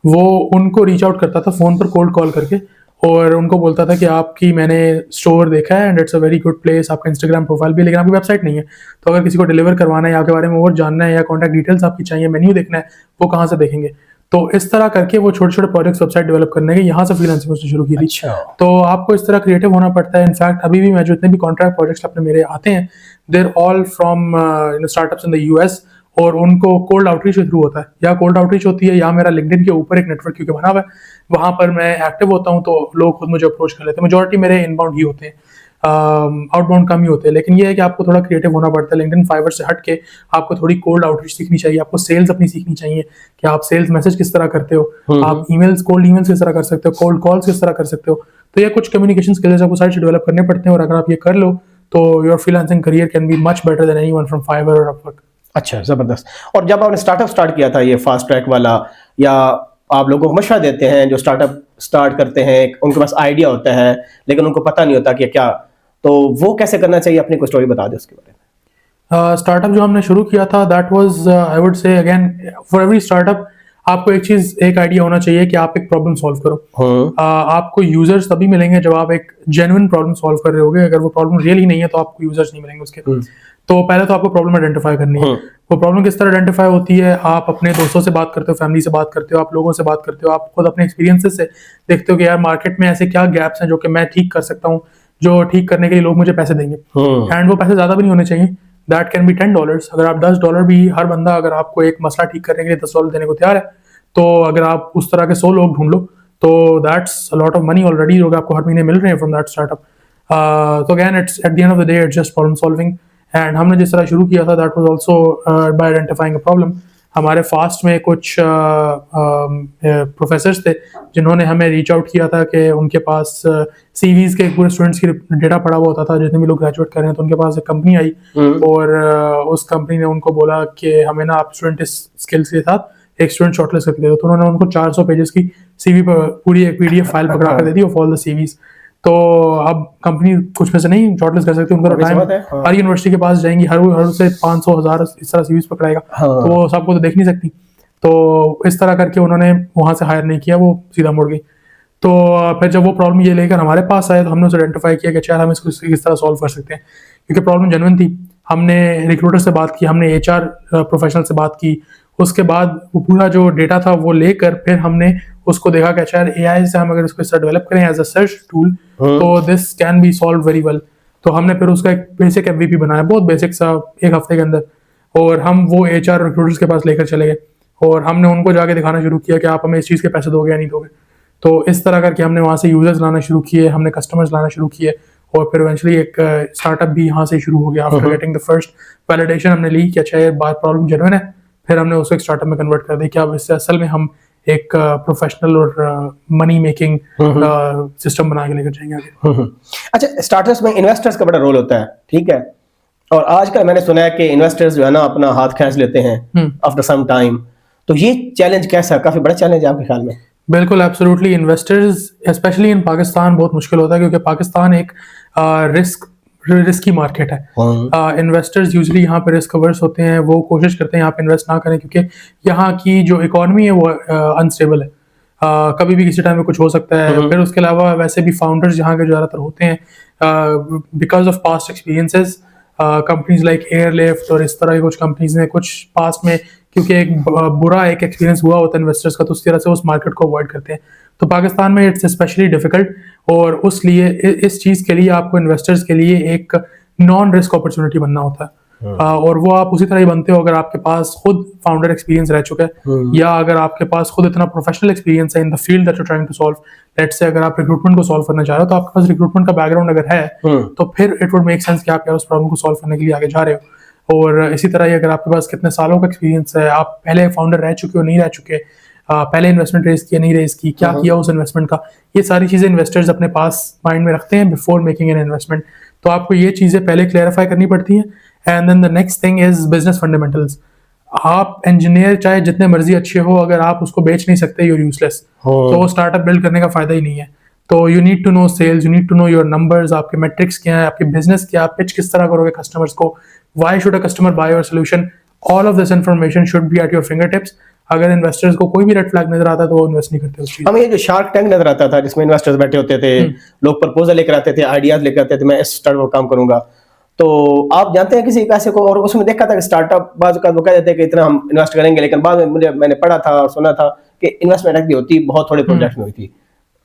वो उनको रीच आउट करता था फ़ोन पर कोल्ड कॉल करके, और उनको बोलता था कि आपकी मैंने स्टोर देखा है and it's a very good place, आपका इंस्टाग्राम प्रोफाइल भी, लेकिन आपकी वेबसाइट नहीं है, तो अगर किसी को डिलीवर करवाना है या आपके बारे में और जानना है या कॉन्टैक्ट डिटेल्स आपकी चाहिए, मेन्यू देखना है, वो कहाँ से देखेंगे? तो इस तरह करके वो छोटे छोटे प्रोजेक्ट्स वेबसाइट डेवलप करने के यहाँ से फ्रीलांसिंग उसने शुरू की थी। अच्छा। तो आपको इस तरह क्रिएटिव होना पड़ता है। इनफैक्ट अभी भी मैं जो इतने भी कॉन्ट्रैक्ट प्रोजेक्ट्स अपने मेरे आते हैं, there all from startups in the US, और उनको कोल्ड आउटरीच के थ्रू होता है, या कोल्ड आउटरीच होती है या मेरा लिंक्डइन के ऊपर एक नेटवर्क क्योंकि बना हुआ है, वहाँ पर मैं एक्टिव होता हूँ, तो लोग खुद मुझे अप्रोच कर लेते हैं। मेजॉरिटी मेरे इनबाउंड ही होते हैं, आउटबाउंड कम ही होते हैं, लेकिन ये है कि आपको थोड़ा क्रिएटिव होना पड़ता है। लिंक्डइन फाइवर से हट के आपको थोड़ी कोल्ड आउटरीच सीखनी चाहिए, आपको सेल्स अपनी सीखनी चाहिए कि आप सेल्स मैसेज किस तरह करते हो, आप ईमेल्स, कोल्ड ईमेल्स किस तरह कर सकते हो, कोल्ड कॉल्स किस तरह कर सकते हो। तो ये कुछ कम्युनिकेशन स्किल्स आपको साइड से डेवलप करने पड़ते हैं, और अगर आप ये कर लो तो your freelancing career can be much better than anyone from Fiverr और अपवर्क। अच्छा, जबरदस्त। और जब आपने स्टार्टअप स्टार्ट किया था, ये फास्ट ट्रैक वाला, या आप लोगों को मशवरा देते हैं जो स्टार्टअप स्टार्ट करते हैं, उनके पास आइडिया होता है लेकिन उनको पता नहीं होता कि क्या, तो वो कैसे करना चाहिए? अपनी कोई स्टोरी बता दो उसके बारे में। स्टार्टअप जो हमने शुरू किया था, दैट वाज आई वुड से अगेन फॉर एवरी स्टार्टअप आपको एक आइडिया होना चाहिए कि आप एक प्रॉब्लम सॉल्व करो। आपको यूजर्स तभी मिलेंगे जब आप एक जेन्युइन प्रॉब्लम सॉल्व कर रहे होगे। अगर वो प्रॉब्लम रियल ही नहीं है तो आपको यूजर्स नहीं मिलेंगे उसके। तो पहले तो आपको प्रॉब्लम आइडेंटिफाई करनी है। वो प्रॉब्लम किस तरह आइडेंटिफाई होती है? आप अपने दोस्तों से बात करते हो, फैमिली से बात करते हो, आप लोगों से बात करते हो, आप खुद अपने एक्सपीरियंसेस से देखते हो कि यार मार्केट में ऐसे क्या गैप्स हैं जो कि मैं ठीक कर सकता हूँ, जो ठीक करने के लिए लोग मुझे पैसे देंगे। एंड वो पैसे ज्यादा भी नहीं होने चाहिए, दैट कैन बी $10। अगर आप $10 भी, हर बंदा अगर आपको एक मसला ठीक करने के लिए $10 देने को तैयार है, तो अगर आप उस तरह के 100 लोग ढूंढ लो तो that's a lot of money already जो आपको हर महीने मिल रहे हैं फ्रॉम दैट स्टार्टअप। तो again it's at the end of the day it's just problem solving. And हमने जिस तरह शुरू किया था that was also by identifying a problem. हमारे फास्ट में कुछ प्रोफेसर्स थे जिन्होंने हमें रीच आउट किया था कि उनके पास सीवीज के पूरे स्टूडेंट्स की डेटा पड़ा हुआ होता था, जितने भी लोग ग्रेजुएट कर रहे हैं। तो उनके पास एक कंपनी आई और उस कंपनी ने उनको बोला कि हमें ना आप स्टूडेंट स्किल्स के साथ एक स्टूडेंट शॉर्टलिस्ट करके दे दो। तो उन्होंने उनको 400 पेजेस की सीवी पर पूरी एक पीडीएफ फाइल पकड़ा कर दे the of all the CVs. तो अब कंपनी कुछ में से नहीं शॉर्टलिस्ट कर सकती, उनका टाइम हर यूनिवर्सिटी के पास जाएंगी, हर से 500,000 इस तरह सीवीज पकड़ाएगा, तो वो सबको तो देख नहीं सकती। तो इस तरह करके उन्होंने वहां से हायर नहीं किया, वो सीधा मुड़ गई। तो फिर जब वो प्रॉब्लम ये लेकर हमारे पास आए तो हमने उसे आइडेंटिफाई किया कि यार हम इसको किस तरह सॉल्व कर सकते हैं, क्योंकि प्रॉब्लम जेन्युइन थी। हमने रिक्रूटर से बात की, हमने एचआर प्रोफेशनल से बात की, उसके बाद वो पूरा जो डेटा था वो लेकर फिर हमने उसको देखा कि अच्छा एआई से हम अगर इसको इस तरह डेवलप करें एज अ सर्च टूल तो this can be solve very well. तो हमने फिर उसका एक बेसिक एमवीपी बनाया, बहुत बेसिक सा, एक हफ्ते के अंदर, और हम वो एचआर रिक्रूटर्स के पास लेकर चले गए और हमने उनको जाके दिखाना शुरू किया कि आप हमें इस चीज़ के पैसे दोगे या नहीं दोगे। तो इस तरह करके हमने वहाँ से यूजर्स लाना शुरू किए, हमने कस्टमर्स लाना शुरू किए, और फिर इवेंचुअली एक स्टार्टअप भी यहाँ से शुरू हो गया। After getting the first validation हमने ली कि अच्छा ये बात प्रॉब्लम जेन्युइन है, फिर हमने उसको एक स्टार्टअप में कन्वर्ट कर दी कि अब इससे असल में हम एक प्रोफेशनल और मनी मेकिंग सिस्टम बना के लेकर जाएंगे आगे। अच्छा, स्टार्टअप्स में इन्वेस्टर्स का बड़ा रोल होता है, ठीक है, और आजकल मैंने सुना है कि इन्वेस्टर्स जो है ना अपना हाथ खींच लेते हैं आफ्टर सम टाइम, तो ये चैलेंज कैसा है? काफी बड़ा चैलेंज है आपके ख्याल में? बिल्कुल, absolutely. Investors specially in Pakistan बहुत मुश्किल होता है क्योंकि पाकिस्तान एक रिस्की मार्केट है। इन्वेस्टर्स यूजुअली यहाँ पे रिस्क अवर्स होते हैं, वो कोशिश करते हैं यहाँ पे इन्वेस्ट ना करें क्योंकि यहाँ की जो इकोनॉमी है वो अनस्टेबल है। कभी भी किसी टाइम में कुछ हो सकता है। फिर उसके अलावा वैसे भी फाउंडर्स यहाँ के ज़्यादातर होते हैं because of past experiences. Companies like airlift और इस तरह की कुछ कंपनीज ने कुछ पास्ट में क्योंकि एक बुरा एक एक्सपीरियंस हुआ होता है इन्वेस्टर्स का, तो उस तरह से उस मार्केट को अवॉइड करते हैं। तो पाकिस्तान में इट्स स्पेशली डिफिकल्ट, और उस लिए इस चीज़ के लिए आपको इन्वेस्टर्स के लिए एक नॉन रिस्क अपॉर्चुनिटी बनना होता है। और वो आप उसी तरह ही बनते हो अगर आपके पास खुद फाउंडर एक्सपीरियंस रह चुका है या अगर आपके पास खुद इतना प्रोफेशनल एक्सपीरियंस है in the field that you trying to solve. Let's say अगर आप रिक्रूटमेंट को सॉल्व करना चाह रहे हो तो आपके पास रिक्रूटमेंट का बैकग्राउंड अगर है तो फिर इट वुड मेक सेंस कि आप यार उस प्रॉब्लम को सॉल्व करने के लिए आगे जा रहे हो। और इसी तरह ही अगर आपके पास कितने सालों का एक्सपीरियंस है, आप पहले फाउंडर रह चुके हो नहीं रह चुके, पहले इन्वेस्टमेंट रेज किया नहीं रेज की, क्या किया उस इन्वेस्टमेंट का, ये सारी चीज़ें इन्वेस्टर्स अपने पास माइंड में रखते हैं बिफोर मेकिंग एन इन्वेस्टमेंट। तो आपको ये चीज़ें पहले क्लैरिफाई करनी पड़ती हैं। And then the next thing is business fundamentals. आप इंजीनियर चाहे जितने मर्जी अच्छे हो, अगर आप उसको बेच नहीं सकते यूर यूजलेस, तो वो स्टार्टअप बिल्ड करने का फायदा ही नहीं है। तो you need to know sales, you need to know your numbers, आपके मेट्रिक्स क्या है, आपके बिजनेस क्या, पिच किस तरह करोगे कस्टमर्स को, why should a customer by your solution, all of this information should be at your finger tips. अगर इन्वेस्टर्स को कोई भी रेड फ्लैग नजर आता है तो वो इन्वेस्ट नहीं करते उस चीज। हमें ये जो शार्क टैंक नजर आता था जिसमें इन्वेस्टर्स बैठे होते थे, लोग प्रपोजल लेकर आते थे, आइडियाज लेकर आते थे, मैं इस स्टार्टअप में काम करूंगा, तो आप जानते हैं किसी ऐसे को, और उसमें देखा था कि स्टार्टअप बाज़ वो कह देते हैं कि इतना हम इन्वेस्ट करेंगे, लेकिन बाद में मैंने पढ़ा था और सुना था कि इन्वेस्टमेंट एक्चुअली होती बहुत थोड़े प्रोजेक्ट में हुई थी,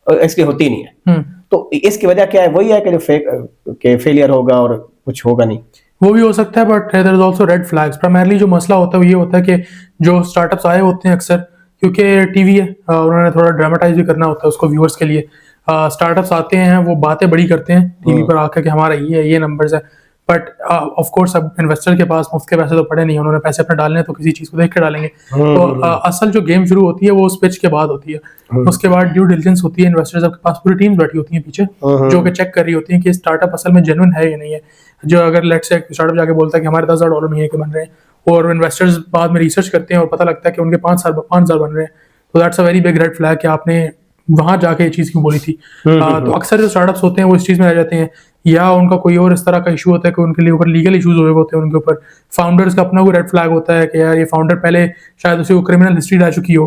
एक्चुअली होती नहीं है। तो इसकी वजह क्या है? वही है कि जो फेलियर होगा और कुछ होगा नहीं। वो भी हो सकता है, but there is also red flags. Primarily जो मसला होता है वो ये होता है कि जो स्टार्टअप्स आए होते हैं अक्सर, क्योंकि टीवी है, उन्होंने थोड़ा ड्रामेटाइज भी करना होता है उसको व्यूअर्स के लिए। स्टार्टअप्स आते हैं, वो बातें बड़ी करते हैं टीवी पर आकर कि हमारा ये है, ये नंबर्स है, बट ऑफ कोर्स अब इन्वेस्टर के पास मुफ्त के पैसे तो पड़े नहीं, उन्होंने पैसे अपने डालने हैं तो किसी चीज को देख के डालेंगे। तो असल जो गेम शुरू होती है वो उस पिच के बाद होती है। उसके बाद ड्यू डिलिजेंस होती है, इन्वेस्टर्स के पास पूरी टीम्स बैठी होती हैं पीछे जो कि चेक कर रही होती है कि स्टार्टअप असल में जेन्युइन है या नहीं है। जो अगर लेट्स से स्टार्टअप जाके बोलता है कि हमारे $10,000 महीने के बन रहे हैं और इन्वेस्टर्स बाद में रिसर्च करते हैं और पता लगता है कि उनके 5,000 बन रहे हैं, तो that's a very big red flag कि आपने वहां जाके ये चीज क्यों बोली थी। तो अक्सर जो स्टार्टअप्स होते हैं वो इस चीज में रह जाते हैं, या उनका कोई और इस तरह का इशू होता है कि उनके लिए ऊपर लीगल इश्यूज हुए होते हैं, उनके ऊपर फाउंडर्स का अपना कोई रेड फ्लैग होता है कि यार ये फाउंडर पहले शायद उसे क्रिमिनल हिस्ट्री रह चुकी हो,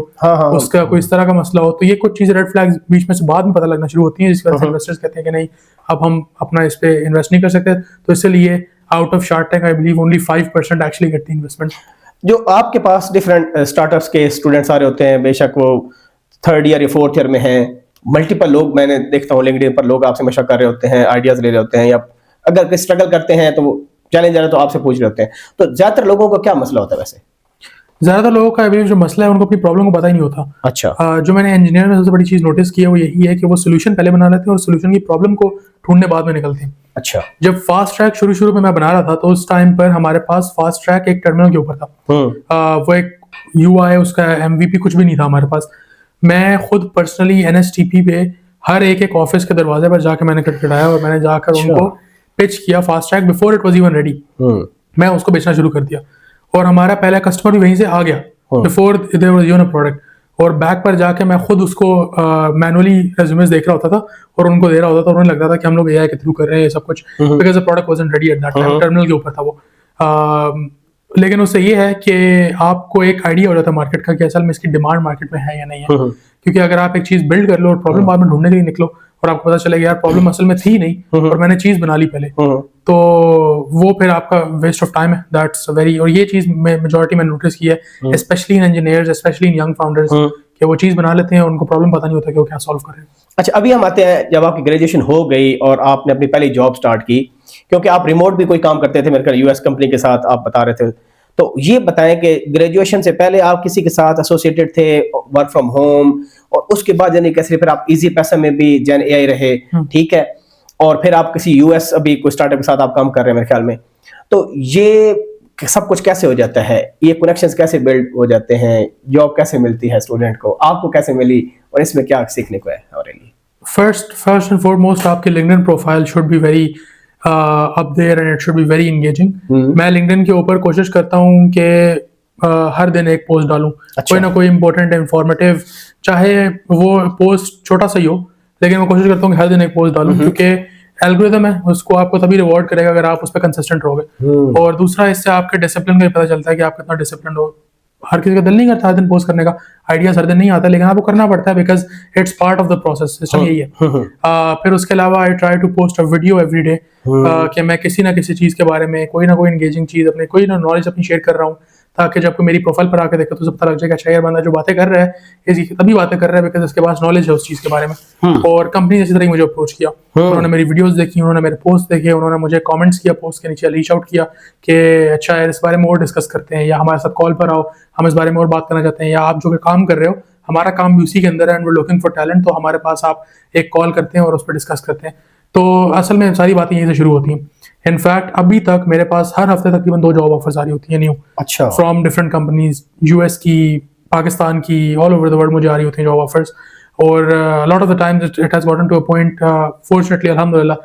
उसका कोई इस तरह का मसला हो, तो ये कुछ चीजें रेड फ्लैग्स बीच में से बाद में पता लगना शुरू होती हैं, जिसकी वजह से इन्वेस्टर्स कहते हैं कि नहीं अब हम अपना इस पे इन्वेस्ट नहीं कर सकते। तो इसलिए out of shark tank I believe only 5% actually get the investment. जो आपके पास डिफरेंट स्टार्टअप्स के स्टूडेंट्स आ रहे होते हैं, बेशक वो 3rd ईयर या 4th ईयर में हैं, मल्टीपल लोग मैंने देखता हूँ लिंक्डइन पर लोग आपसे मशवरा कर रहे होते हैं, आइडियाज ले रहे होते हैं, या अगर कोई स्ट्रगल करते हैं तो वो चैलेंज आ रहा है तो आपसे पूछ रहे होते हैं। तो ज्यादातर लोगों का क्या मसला होता है? वैसे ज्यादातर लोगों का जो मसला है उनको अपनी प्रॉब्लम को पता ही नहीं होता। अच्छा। जो मैंने इंजीनियर में सबसे बड़ी चीज नोटिस की है वो यही है कि वो सोल्यूशन पहले बना लेते हैं और सोल्यूशन की प्रॉब्लम को ढूंढने बाद में निकलते हैं। अच्छा। जब फास्ट ट्रैक शुरू में मैं बना रहा था तो उस टाइम पर हमारे पास फास्ट ट्रैक एक टर्मिनल के ऊपर था। वो एक UI उसका MVP कुछ भी नहीं था हमारे पास। मैं खुद पर्सनली NSTP पे हर एक ऑफिस के दरवाजे पर जाके मैंने खटखटाया और मैंने जाकर उनको पिच किया fast track before it was even ready. मैं उसको बेचना शुरू कर दिया और हमारा पहला कस्टमर भी वहीं से आ गया before there was even a product. और बैक पर जाके मैं खुद उसको मैनुअली रेज्यूमेस देख रहा होता था और उनको दे रहा होता था और उन्हें लगता था कि हम लोग AI के थ्रू कर रहे हैं ये सब कुछ, because the product wasn't ready at that time, terminal के ऊपर था वो। लेकिन उससे ये है कि आपको एक आइडिया हो जाता है मार्केट का कि असल में इसकी डिमांड मार्केट में है या नहीं है। क्योंकि अगर आप एक चीज बिल्ड कर लो और प्रॉब्लम बाद में ढूंढने के लिए निकलो और आपको पता चलेगा यार प्रॉब्लम असल में थी नहीं और मैंने चीज बना ली पहले, तो वो फिर आपका वेस्ट ऑफ टाइम है। दैट्स वेरी, और ये चीज मेजॉरिटी मैंने नोटिस की है specially in engineers, specially in young founders, कि वो चीज बना लेते हैं उनको प्रॉब्लम पता नहीं होता कि वो क्या सॉल्व कर रहे हैं। अच्छा, अभी हम आते हैं जब आपकी ग्रेजुएशन हो गई और आपने अपनी पहली जॉब स्टार्ट की, क्योंकि आप रिमोट भी कोई काम करते थे मेरे ख्याल US कंपनी के साथ आप बता रहे थे, तो ये बताएं कि ग्रेजुएशन से पहले आप किसी के साथ एसोसिएटेड थे वर्क फ्रॉम होम, और उसके बाद यानी कैसे फिर आप इजी पैसा में भी जैन AI रहे, ठीक है, और फिर आप किसी US अभी कोई स्टार्टअप के साथ आप काम कर रहे हैं मेरे ख्याल में, तो ये सब कुछ कैसे हो जाता है, ये कनेक्शंस कैसे बिल्ड हो जाते हैं, जॉब कैसे मिलती है स्टूडेंट को, आपको कैसे मिली और इसमें क्या सीखने को है हमारे लिए? First and foremost, आपके LinkedIn profile should be very up there and it should be very engaging. मैं LinkedIn के ऊपर कोशिश करता हूँ कि हर दिन एक पोस्ट डालूं, कोई ना कोई इंपॉर्टेंट इंफॉर्मेटिव, चाहे वो पोस्ट छोटा सा ही हो, लेकिन मैं कोशिश करता हूँ कि हर दिन एक पोस्ट डालूं, क्योंकि एल्गोरिथम है उसको आपको तभी रिवॉर्ड करेगा अगर आप उस पर कंसिस्टेंट रहोगे। और दूसरा, इससे आपके डिसिप्लिन का भी पता चलता है कि आप कितना डिसिप्लिन हो। हर किसी का दिल नहीं करता हर दिन पोस्ट करने का, आइडियाज हर दिन नहीं आता, लेकिन आपको करना पड़ता है because it's part of the process, system यही है। फिर उसके अलावा I try to post a video every day, कि मैं किसी ना किसी चीज के बारे में कोई ना कोई एंगेजिंग चीज अपने कोई ना नॉलेज अपनी शेयर कर रहा हूँ, ताकि जब कोई मेरी प्रोफाइल पर आके देखे तो उसे पता लग जाएगा अच्छा यार बंदा जो बातें कर रहा है ये तभी बातें कर रहा है बिकॉज उसके पास नॉलेज है उस चीज के बारे में। और कंपनी इसी तरह ही मुझे अप्रोच किया, उन्होंने मेरी वीडियोस देखी, उन्होंने मेरे पोस्ट देखे, उन्होंने मुझे कमेंट्स किया पोस्ट के नीचे, रीच आउट किया कि अच्छा यार इस बारे में और डिस्कस करते हैं, या हमारे साथ कॉल पर आओ, हम इस बारे में और बात करना चाहते हैं, या आप जो काम कर रहे हो हमारा काम भी उसी के अंदर है and we looking for talent, तो हमारे पास आप एक कॉल करते हैं और उस पर डिस्कस करते हैं। तो असल में सारी बातें यहीं से शुरू होती हैं। इनफैक्ट अभी तक मेरे पास हर हफ्ते तकरीबन 2 जॉब ऑफर्स आ रही होती हैं न्यू, अच्छा, फ्रॉम डिफरेंट कंपनीज, यूएस की, पाकिस्तान की, ऑल ओवर द वर्ल्ड मुझे आ रही होती हैं जॉब ऑफर्स। और lot of the times it has gotten to a point, fortunately अल्हम्दुलिल्लाह,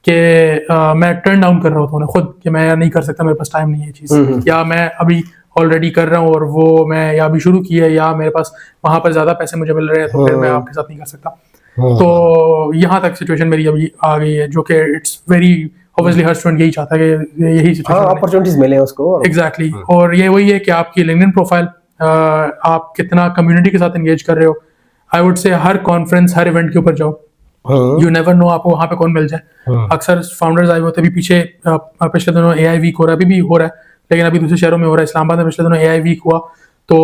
कि मैं टर्न डाउन कर रहा होता हूँ खुद, कि मैं नहीं कर सकता, मेरे पास टाइम नहीं है ये चीज़, या मैं अभी ऑलरेडी कर रहा हूँ और वो मैं या अभी शुरू की है, या मेरे पास वहाँ पर ज़्यादा पैसे मुझे मिल रहे हैं तो फिर मैं आपके साथ नहीं कर सकता। तो यहाँ तक सिचुएशन मेरी अभी आ गई है, जो कि it's very obviously her student यही चाहता है कि यही सिचुएशन अपॉर्चुनिटीज मिले उसको। एग्जैक्टली। और ये वही है कि आपकी लिंक्डइन प्रोफाइल, आप कितना कम्युनिटी के साथ एंगेज कर रहे हो। आई वुड से हर कॉन्फ्रेंस, हर इवेंट के ऊपर जाओ, यू नेवर नो आपको वहाँ पे कौन मिल जाए। अक्सर फाउंडर्स आए होते, अभी पीछे पिछले दिनों AI वीक हो रहा है, अभी भी हो रहा है, लेकिन अभी दूसरे शहरों में हो रहा है। इस्लामाबाद में पिछले दिनों AI वीक हुआ तो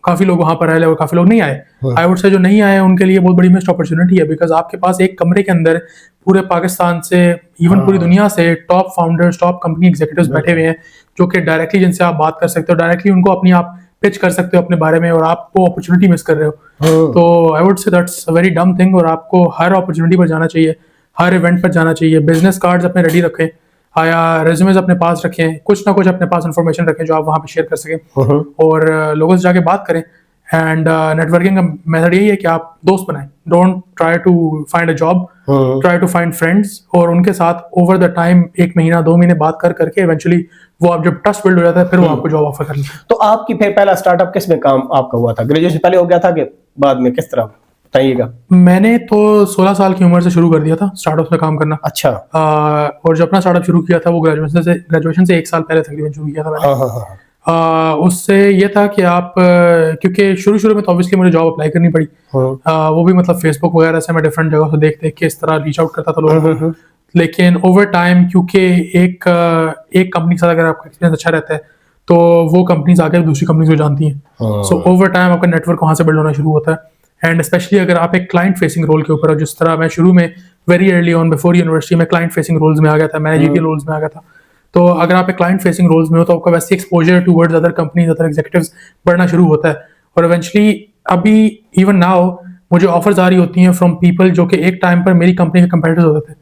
काफी लोग वहां पर आए और काफी लोग नहीं आए। आई वुड से जो नहीं आए उनके लिए बहुत बड़ी मिस्ड अपॉर्चुनिटी है, बिकॉज आपके पास एक कमरे के अंदर पूरे पाकिस्तान से, इवन पूरी दुनिया से top founders, top company executives बैठे हुए हैं, जो कि डायरेक्टली जिनसे आप बात कर सकते हो, डायरेक्टली उनको अपनी आप पिच कर सकते हो अपने बारे में, और आप वो अपॉर्चुनिटी मिस कर रहे हो। तो आई वुड से दैट्स अ वेरी डम थिंग, और आपको हर अपॉर्चुनिटी पर जाना चाहिए, हर इवेंट पर जाना चाहिए। बिजनेस कार्ड्स अपने रेडी रखें, या रेज्यूमेज अपने पास रखें, कुछ ना कुछ अपने पास इन्फॉर्मेशन रखें जो आप वहाँ पे शेयर कर सकें, और लोगों से जाके बात करें। एंड नेटवर्किंग का मेथड यही है कि आप दोस्त बनाएं, don't try to find a job, try to find friends, और उनके साथ ओवर द टाइम 1 महीना 2 महीने बात कर करके इवेंचुअली वो आप जब ट्रस्ट बिल्ड हो जाता है फिर वो आपको जॉब ऑफर कर लेते हैं। तो आपकी फिर पहला स्टार्टअप किस में काम आपका हुआ था? ग्रेजुएशन पहले हो गया था कि बाद में, किस तरह बताइएगा? मैंने तो 16 साल की उम्र से शुरू कर दिया था स्टार्टअप में काम करना। अच्छा। और जब अपना स्टार्टअप शुरू किया था वो ग्रेजुएशन से 1 साल पहले तकरीबन शुरू किया था मैंने। उससे ये था कि आप क्योंकि शुरू में तो ऑब्वियसली मुझे जॉब अप्लाई करनी पड़ी, वो भी मतलब फेसबुक वगैरह से मैं डिफरेंट जगह से देख के इस तरह रीच आउट करता था लोगों को। लेकिन ओवर टाइम, क्योंकि एक कंपनी के साथ अगर आपका एक्सपीरियंस अच्छा रहता है तो वो कंपनीज आगे दूसरी कंपनीज को जानती हैं, सो ओवर टाइम आपका नेटवर्क वहाँ से बिल्ड होना शुरू होता है। एंड स्पेशली अगर आप एक क्लाइंट फेसिंग रोल के ऊपर हो, जिस तरह मैं शुरू में very early on before university में क्लाइंट फेसिंग रोल्स में आ गया था, मैनेजरियल रोल्स में आ गया था, तो अगर आप एक क्लाइंट फेसिंग रोल्स में हो तो आपका वैसे exposure towards other companies, other executives बढ़ना शुरू होता है। और इवेंचुअली अभी इवन नाउ मुझे ऑफर्स आ रही होती हैं फ्रॉम पीपल जो कि एक टाइम पर मेरी कंपनी के कंपेटिटर्स होते थे।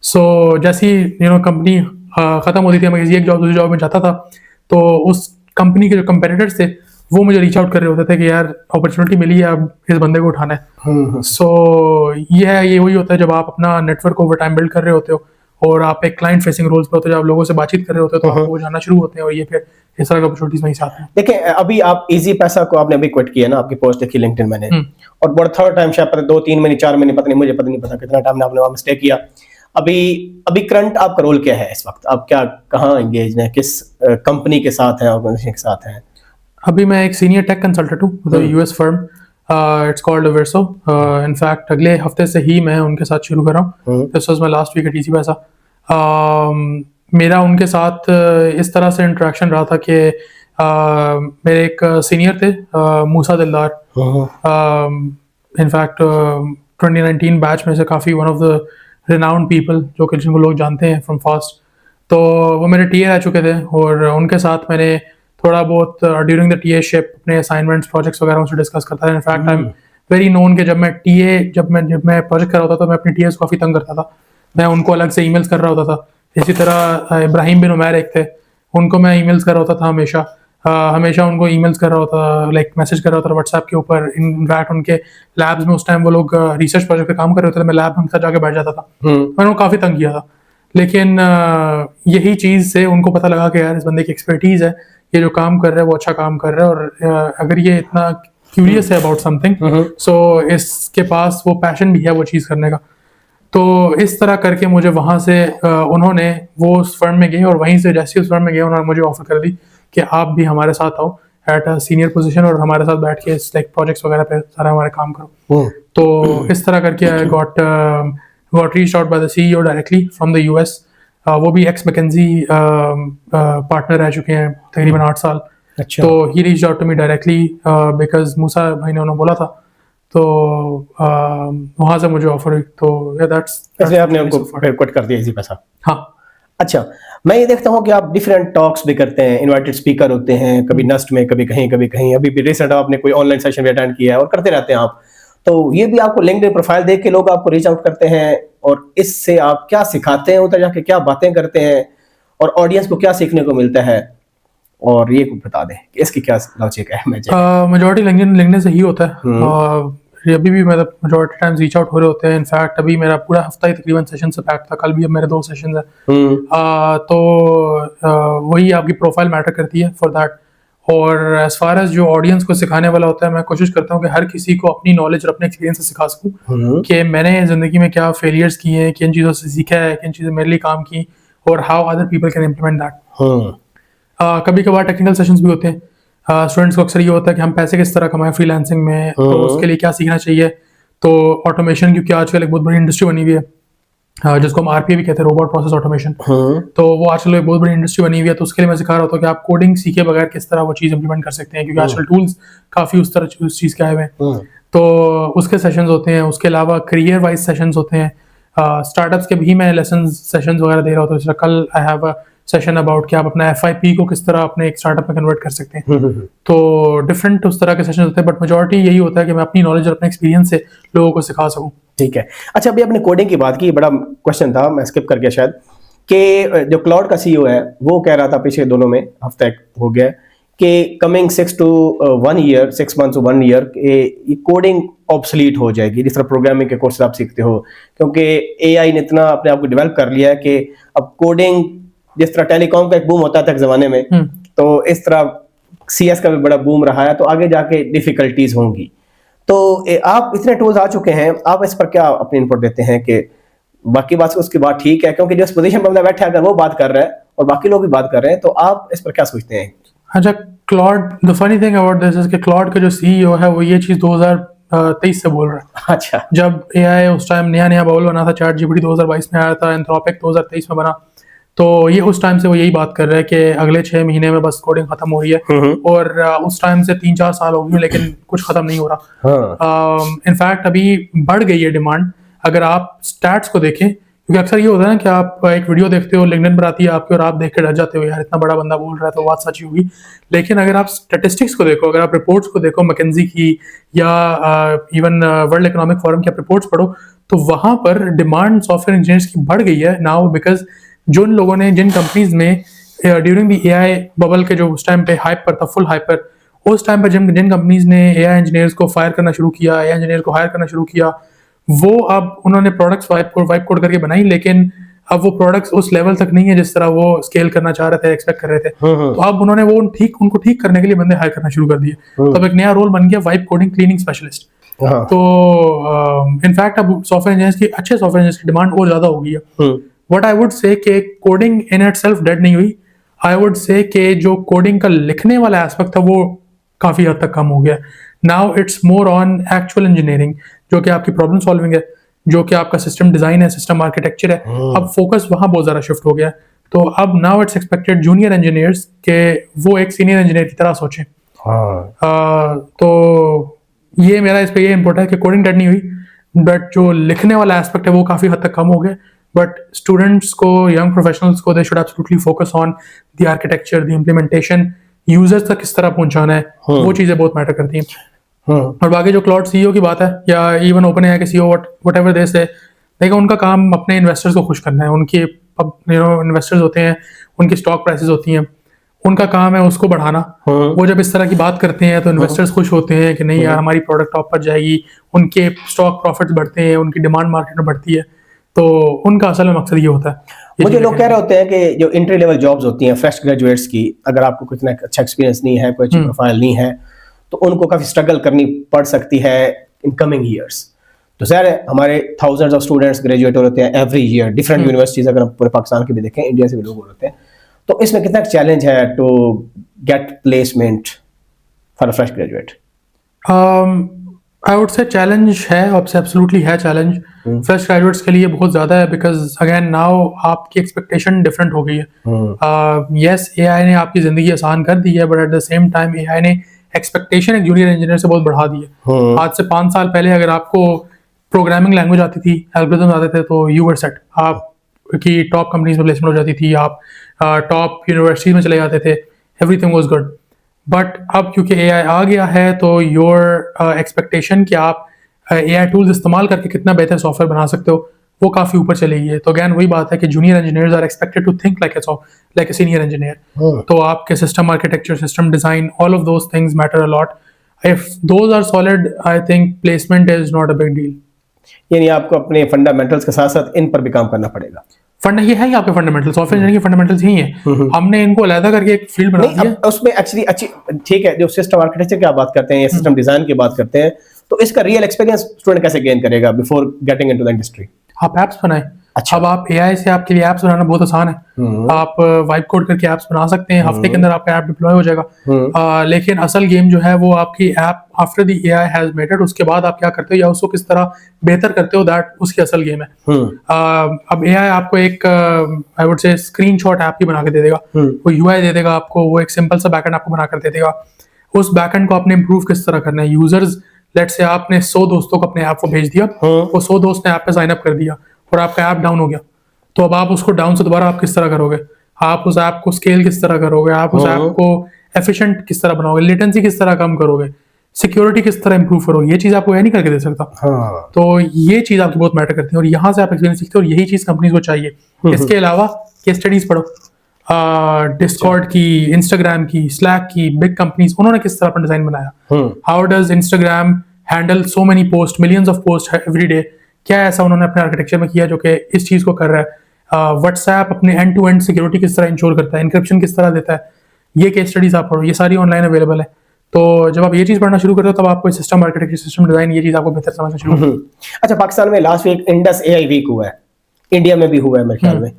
सो जैसी कंपनी खत्म होती थी, मैं किसी एक जॉब दूसरी जॉब में जाता था, तो उस कंपनी के जो कंपेटिटर्स थे वो मुझे रीच आउट कर रहे होते थे कि यार अपॉर्चुनिटी मिली है, अब इस बंदे को उठाना है। सो ये वही होता है जब आप अपना नेटवर्क ओवर टाइम बिल्ड कर रहे होते हो और आप एक क्लाइंट फेसिंग रोल्स पे होते हो, जब आप लोगों से बातचीत कर रहे होते हो तो आप वो जानना शुरू होते हैं, और ये फिर इस तरह की अपॉर्चुनिटीज वहीं से आती हैं। देखिए, अभी आप इजी पैसा को आपने अभी क्विट किया ना, आपकी पोस्ट देखी लिंक्डइन मैंने, और बड़ा थर्ड टाइम शायद पता 2-3 महीने 4 महीने पता नहीं, मुझे पता नहीं पता कितना टाइम आपने वहां स्टे किया। अभी करंट आपका रोल क्या है इस वक्त? आप क्या कहाँ एंगेज हैं, किस कंपनी के साथ हैं, ऑर्गेनाइजेशन के साथ हैं? अभी मैं एक सीनियर टेक कंसल्टेंट हूँ US firm, it's called Verso. In fact अगले हफ्ते से ही मैं उनके साथ शुरू कर रहा हूँ। This was my last week at Easypaisa. मेरा उनके साथ इस तरह से इंटरेक्शन रहा था कि मेरे एक सीनियर थे, मूसा दिलदार, इनफैक्ट 2019 बैच में से काफ़ी one of the renowned people जो कि जिनको लोग जानते हैं फ्रॉम फास्ट, तो वो मेरे टीए रह चुके थे, और उनके साथ मैंने थोड़ा बहुत ड्यूरिंग द टीएशिप अपने असाइनमेंट्स, प्रोजेक्ट्स वगैरह उनसे डिस्कस करता था। In fact I am very known कि जब मैं प्रोजेक्ट कर रहा होता तो मैं अपने टीएस को काफ़ी तंग करता था, मैं उनको अलग से ईमेल्स कर रहा होता था। इसी तरह इब्राहिम बिन उमैर एक थे, उनको मैं ईमेल्स कर रहा होता था हमेशा, हमेशा उनको ईमेल्स कर रहा होता, लाइक मैसेज कर रहा होता व्हाट्सएप के ऊपर। इनफैक्ट उनके लैब्स में उस टाइम वो लोग रिसर्च प्रोजेक्ट पे काम कर रहे होते थे, मैं लैब में उनके साथ जाके बैठ जाता था। मैंने उनको काफ़ी तंग किया था, लेकिन यही चीज़ से उनको पता लगा कि यार इस बंदे की एक्सपर्टीज़ है, ये जो काम कर रहा है वो अच्छा काम कर रहा है, और अगर ये इतना क्यूरियस है अबाउट समथिंग, सो इसके पास वो पैशन भी है वो चीज़ करने का। तो इस तरह करके मुझे वहाँ से उन्होंने वो उस फर्म में गए, और वहीं से जैसे उस फर्म में गए उन्होंने मुझे ऑफर कर दी कि आप भी हमारे साथ आओ एट अ सीनियर पोजीशन, और हमारे साथ बैठ के लाइक प्रोजेक्ट्स वगैरह पे सारा हमारे काम करो। तो इस तरह करके I got reached out by the CEO directly from the US. वो भी एक्स मैकेंजी पार्टनर रह चुके हैं तकरीबन 8 साल। अच्छा। तो he reached out to me directly because Musa भाई ने उन्होंने बोला था, तो वहाँ से मुझे ऑफर हुई। तो या दैट्स इसलिए आपने उनको कट कर दिया इसी पैसा। हाँ। अच्छा, मैं ये देखता हूँ कि आप डिफरेंट टॉक्स भी करते हैं, इनवाइटेड स्पीकर होते हैं, कभी नस्ट में, कभी कहीं कभी कहीं, अभी भी रिसेंट आपने कोई ऑनलाइन सेशन भी अटेंड किया है और करते रहते हैं आप। तो ये भी आपको लिंक्डइन प्रोफाइल देख के लोग आपको रीच आउट करते हैं, और इससे आप क्या सिखाते हैं, उधर जाके क्या बातें करते हैं, और ऑडियंस को क्या सीखने को मिलता है, और ये बता दें कि इसकी क्या लॉजिक है। मेजॉरिटी लिंक्डइन से ही होता है। ये अभी भी मतलब मेजॉरिटी टाइम्स रीच आउट हो रहे होते हैं। इनफैक्ट अभी मेरा पूरा हफ्ता ही तकरीबन सेशन से पैक था, कल भी अब मेरे 2 सेशन हैं। तो वही आपकी प्रोफाइल मैटर करती है फॉर दैट। और एज फार एज जो ऑडियंस को सिखाने वाला होता है, मैं कोशिश करता हूँ कि हर किसी को अपनी नॉलेज और अपने एक्सपीरियंस से सिखा सकूँ कि मैंने ज़िंदगी में क्या फेलियर्स किए हैं, किन चीज़ों से सीखा है, किन चीज़ें मेरे लिए काम की, और how other people can implement that. कभी कभार टेक्निकल सेशंस भी होते हैं। स्टूडेंट्स को अक्सर ये होता है कि हम पैसे किस तरह कमाएं फ्रीलांसिंग में, तो उसके लिए क्या सीखना चाहिए। तो ऑटोमेशन, क्योंकि आजकल एक बहुत बड़ी इंडस्ट्री बनी हुई है, जिसको हम आरपीए भी कहते हैं, रोबोट प्रोसेस ऑटोमेशन। तो वो आजकल एक बहुत बड़ी इंडस्ट्री बनी हुई है। तो उसके लिए मैं सिखा रहा होता हूँ कि आप कोडिंग सीखे बगैर किस तरह वो चीज़ इंप्लीमेंट कर सकते हैं, क्योंकि आजकल टूल्स काफ़ी उस तरह उस चीज़ के आए हुए हैं। तो उसके सेशंस होते हैं। उसके अलावा करियर वाइज सेशंस होते हैं। स्टार्टअप्स के भी मैं लेसन सेशंस वगैरह दे रहा होता हूँ। जैसे कल I have a session about कि आप अपना FIP को किस तरह अपने एक स्टार्टअप में कन्वर्ट कर सकते हैं। तो डिफरेंट उस तरह के सेशन होते हैं, बट मेजॉरिटी यही होता है कि मैं अपनी नॉलेज और अपने एक्सपीरियंस से लोगों को सिखा सकूं। ठीक है। अच्छा, अभी आपने कोडिंग की बात की, बड़ा क्वेश्चन था, मैं स्किप कर गया शायद, कि जो क्लाउड का CEO है वो कह रहा था पिछले दोनों में हफ्ता हो गया कि कमिंग 6 months to 1 year ये कोडिंग ऑब्सलीट हो जाएगी, जिस तरह प्रोग्रामिंग के कोर्स आप सीखते हो, क्योंकि AI ने इतना अपने आप को डेवलप कर लिया है कि अब कोडिंग, जिस तरह टेलीकॉम का एक बूम होता था एक जमाने में, तो इस तरह CS का भी बड़ा बूम रहा है। तो आगे जाके डिफिकल्टीज होंगी। तो आप इतने टूल्स आ चुके हैं, आप इस पर क्या अपनी इनपुट देते हैं कि बाकी बात उसकी बात ठीक है, क्योंकि जिस पोजीशन पर बंदा बैठा है अगर वो बात कर रहा है और बाकी लोग भी बात कर रहे हैं, तो आप इस पर क्या सोचते हैं? अच्छा, cloud, the funny thing about this is कि क्लाउड का जो CEO है वो ये चीज़ 2023 से बोल रहा है। अच्छा। जब AI उस टाइम नया बाउल बना था, ChatGPT 2022 में आया था, एंथ्रोपिक 2023 में बना। तो ये उस टाइम से वो यही बात कर रहा है कि अगले 6 महीने में बस कोडिंग खत्म हो रही है। और उस टाइम से 3-4 साल हो गए, लेकिन कुछ खत्म नहीं हो रहा। इनफैक्ट अभी बढ़ गई है डिमांड। अगर आप स्टैट्स को देखें, क्योंकि अक्सर ये होता है ना कि आप एक वीडियो देखते हो, लिंक्डइन पर आती है आपके, और आप देख के डर जाते हो, यार इतना बड़ा बंदा बोल रहा है तो बात सच्ची होगी। लेकिन अगर आप स्टेटिस्टिक्स को देखो, अगर आप रिपोर्ट्स को देखो मैकेंजी की, या इवन वर्ल्ड इकोनॉमिक फोरम की आप रिपोर्ट्स पढ़ो, तो वहाँ पर डिमांड सॉफ्टवेयर इंजीनियर्स की बढ़ गई है नाउ, बिकॉज जिन लोगों ने, जिन कंपनीज में ड्यूरिंग द AI बबल के जो उस टाइम पे हाइप पर था, फुल हाइप पर, उस टाइम पर जिन कंपनीज ने AI इंजीनियर्स को फायर करना शुरू किया, AI इंजीनियर्स को हायर करना शुरू किया, वो अब उन्होंने प्रोडक्ट्स वाइप कोड करके बनाई, लेकिन अब वो प्रोडक्ट्स उस लेवल तक नहीं है जिस तरह वो स्केल करना चाह रहे थे, एक्सपेक्ट कर रहे थे। तो अब उन्होंने वो उनको ठीक करने के लिए बंदे हायर करना शुरू कर दिए। तो अब एक नया रोल बन गया वाइप कोडिंग क्लीनिंग स्पेशलिस्ट। तो इनफैक्ट अब सॉफ्टवेयर इंजीनियर्स की, अच्छे सॉफ्टवेयर इंजीनियर्स की डिमांड और ज्यादा हो गई है। What I would say कि कोडिंग इन itself डेड नहीं हुई। I would say कि जो कोडिंग का लिखने वाला एस्पेक्ट था वो काफी हद तक कम हो गया। Now it's more on actual engineering, जो कि आपकी प्रॉब्लम सॉल्विंग है, जो कि आपका सिस्टम डिजाइन है, सिस्टम आर्किटेक्चर है। अब फोकस वहां बहुत ज्यादा शिफ्ट हो गया। तो अब now it's expected junior engineers के वो एक सीनियर इंजीनियर की तरह सोचें। तो ये मेरा इस पे ये इनपुट है कि कोडिंग डेड नहीं हुई, बट जो लिखने वाला एस्पेक्ट है वो काफी हद तक कम हो गया। बट स्टूडेंट्स को, यंग प्रोफेशनल्स को, they should absolutely focus on the architecture, the implementation, users तक किस तरह पहुंचाना है, वो चीजें बहुत मैटर करती हैं। और बाकी जो क्लाउड CEO की बात है, या इवन OpenAI के CEO, व्हाटएवर दे से, देखो उनका काम अपने इन्वेस्टर्स को खुश करना है। उनके इन्वेस्टर्स होते हैं, उनकी स्टॉक प्राइसेस होती हैं, उनका काम है उसको बढ़ाना। वो जब इस तरह की बात करते हैं तो इन्वेस्टर्स खुश होते हैं कि नहीं यार हमारी प्रोडक्ट टॉप पर जाएगी, उनके स्टॉक प्रॉफिट्स बढ़ते हैं, उनकी डिमांड मार्केट में बढ़ती है। तो उनका असल में मकसद ये होता है। मुझे लोग कह रहे होते हैं कि जो एंट्री लेवल जॉब्स होती हैं फ्रेश ग्रेजुएट्स की, अगर आपको कुछ अच्छा एक्सपीरियंस नहीं है, कोई अच्छी प्रोफाइल नहीं है, तो उनको काफ़ी स्ट्रगल करनी पड़ सकती है इन कमिंग ईयर्स। तो ज़ाहिर है हमारे थाउजेंड्स ऑफ स्टूडेंट्स ग्रेजुएट होते हैं एवरी ईयर, डिफरेंट यूनिवर्सिटीज़, अगर हम पूरे पाकिस्तान के भी देखें, इंडिया से भी लोग होते हैं। तो इसमें कितना चैलेंज है to get placement for a fresh graduate? I would say challenge है, एब्सोल्युटली है चैलेंज फ्रेश ग्रेजुएट्स के लिए बहुत ज़्यादा है, बिकॉज अगेन नाउ आपकी एक्सपेक्टेशन डिफरेंट हो गई है। यस एआई ने आपकी ज़िंदगी आसान कर दी है, but at the same time AI ने एक्सपेक्टेशन एक जूनियर इंजीनियर से बहुत बढ़ा दी है। आज से 5 साल पहले अगर आपको प्रोग्रामिंग लैंग्वेज आती थी, एल्गोरिथम्स आते थे, तो यू वर सेट, आप की टॉप कंपनीज में प्लेसमेंट हो जाती थी, आप टॉप यूनिवर्सिटीज में चले जाते थे, एवरीथिंग वाज गुड। बट अब क्योंकि एआई आ गया है तो योर एक्सपेक्टेशन कि आप एआई टूल्स इस्तेमाल करके कितना बेहतर सॉफ्टवेयर बना सकते हो वो काफ़ी ऊपर चली गई है। तो अगैन वही बात है कि junior engineers are expected to think like a senior engineer. तो आपके system architecture, system design, all of those things matter a lot. If those are solid, I think placement is not a big deal. यानी आपको अपने fundamentals के साथ साथ इन पर भी काम करना पड़ेगा। फंड ये है ही आपके फंडामेंटल, सॉफ्टवेयर इंजीनियरिंग के फंडामेंटल्स यही हैं। हमने इनको अलग करके एक फील्ड बना दी है। उसमें एक्चुअली अच्छी, ठीक है, जो सिस्टम आर्किटेक्चर की आप बात करते हैं या सिस्टम डिजाइन की बात करते हैं, तो इसका रियल एक्सपीरियंस स्टूडेंट कैसे गेन करेगा before getting into the industry? आप एप्स बनाएं। अच्छा। अब आप एआई से आपके लिए एप्स बनाना बहुत आसान है। आप वाइब कोड करके एप्स बना सकते हैं, हफ्ते के अंदर आपका ऐप डिप्लॉय हो जाएगा। लेकिन असल गेम जो है वो आपकी app after the AI has made it, उसके बाद आप क्या करते हो या उसको किस तरह बेहतर करते हो, दैट उसकी असल गेम है। अब एआई आपको एक I would say screenshot app ही बना के दे देगा, वो यूआई दे देगा आपको, वो एक सिंपल सा बैकएंड आपको बना कर दे देगा। उस बैकएंड को आपने इंप्रूव किस तरह करना है, यूजर्स, लेट्स से आपने 100 दोस्तों को अपने ऐप को भेज दिया, वो 100 दोस्त ने ऐप पे साइन अप कर दिया और आपका ऐप डाउन हो गया, तो अब आप उसको डाउन से दोबारा आप किस तरह करोगे, आप उस ऐप को स्केल किस तरह करोगे, आप उस ऐप को एफिशिएंट किस तरह बनाओगे, लेटेंसी किस तरह कम करोगे, सिक्योरिटी किस तरह इंप्रूव करोगे, ये चीज आपको नहीं करके दे सकता। तो ये चीज आपकी बहुत मैटर करती है और यहाँ से आप एक्सपीरियंस सीखते हो और यही चीज कंपनीज को चाहिए। इसके अलावा केस स्टडीज पढ़ो, डिस्कॉर्ड की, इंस्टाग्राम की, स्लैक की, बिग कंपनीज उन्होंने किस तरह अपना डिजाइन बनाया, how does Instagram handle so many post, millions of post every day, क्या ऐसा उन्होंने अपने आर्किटेक्चर में किया जो कि इस चीज को कर रहा है। व्हाट्सएप अपने एंड टू एंड सिक्योरिटी किस तरह इंश्योर करता है, इंक्रिप्शन किस तरह देता है, ये केस स्टडीज आप पढ़ो, ये सारी ऑनलाइन अवेलेबल है। तो जब आप ये चीज पढ़ना शुरू करते हो तब आपको सिस्टम आर्किटेक्चर, सिस्टम डिजाइन, ये चीज आपको बेहतर समझना शुरू होगी। अच्छा, पाकिस्तान में last week Indus AI week हुआ है, इंडिया में भी हुआ है मेरे ख्याल में,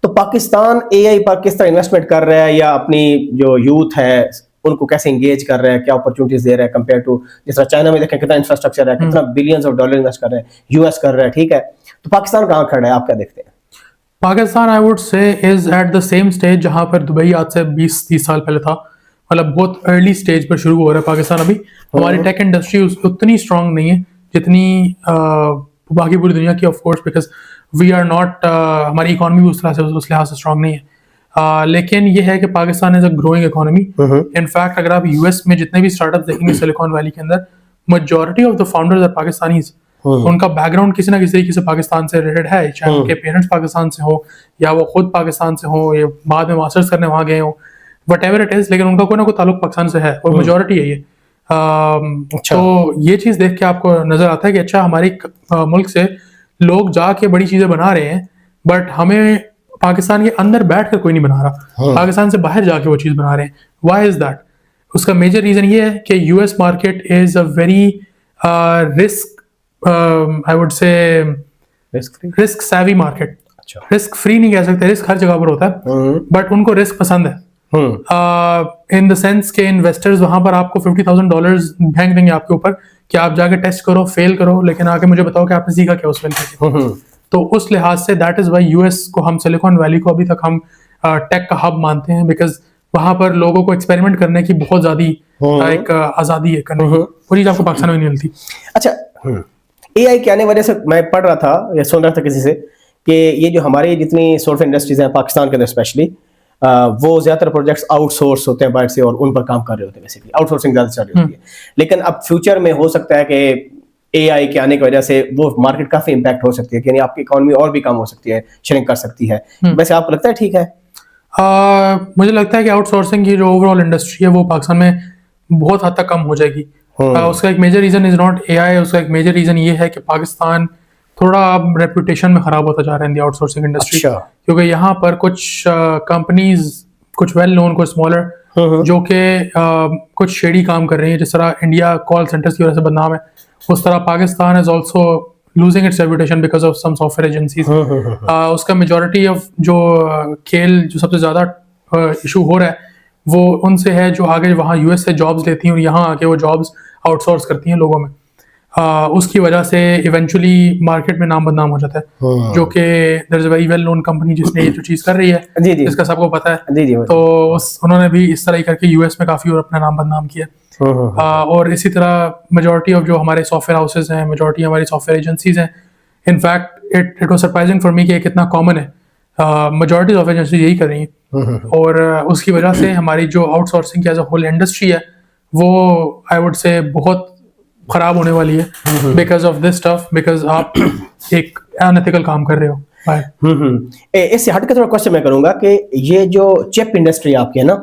तो पाकिस्तान एआई पर किस तरह इन्वेस्टमेंट कर रहा है या अपनी जो यूथ है उनको कैसे इंगेज कर रहा है, क्या अपॉर्चुनिटीज दे रहा है कंपेयर टू जिस तरह चाइना में देखें कितना इंफ्रास्ट्रक्चर है, कितना बिलियंस ऑफ डॉलर इन्वेस्ट कर रहे हैं, यूएस कर रहा है, ठीक है, तो पाकिस्तान कहाँ खड़ा है, आप क्या देखते हैं? पाकिस्तान आई वुड से is at the same stage जहां पर दुबई आज से 20-30 साल पहले था, मतलब बहुत अर्ली स्टेज पर शुरू हो रहा है पाकिस्तान अभी। हमारी टेक इंडस्ट्री उतनी स्ट्रांग नहीं है जितनी बाकी पूरी दुनिया की, of course, because we are not, हमारी इकोनॉमी उस तरह से उस लिहाज से स्ट्रांग नहीं है। लेकिन ये है कि Pakistan is a growing economy. In fact अगर आप यूएस में जितने भी स्टार्टअप देखेंगे सिलिकॉन वैली के अंदर, majority of the founders are Pakistanis. उनका बैकग्राउंड किसी ना किसी तरीके से पाकिस्तान से रिलेटेड है, चाहे उनके पेरेंट्स पाकिस्तान से हो या वो खुद पाकिस्तान से हो या बाद में मास्टर्स करने वहां गए हो, वट एवर इट इज, लेकिन उनका कोई ना कोई ताल्लुक पाकिस्तान से है और मेजॉरिटी है ये। तो ये चीज देख के आपको नजर आता है कि अच्छा हमारे मुल्क से लोग जाके बड़ी चीजें बना रहे हैं, बट हमें पाकिस्तान के अंदर बैठकर कोई नहीं बना रहा, पाकिस्तान से बाहर जाके वो चीज बना रहे हैं। Why is that? उसका मेजर रीजन ये है कि US market is a very risk, I would से रिस्क सेवी मार्केट। रिस्क फ्री नहीं कह सकते, रिस्क हर जगह पर होता है, बट उनको रिस्क पसंद है इन द सेंस के इन्वेस्टर्स वहां पर आपको $50,000 फेंक देंगे आपके ऊपर कि आप जाके टेस्ट करो, फेल करो, लेकिन आके मुझे बताओ कि आपने सीखा क्या उस फेल करके। तो उस लिहाज say that is why US को, हम सिलिकॉन वैली को अभी तक हम टेक का हब मानते हैं, बिकॉज वहां पर लोगों को एक्सपेरिमेंट करने की बहुत ज्यादा एक आजादी है करने की, वो चीज आपको पाकिस्तान में नहीं मिलती। अच्छा, एआई के आने वजह से मैं पढ़ रहा था या सुन रहा था किसी से कि ये जो हमारी जितनी सॉफ्टवेयर इंडस्ट्रीज हैं पाकिस्तान के अंदर स्पेशली, वो ज्यादातर प्रोजेक्ट्स आउटसोर्स होते हैं बाहर से और उन पर काम कर रहे होते हैं, बेसिकली आउटसोर्सिंग ज्यादा चल रही होती है। लेकिन अब फ्यूचर में हो सकता है कि एआई के आने की वजह से वो मार्केट काफी इंपैक्ट हो सकती है, यानी आपकी इकोनॉमी और भी कम हो सकती है, श्रिंक कर सकती है। वैसे आपको लगता है ठीक है? मुझे लगता है कि आउटसोर्सिंग की जो ओवरऑल इंडस्ट्री है वो पाकिस्तान में बहुत हद तक कम हो जाएगी। उसका एक major reason is not AI, उसका एक मेजर रीज़न ये है कि पाकिस्तान थोड़ा अब रेपुटेशन में ख़राब होता जा रहा है इन दी आउटसोर्सिंग इंडस्ट्री। अच्छा। क्योंकि यहाँ पर कुछ कंपनीज, कुछ वेल नोन, कुछ स्मॉलर, जो कि कुछ शेडी काम कर रही हैं, जिस तरह इंडिया कॉल सेंटर्स की वजह से बदनाम है, उस तरह Pakistan is also losing its reputation because of some software agencies. उसका मेजॉरिटी ऑफ जो खेल जो सबसे ज़्यादा इशू हो रहा है वो उनसे है जो आगे वहाँ यूएस से जॉब्स लेती हैं और यहाँ आके वो जॉब्स आउटसोर्स करती हैं लोगों में। उसकी वजह से इवेंचुअली मार्केट में नाम बदनाम हो जाता है, जो कि there is a very well known company जिसने ये जो चीज़ कर रही है, जी जी जिसका सबको पता है। जी जी। तो उन्होंने भी इस तरह ही करके यूएस में काफ़ी और अपना नाम बदनाम किया। और इसी तरह मेजॉरिटी ऑफ जो हमारे सॉफ्टवेयर हाउसेज हैं, मेजॉरिटी हमारी सॉफ्टवेयर एजेंसीज हैं, in fact it was surprising for me कि कितना कॉमन है, मेजॉरिटी ऑफ एजेंसीज यही कर रही हैं। और उसकी वजह से हमारी जो आउटसोर्सिंग की एज अ होल इंडस्ट्री है वो आई वुड से बहुत खराब होने वाली है because of this stuff, because आप एक अनएथिकल काम कर रहे हो। इससे हट के थोड़ा क्वेश्चन मैं करूंगा कि ये जो चिप इंडस्ट्री आपकी है ना,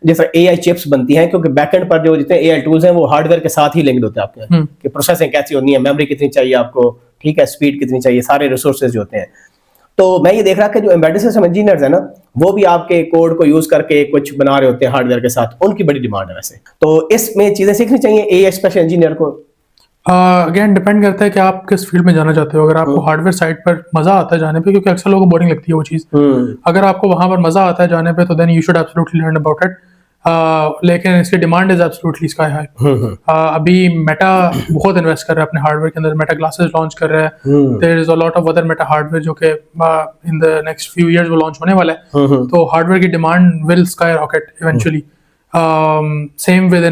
जैसे एआई चिप्स बनती हैं, क्योंकि बैकएंड पर जो जितने एआई टूल्स हैं वो हार्डवेयर के साथ ही लिंक्ड होते हैं आपके, कि प्रोसेसिंग कैसी होनी है, मेमोरी कितनी चाहिए आपको, ठीक है, स्पीड कितनी चाहिए, सारे रिसोर्सेज जो होते हैं। तो मैं ये देख रहा कि जो एम्बेडेड सिस्टम इंजीनियर्स है ना, वो भी आपके कोड को यूज करके कुछ बना रहे होते हैं हार्डवेयर के साथ, उनकी बड़ी डिमांड है वैसे। तो इसमें चीजें सीखनी चाहिए एआई स्पेशल इंजीनियर को। अगेन डिपेंड करता है कि आप किस फील्ड में जाना चाहते हो। अगर आपको हार्डवेयर साइड पर मजा आता है जाने पे, क्योंकि अक्सर लोगों को बोरिंग लगती है वो चीज़, अगर आपको वहां पर मजा आता है जाने पे तो then you should absolutely learn about it. लेकिन इसकी demand is absolutely sky high. अभी मेटा बहुत इन्वेस्ट कर रहा है अपने हार्डवेयर के अंदर, मेटा ग्लासेस लॉन्च कर रहा है, there is a lot of other Meta hardware जो कि in the next few years वो लॉन्च होने वाला है। तो हार्डवेयर की demand will skyrocket eventually. Same with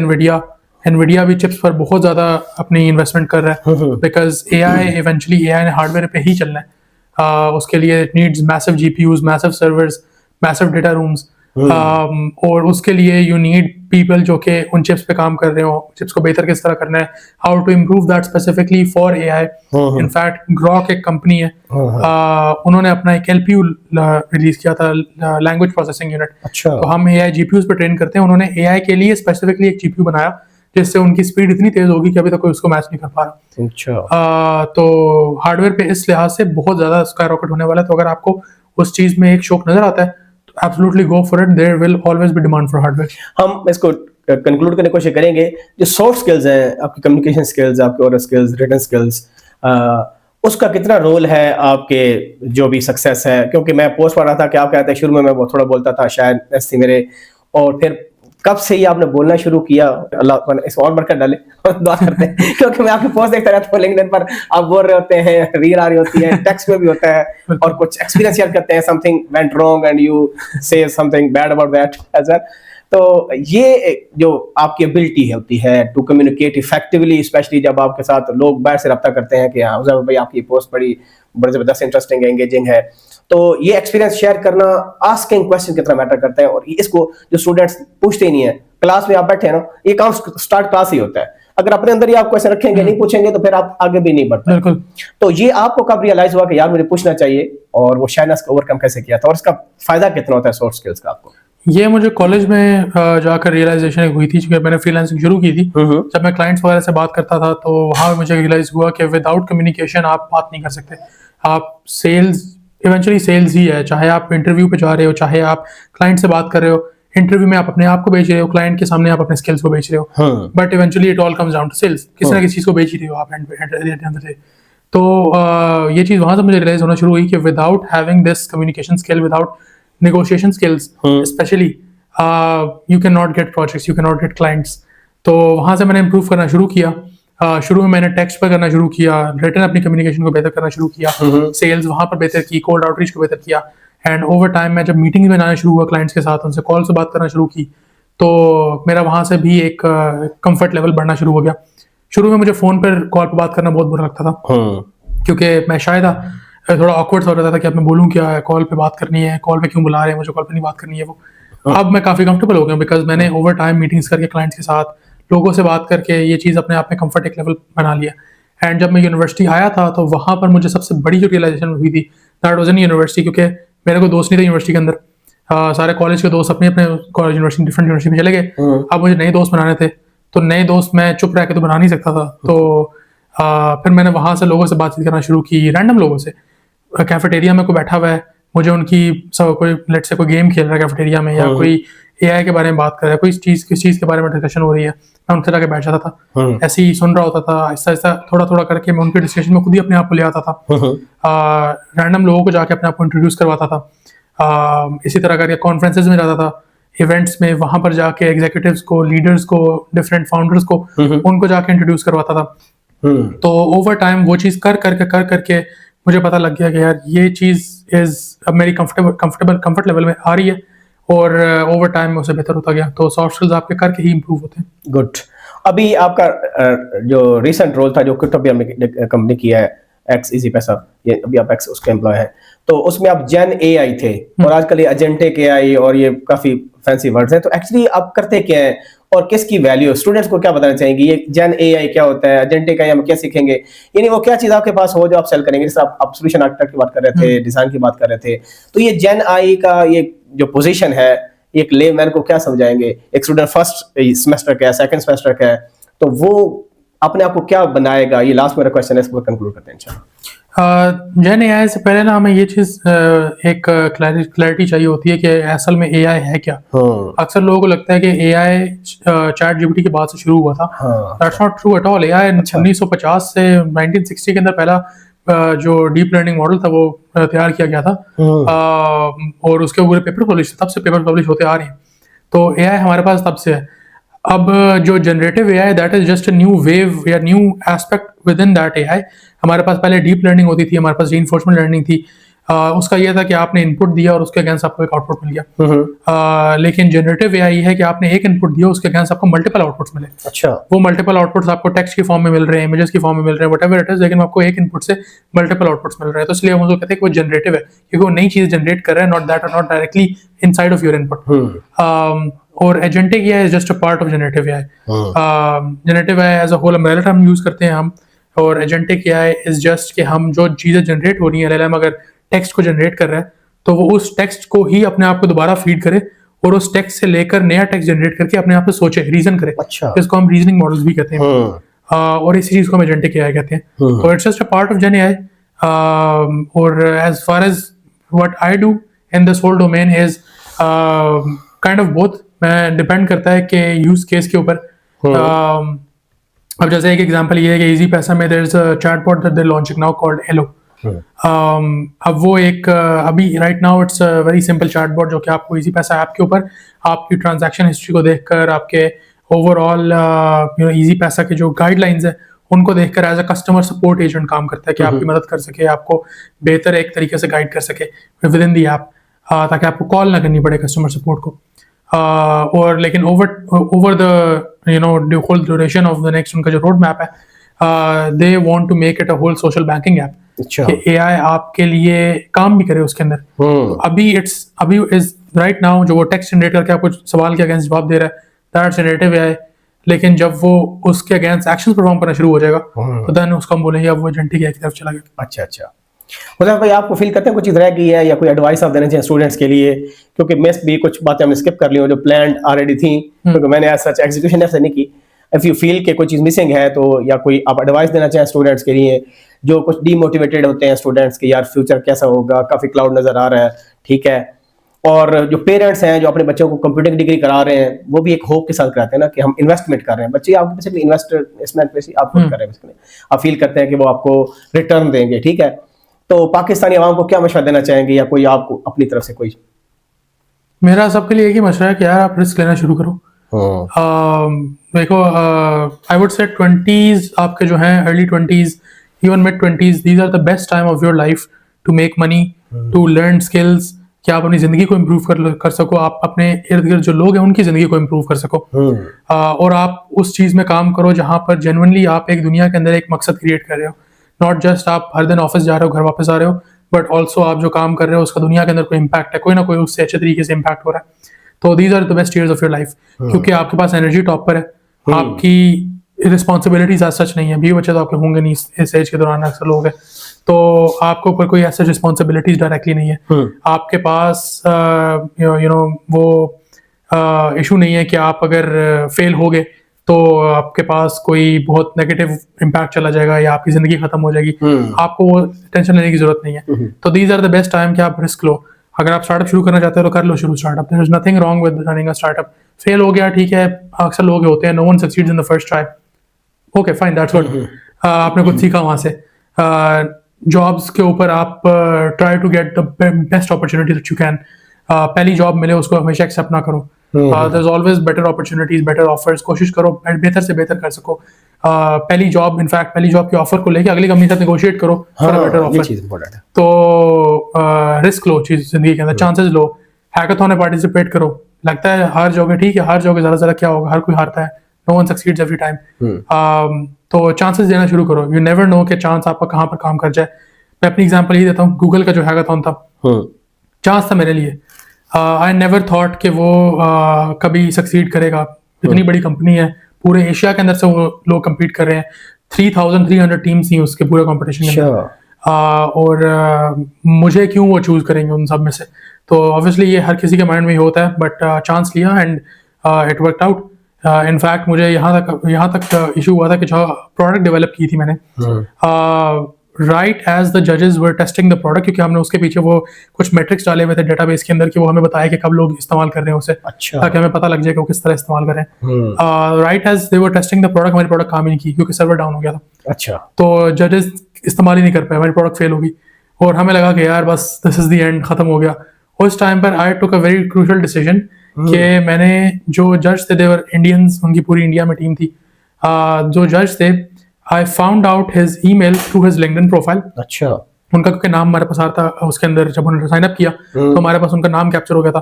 Nvidia भी चिप्स पर बहुत ज़्यादा अपनी इन्वेस्टमेंट कर रहा है, बिकॉज एआई इवेंचुअली एआई ने हार्डवेयर पे ही चलना है। उसके लिए it needs massive GPUs, massive servers, massive data rooms, और उसके लिए यू नीड पीपल जो कि उन चिप्स पे काम कर रहे हो, चिप्स को बेहतर किस तरह करना है, how to improve that specifically for AI. In fact Grok एक कंपनी है, उन्होंने अपना एक एलपीयू रिलीज किया था, लैंग्वेज प्रोसेसिंग यूनिट। अच्छा। तो हम एआई जीपीयूज पे ट्रेन करते हैं, उन्होंने एआई के लिए स्पेसिफिकली एक जीपीयू बनाया जिससे उनकी स्पीड इतनी तेज होगी कि अभी तक कोई उसको मैच नहीं कर पा रहा। अच्छा। तो हार्डवेयर पे इस लिहाज से बहुत ज्यादा स्काई रॉकेट होने वाला है। तो अगर आपको उस चीज में एक शौक नजर आता है तो absolutely go for it, there will always be demand for hardware. हम इसको कंक्लूड करने की कोशिश करेंगे, जो सॉफ्ट स्किल्स हैं, आपकी कम्युनिकेशन स्किल्स, आपके ओरल स्किल्स, रिटन स्किल्स, उसका कितना रोल है आपके जो भी सक्सेस है? क्योंकि मैं पोस्ट पढ़ रहा था कि आप कहते हैं शुरू में मैं थोड़ा बोलता था, शायद ऐसे मेरे, और फिर कब से ही आपने बोलना शुरू किया? अल्लाह इसको और बरकत डाले और दुआ करते हैं, क्योंकि मैं आपकी पोस्ट देखता रहता हूं लिंक्डइन पर, आप बोल रहे होते हैं, रील आ रही होती है, टेक्स्ट में भी होता है, और कुछ एक्सपीरियंस शेयर करते हैं, something went wrong and you say something bad about that as well. तो ये जो आपकी एबिलिटी होती है टू कम्युनिकेट इफेक्टिवली, स्पेशली जब आपके साथ लोग बाहर से रब्ता करते हैं कि हाँ उज़ैर भाई आपकी पोस्ट बड़ी जबरदस्त, इंटरेस्टिंग है, एंगेजिंग है, तो ये एक्सपीरियंस शेयर करना, आस्किंग क्वेश्चन कितना मैटर करता है। और इसको जो स्टूडेंट्स पूछते ही नहीं है, क्लास में आप बैठे हैं ना, ये काम स्टार्ट क्लास ही होता है, अगर अपने अंदर ही आप क्वेश्चन रखेंगे, नहीं पूछेंगे, तो फिर आप आगे भी नहीं बढ़ पाएंगे। बिल्कुल। तो ये आपको कब रियलाइज हुआ कि यार मुझे पूछना चाहिए, और वो शायनेस को ओवरकम कैसे किया था, और इसका फायदा कितना होता है सॉफ्ट स्किल्स का आपको? ये मुझे कॉलेज में जाकर रियलाइजेशन हुई थी, क्योंकि मैंने फ्रीलांसिंग शुरू की थी। जब मैं क्लाइंट्स वगैरह से बात करता था तो वहाँ मुझे रियलाइज हुआ कि विदाउट कम्युनिकेशन आप बात नहीं कर सकते। आप सेल्स, इवेंचुअली सेल्स ही है, चाहे आप इंटरव्यू पे जा रहे हो, चाहे आप क्लाइंट से बात कर रहे हो, इंटरव्यू में आप अपने आप को बेच रहे हो, क्लाइंट के सामने आप अपने स्किल्स को बेच रहे हो, but eventually it all comes down to sales. किसी ना किसी चीज़ को बेच ही रहे हो आप एंड ऑफ द डे। तो ये चीज़ वहाँ से मुझे रियलाइज होना शुरू हुई कि without having this communication skill, without negotiation skills specially, you can not gate projects, you can not gate clients. तो वहाँ से मैंने इम्प्रूव करना शुरू किया। शुरू में मैंने टेक्स्ट पर करना शुरू किया, रिटन अपनी कम्युनिकेशन को बेहतर करना शुरू किया, सेल्स वहाँ पर बेहतर की, कोल्ड आउटरीच को बेहतर किया, एंड ओवर टाइम मैं जब मीटिंग्स में आना शुरू हुआ क्लाइंट्स के साथ, उनसे कॉल से बात करना शुरू की, तो मेरा वहाँ से भी एक कंफर्ट लेवल बढ़ना शुरू हो गया। शुरू में मुझे फ़ोन पर कॉल पर बात करना बहुत बुरा लगता था, क्योंकि मैं शायद थोड़ा ऑकवर्ड हो रहा था कि अब मैं बोलूँ क्या, कॉल पे बात करनी है, कॉल पे क्यों बुला रहे हैं मुझे, कॉल पे नहीं बात करनी है वो। अब मैं काफ़ी कंफर्टेबल हो गया, बिकॉज मैंने ओवर टाइम मीटिंग्स करके क्लाइंट्स के साथ, लोगों से बात करके ये चीज़ अपने आप में कंफर्ट एक लेवल बना लिया। एंड जब मैं यूनिवर्सिटी आया था तो वहाँ पर मुझे सबसे बड़ी जो रियलाइजेशन हुई थी, दैट वाज इन यूनिवर्सिटी, क्योंकि मेरे को दोस्त नहीं थे यूनिवर्सिटी के अंदर। सारे कॉलेज के दोस्त अपने अपने कॉलेज यूनिवर्सिटी डिफरेंट यूनिवर्सिटी में चले गए। अब मुझे नए दोस्त बनाने थे, तो नए दोस्त मैं चुप रह के तो बना नहीं सकता था। तो फिर मैंने वहाँ से लोगों से बातचीत करना शुरू की, रैंडम लोगों से। कैफेटेरिया में कोई बैठा हुआ है, मुझे उनकी सब कोई लेट से कोई गेम खेल रहा है कैफेटेरिया में, या कोई एआई के बारे में बात कर रहा है, कोई किस चीज़ के बारे में डिस्कशन हो रही है, मैं उनसे जाके बैठ जाता था, ऐसे ही सुन रहा होता था। आहिस्ता आहिस्ता थोड़ा थोड़ा करके मैं उनके डिस्कशन में खुद ही अपने आप को ले आता था। रैंडम लोगों को जाके अपने आप को इंट्रोड्यूस करवाता था। इसी तरह करके कॉन्फ्रेंसेज में जाता था, इवेंट्स में, वहां पर जाके एग्जीक्यूटिव्स को, लीडर्स को, डिफरेंट फाउंडर्स को, उनको जाके इंट्रोड्यूस करवाता था। तो ओवर टाइम वो चीज़ कर करके मुझे पता लग गया कि यार ये चीज़ अब मेरी कंफर्ट लेवल में आ रही है, और ओवर टाइम में उसे बेहतर होता गया। तो सॉफ्ट स्किल्स आपके करके ही इंप्रूव होते हैं। गुड। अभी आपका जो रिसेंट रोल था जो क्रिप्टोपिया में कंपनी किया है, एक्स इजी पैसा, ये अभी आप एक्स उसके एम्प्लॉय हैं, तो उसमें आप जेन एआई थे, और आजकल ये एजेंटिक एआई और ये काफी फैंसी वर्ड्स हैं, तो एक्चुअली आप करते क्या हैं और किसकी वैल्यू, स्टूडेंट्स को क्या बताना चाहेंगे, ये जेन एआई क्या होता है, एजेंटिक एआई हम क्या सीखेंगे, यानी वो क्या चीज आपके पास हो जो आप सेल करेंगे। जैसे आप सोल्यूशन आर्किटेक्ट की बात कर रहे थे, डिजाइन की बात कर रहे थे, तो ये जेन आई का ये जो पोजीशन है, एक लेमैन को क्या समझाएंगे, एक स्टूडेंट फर्स्ट सेमेस्टर का है, सेकंड सेमेस्टर का है, तो वो अपने आप को क्या बनाएगा, ये लास्ट मेरा क्वेश्चन है, इसको कंक्लूड करते हैं इंशाल्लाह। जेन एआई से पहले ना हमें ये चीज एक क्लैरिटी चाहिए होती है कि असल में एआई है क्या। अक्सर लोगों को लगता है कि एआई चैट जीपीटी के बाद से शुरू हुआ था। That's not true at all. AI 1950 से 1960 के अंदर पहला जो डीप लर्निंग मॉडल था वो तैयार किया गया था, और उसके ऊपर पेपर पब्लिश, तब से पेपर पब्लिश होते आ रहे हैं। तो एआई हमारे पास तब से है। अब जो generative AI, that is just a new wave या new aspect within that AI. हमारे पास पहले डीप लर्निंग होती थी, हमारे पास रीइंफोर्समेंट लर्निंग थी। उसका यह था कि आपने इनपुट दिया और उसके अगेंस्ट आपको एक आउटपुट मिल गया। लेकिन जनरेटिव एआई है कि आपने एक इनपुट दिया, उसके अगेंस्ट आपको मल्टीपल आउटपुट्स मिले। अच्छा, वो मल्टीपल आउटपुट्स आपको टेक्स्ट की फॉर्म में मिल रहे हैं, इमेजेस की फॉर्म में मिल रहे हैं, व्हाटएवर इट इज, लेकिन आपको एक इनपुट से मल्टीपल आउटपुट्स मिल रहे हैं। तो इसलिए हम उसको कहते हैं कि वो जनरेटिव है, क्योंकि वो नई चीज जनरेट कर रहा है, not directly inside of your input. और agentic AI is just a part of generative AI. Generative AI as a whole umbrella term use करते हैं हम, और एजेंटिक एआई इज जस्ट कि हम जो चीजें जनरेट हो रही हैं, एलएलएम अगर टेक्स्ट को जनरेट कर रहा है तो वो उस टेक्स्ट को ही अपने आप को दोबारा फीड करे, और उस टेक्स्ट से लेकर नया टेक्स्ट जनरेट करके अपने आप से सोचे, रीजन करे। अच्छा, इसको हम रीजनिंग मॉडल्स भी कहते हैं, और इसी चीज को हम एजेंटिक एआई कहते हैं। तो it's just a part of gen AI. और as far as what I do in this whole domain is kind of both. मैं डिपेंड करता है कि यूज केस के ऊपर। अब जैसे एक एग्जांपल ये है कि इजी पैसा में there is a chatbot that they launching now called Hello. अब वो एक अभी right now it's a very simple chatbot जो कि आपको इजी पैसा ऐप के ऊपर आपकी ट्रांजैक्शन हिस्ट्री को देखकर, आपके ओवरऑल इजी पैसा के जो गाइडलाइंस है उनको देखकर as a customer support agent काम करता है कि आपकी मदद कर सके, आपको बेहतर एक तरीके से गाइड कर सके विद इन दी ऐप, ताकि आपको कॉल ना करनी पड़े कस्टमर सपोर्ट को। और लेकिन over the whole duration of the next उनका जो रोड मैप है, they want to make it a whole social banking app कि एआई आपके लिए काम भी करे उसके अंदर। तो अभी इज राइट नाउ जो वो टेक्स्ट जनरेट करके आपको सवाल के अगेंस्ट जवाब दे रहा है, दैट्स जनरेटिव एआई। लेकिन जब वो उसके अगेंस्ट एक्शन परफॉर्म करना शुरू हो जाएगा तो देन उसको हम बोलेंगे अब वो एजेंटिक एआई की तरफ चला गया। अच्छा अच्छा। मतलब भाई आपको फील करते हैं कुछ चीज रह गई है या कोई एडवाइस आप देना चाहिए स्टूडेंट्स के लिए, क्योंकि मैं भी कुछ बातें हमने स्किप कर ली हो जो प्लान ऑलरेडी थी, क्योंकि मैंने ऐसा एग्जीक्यूशन ऐसे नहीं की। इफ यू फील कि कोई चीज मिसिंग है तो, या कोई आप एडवाइस देना चाहें स्टूडेंट्स के लिए जो कुछ डीमोटिवेटेड होते हैं स्टूडेंट्स के, यार फ्यूचर कैसा होगा, काफी क्लाउड नजर आ रहा है, ठीक है, और जो पेरेंट्स हैं जो अपने बच्चों को कंप्यूटर की डिग्री करा रहे हैं वो भी एक होप के साथ कराते हैं ना कि हम इन्वेस्टमेंट कर रहे हैं, बच्चे आपको बेसिकली इन्वेस्टमेंट पे आप खुद कर रहे हैं बेसिकली, आप फील करते हैं कि वो आपको रिटर्न देंगे, ठीक है। तो पाकिस्तानी आवाम को क्या मशवरा देना चाहेंगे, या कोई आपको अपनी तरफ से कोई? मेरा सबके लिए एक ही मशवरा है कि यार आप रिस्क लेना शुरू करो। देखो, आई वुड से 20s आपके जो हैं, early 20s, even mid 20s, these are the best time of your life to make money, to learn skills, कि आप अपनी जिंदगी को इम्प्रूव कर सको, आप अपने इर्द गिर्द जो लोग हैं उनकी जिंदगी को इम्प्रूव कर सको, और आप उस चीज में काम करो जहां पर जेन्युइनली आप एक दुनिया के अंदर एक मकसद क्रिएट कर रहे हो। नॉट जस्ट आप हर दिन ऑफिस जा रहे हो, घर वापस आ रहे हो, बट ऑल्सो आप जो काम कर रहे हो उसका दुनिया के अंदर कोई इम्पैक्ट है, कोई ना कोई उससे अच्छे तरीके से इम्पैक्ट हो रहा है। तो these are the best years of your life, क्योंकि आपके पास एनर्जी टॉप पर है, आपकी रिस्पॉन्सिबिलिटीज आज सच नहीं है। भी बच्चे तो आपके होंगे नहीं इस एज के दौरान, अक्सर लोग हैं, तो आपके ऊपर कोई ऐसे रिस्पॉन्सिबिलिटीज डायरेक्टली नहीं है। आपके पास यू नो वो इशू नहीं है कि आप अगर फेल हो गए तो आपके पास कोई बहुत नेगेटिव इम्पैक्ट चला जाएगा या आपकी जिंदगी खत्म हो जाएगी। आपको वो टेंशन लेने की जरूरत नहीं है। तो these are the best time कि आप रिस्क लो। अगर आप स्टार्टअप शुरू करना चाहते हो तो कर लो शुरू startup. There is nothing wrong with running a startup. Fail हो गया ठीक है, अक्सर लोग होते हैं, no one succeeds in the first try, okay fine, that's good. आपने कुछ सीखा वहां से। जॉब्स के ऊपर आप try to get the best opportunity that you can. पहली जॉब मिले उसको हमेशा एक्सेप्ट ना करो। There is always better opportunities, better offers. कोशिश करो बेहतर से बेहतर कर सको। पहली जॉब के ऑफर को लेके अगली कंपनी के साथ नेगोशिएट करो फॉर अ बेटर ऑफर। तो रिस्क लो चीज जिंदगी के अंदर, चांसेस लो। हैकाथॉन में पार्टिसिपेट करो। लगता है हार जाओगे, ठीक है, हार जाओगे, ज़्यादा क्या होगा, हर कोई हारता है। No one succeeds every time. तो चांसेस देना शुरू करो। यू नेवर नो कि चांस आपका कहाँ पर काम कर जाए। मैं अपनी एग्जांपल ही देता हूँ। गूगल का जो हैकाथॉन था, चांस था मेरे लिए। आई नेवर थॉट कि वो कभी सक्सीड करेगा। इतनी बड़ी कंपनी है, पूरे एशिया के अंदर से वो लोग कम्पीट कर रहे हैं। 3,300 टीम्स थी उसके पूरे कॉम्पिटिशन के अंदर। और मुझे क्यों वो चूज करेंगे उन सब में से। तो ऑब्वियसली ये हर किसी के माइंड में ही होता है, बट चांस लिया and it worked out. In fact मुझे यहाँ तक इशू हुआ था कि जो प्रोडक्ट डेवलप की थी मैंने, राइट एज द जजेस वर टेस्टिंग द प्रोडक्ट, क्योंकि हमने उसके पीछे वो कुछ मैट्रिक्स डाले हुए थे डेटाबेस के अंदर कि वो हमें बताया कि कब लोग इस्तेमाल कर रहे हैं उसे, ताकि हमें पता लग जाए कि वो किस तरह इस्तेमाल कर रहे हैं। Right as they were testing the product, हमारी प्रोडक्ट काम ही नहीं की क्योंकि सर्वर डाउन हो गया था। अच्छा, तो जजेस इस्तेमाल ही नहीं कर पाए, हमारी प्रोडक्ट फेल होगी और हमें लगा कि यार बस दिस इज द एंड, खत्म हो गया। उस टाइम पर आई टुक अ वेरी क्रूशियल डिसीजन कि मैंने जो जज थे, देवर इंडियंस, उनकी पूरी इंडिया में टीम थी। जो जज थे, I found out his email through his LinkedIn profile. अच्छा, उनका क्योंकि नाम हमारे पास आता उसके अंदर, जब उन्होंने साइन अप किया तो हमारे पास उनका नाम कैप्चर हो गया था।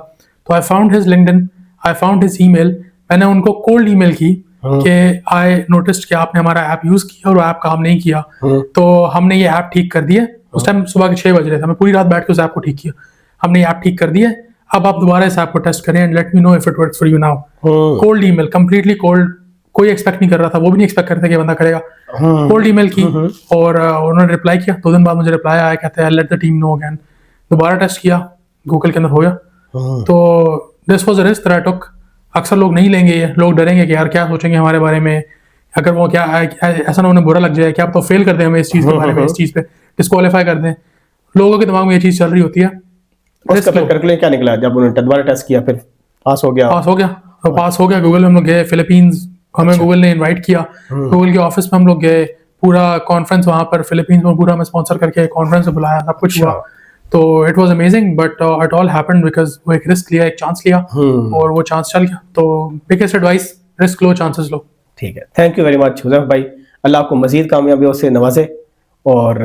तो I found his LinkedIn, I found his email. मैंने उनको कोल्ड ईमेल की कि आई नोटिस्ड कि आपने हमारा ऐप यूज किया और ऐप काम नहीं किया, तो हमने ये ऐप ठीक कर दिया। उस टाइम सुबह के 6 बज रहे थे, मैं पूरी रात बैठ के उस ऐप को ठीक किया। हमने ये ऐप ठीक कर दिया, अब आप दोबारा इस ऐप को टेस्ट करें and let me know if it works for you now. Cold email, completely cold, कोई एक्सपेक्ट नहीं कर रहा था, वो भी नहीं एक्सपेक्ट करते कि बंदा करेगा। कोल्ड ईमेल की और उन्होंने रिप्लाई किया। 2 दिन बाद मुझे रिप्लाई आया, कहते हैं let the team know again. दोबारा टेस्ट किया, गूगल के अंदर हो गया। तो this was a risk that I took. अक्सर लोग नहीं लेंगे ये, लोग डरेंगे कि यार क्या सोचेंगे हमारे बारे में, अगर वो क्या ऐसा ना उन्हें बुरा लग जाए कि आप तो फेल कर दें हमें इस चीज़ के बारे में, इस चीज़ पे डिस्क्वालीफाई कर दें। लोगों के दिमाग में ये चीज़ चल रही होती है। उसका फिर करके क्या निकला जब उन्होंने दोबारा टेस्ट किया? फिर पास हो गया। पास हो गया। गूगल में हम लोग गए फिलीपींस, हमें गूगल ने इनवाइट किया। गूगल के ऑफिस में हम लोग गए, पूरा कॉन्फ्रेंस वहाँ पर फिलीपींस में पूरा हमें स्पॉन्सर करके कॉन्फ्रेंस में बुलाया, सब कुछ हुआ। तो it was amazing, but it all happened because वो एक रिस्क लिया, एक चांस लिया और वो चांस चल गया। तो बिगेस्ट एडवाइस, रिस्क लो, चांसेस लो। ठीक है, थैंक यू वेरी मच हुज़ैफ भाई। अल्लाह आपको मजीद कामयाबियों से नवाजे। और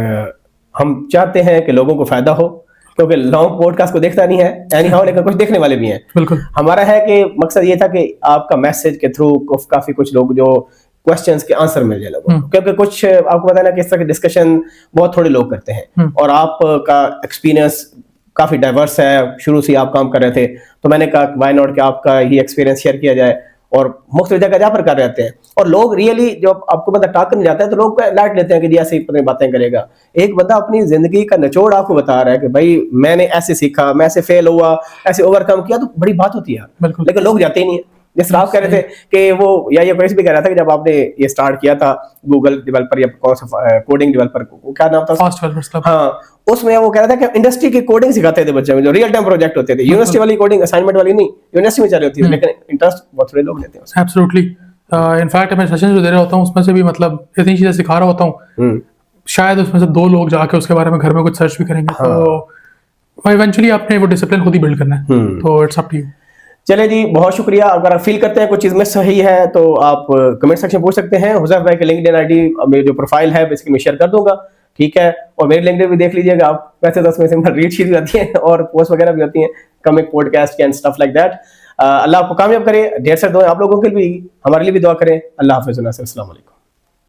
हम चाहते हैं कि लोगों को फायदा हो, क्योंकि लॉन्ग पॉडकास्ट को देखता नहीं है एनी हाउ, लेकिन कुछ देखने वाले भी हैं। बिल्कुल, हमारा है कि मकसद ये था कि आपका मैसेज के थ्रू काफी कुछ लोग जो क्वेश्चंस के आंसर मिल जाए लोगों को, क्योंकि कुछ आपको पता है ना कि इस तरह की डिस्कशन बहुत थोड़े लोग करते हैं और आपका एक्सपीरियंस काफी डाइवर्स है, शुरू से आप काम कर रहे थे। तो मैंने कहा व्हाई नॉट कि आपका ही एक्सपीरियंस शेयर किया जाए और मुख्तलिफ जगह जहाँ पर कर रहते हैं। और लोग रियली जब आपको बंदा टॉक करने जाता है तो लोग लाइट लेते हैं कि जी ऐसे ही अपनी बातें करेगा। एक बंदा अपनी जिंदगी का निचोड़ आपको बता रहा है कि भाई मैंने ऐसे सीखा, मैं ऐसे फेल हुआ, ऐसे ओवरकम किया, तो बड़ी बात होती है। लेकिन लोग जाते ही नहीं है। जिस आप कह रहे थे कि वो या ये कोई भी कह रहा था कि जब आपने ये स्टार्ट किया था गूगल डेवलपर या कौन सा कोडिंग डेवलपर, क्या नाम था? Fast developers club. हाँ, उसमें वो कह रहा था कि इंडस्ट्री की कोडिंग सिखाते थे बच्चे में, जो रियल टाइम प्रोजेक्ट होते थे। यूनिवर्सिटी वाली कोडिंग असाइनमेंट वाली नहीं, यूनिवर्सिटी में चल रही होती है, लेकिन इंटरेस्ट बहुत थोड़े लोग लेते हैं। एब्सोल्युटली। इनफैक्ट मैं सेशन जो दे रहा होता हूँ उसमें से भी मतलब इतनी चीजें सिखा रहा होता हूँ, शायद उसमें से 2 लोग जाके उसके बारे में घर में कुछ सर्च भी करेंगे। तो इवेंचुअली आपने वो डिसिप्लिन खुद ही बिल्ड करना है। तो इट्स अप टू यू। चले जी, बहुत शुक्रिया। अगर आप फील करते हैं कुछ चीज मिस सही है तो आप कमेंट सेक्शन पूछ सकते हैं। हुज़ैफ भाई के लिंक्डइन आईडी मेरी जो प्रोफाइल है बेसिकली मैं शेयर कर दूंगा, ठीक है। और मेरे लिंक्डइन भी देख लीजिएगा आप, वैसे 10 में से रीड शीट भी आती है और पोस्ट वगैरह भी होती हैं, comic podcast and stuff like that. अल्लाह आपको कामयाब करे, ढेर सारे दुआ आप लोगों के लिए भी, हमारे लिए भी दुआ करें। अल्लाह हाफिज़, अस्सलाम वालेकुम।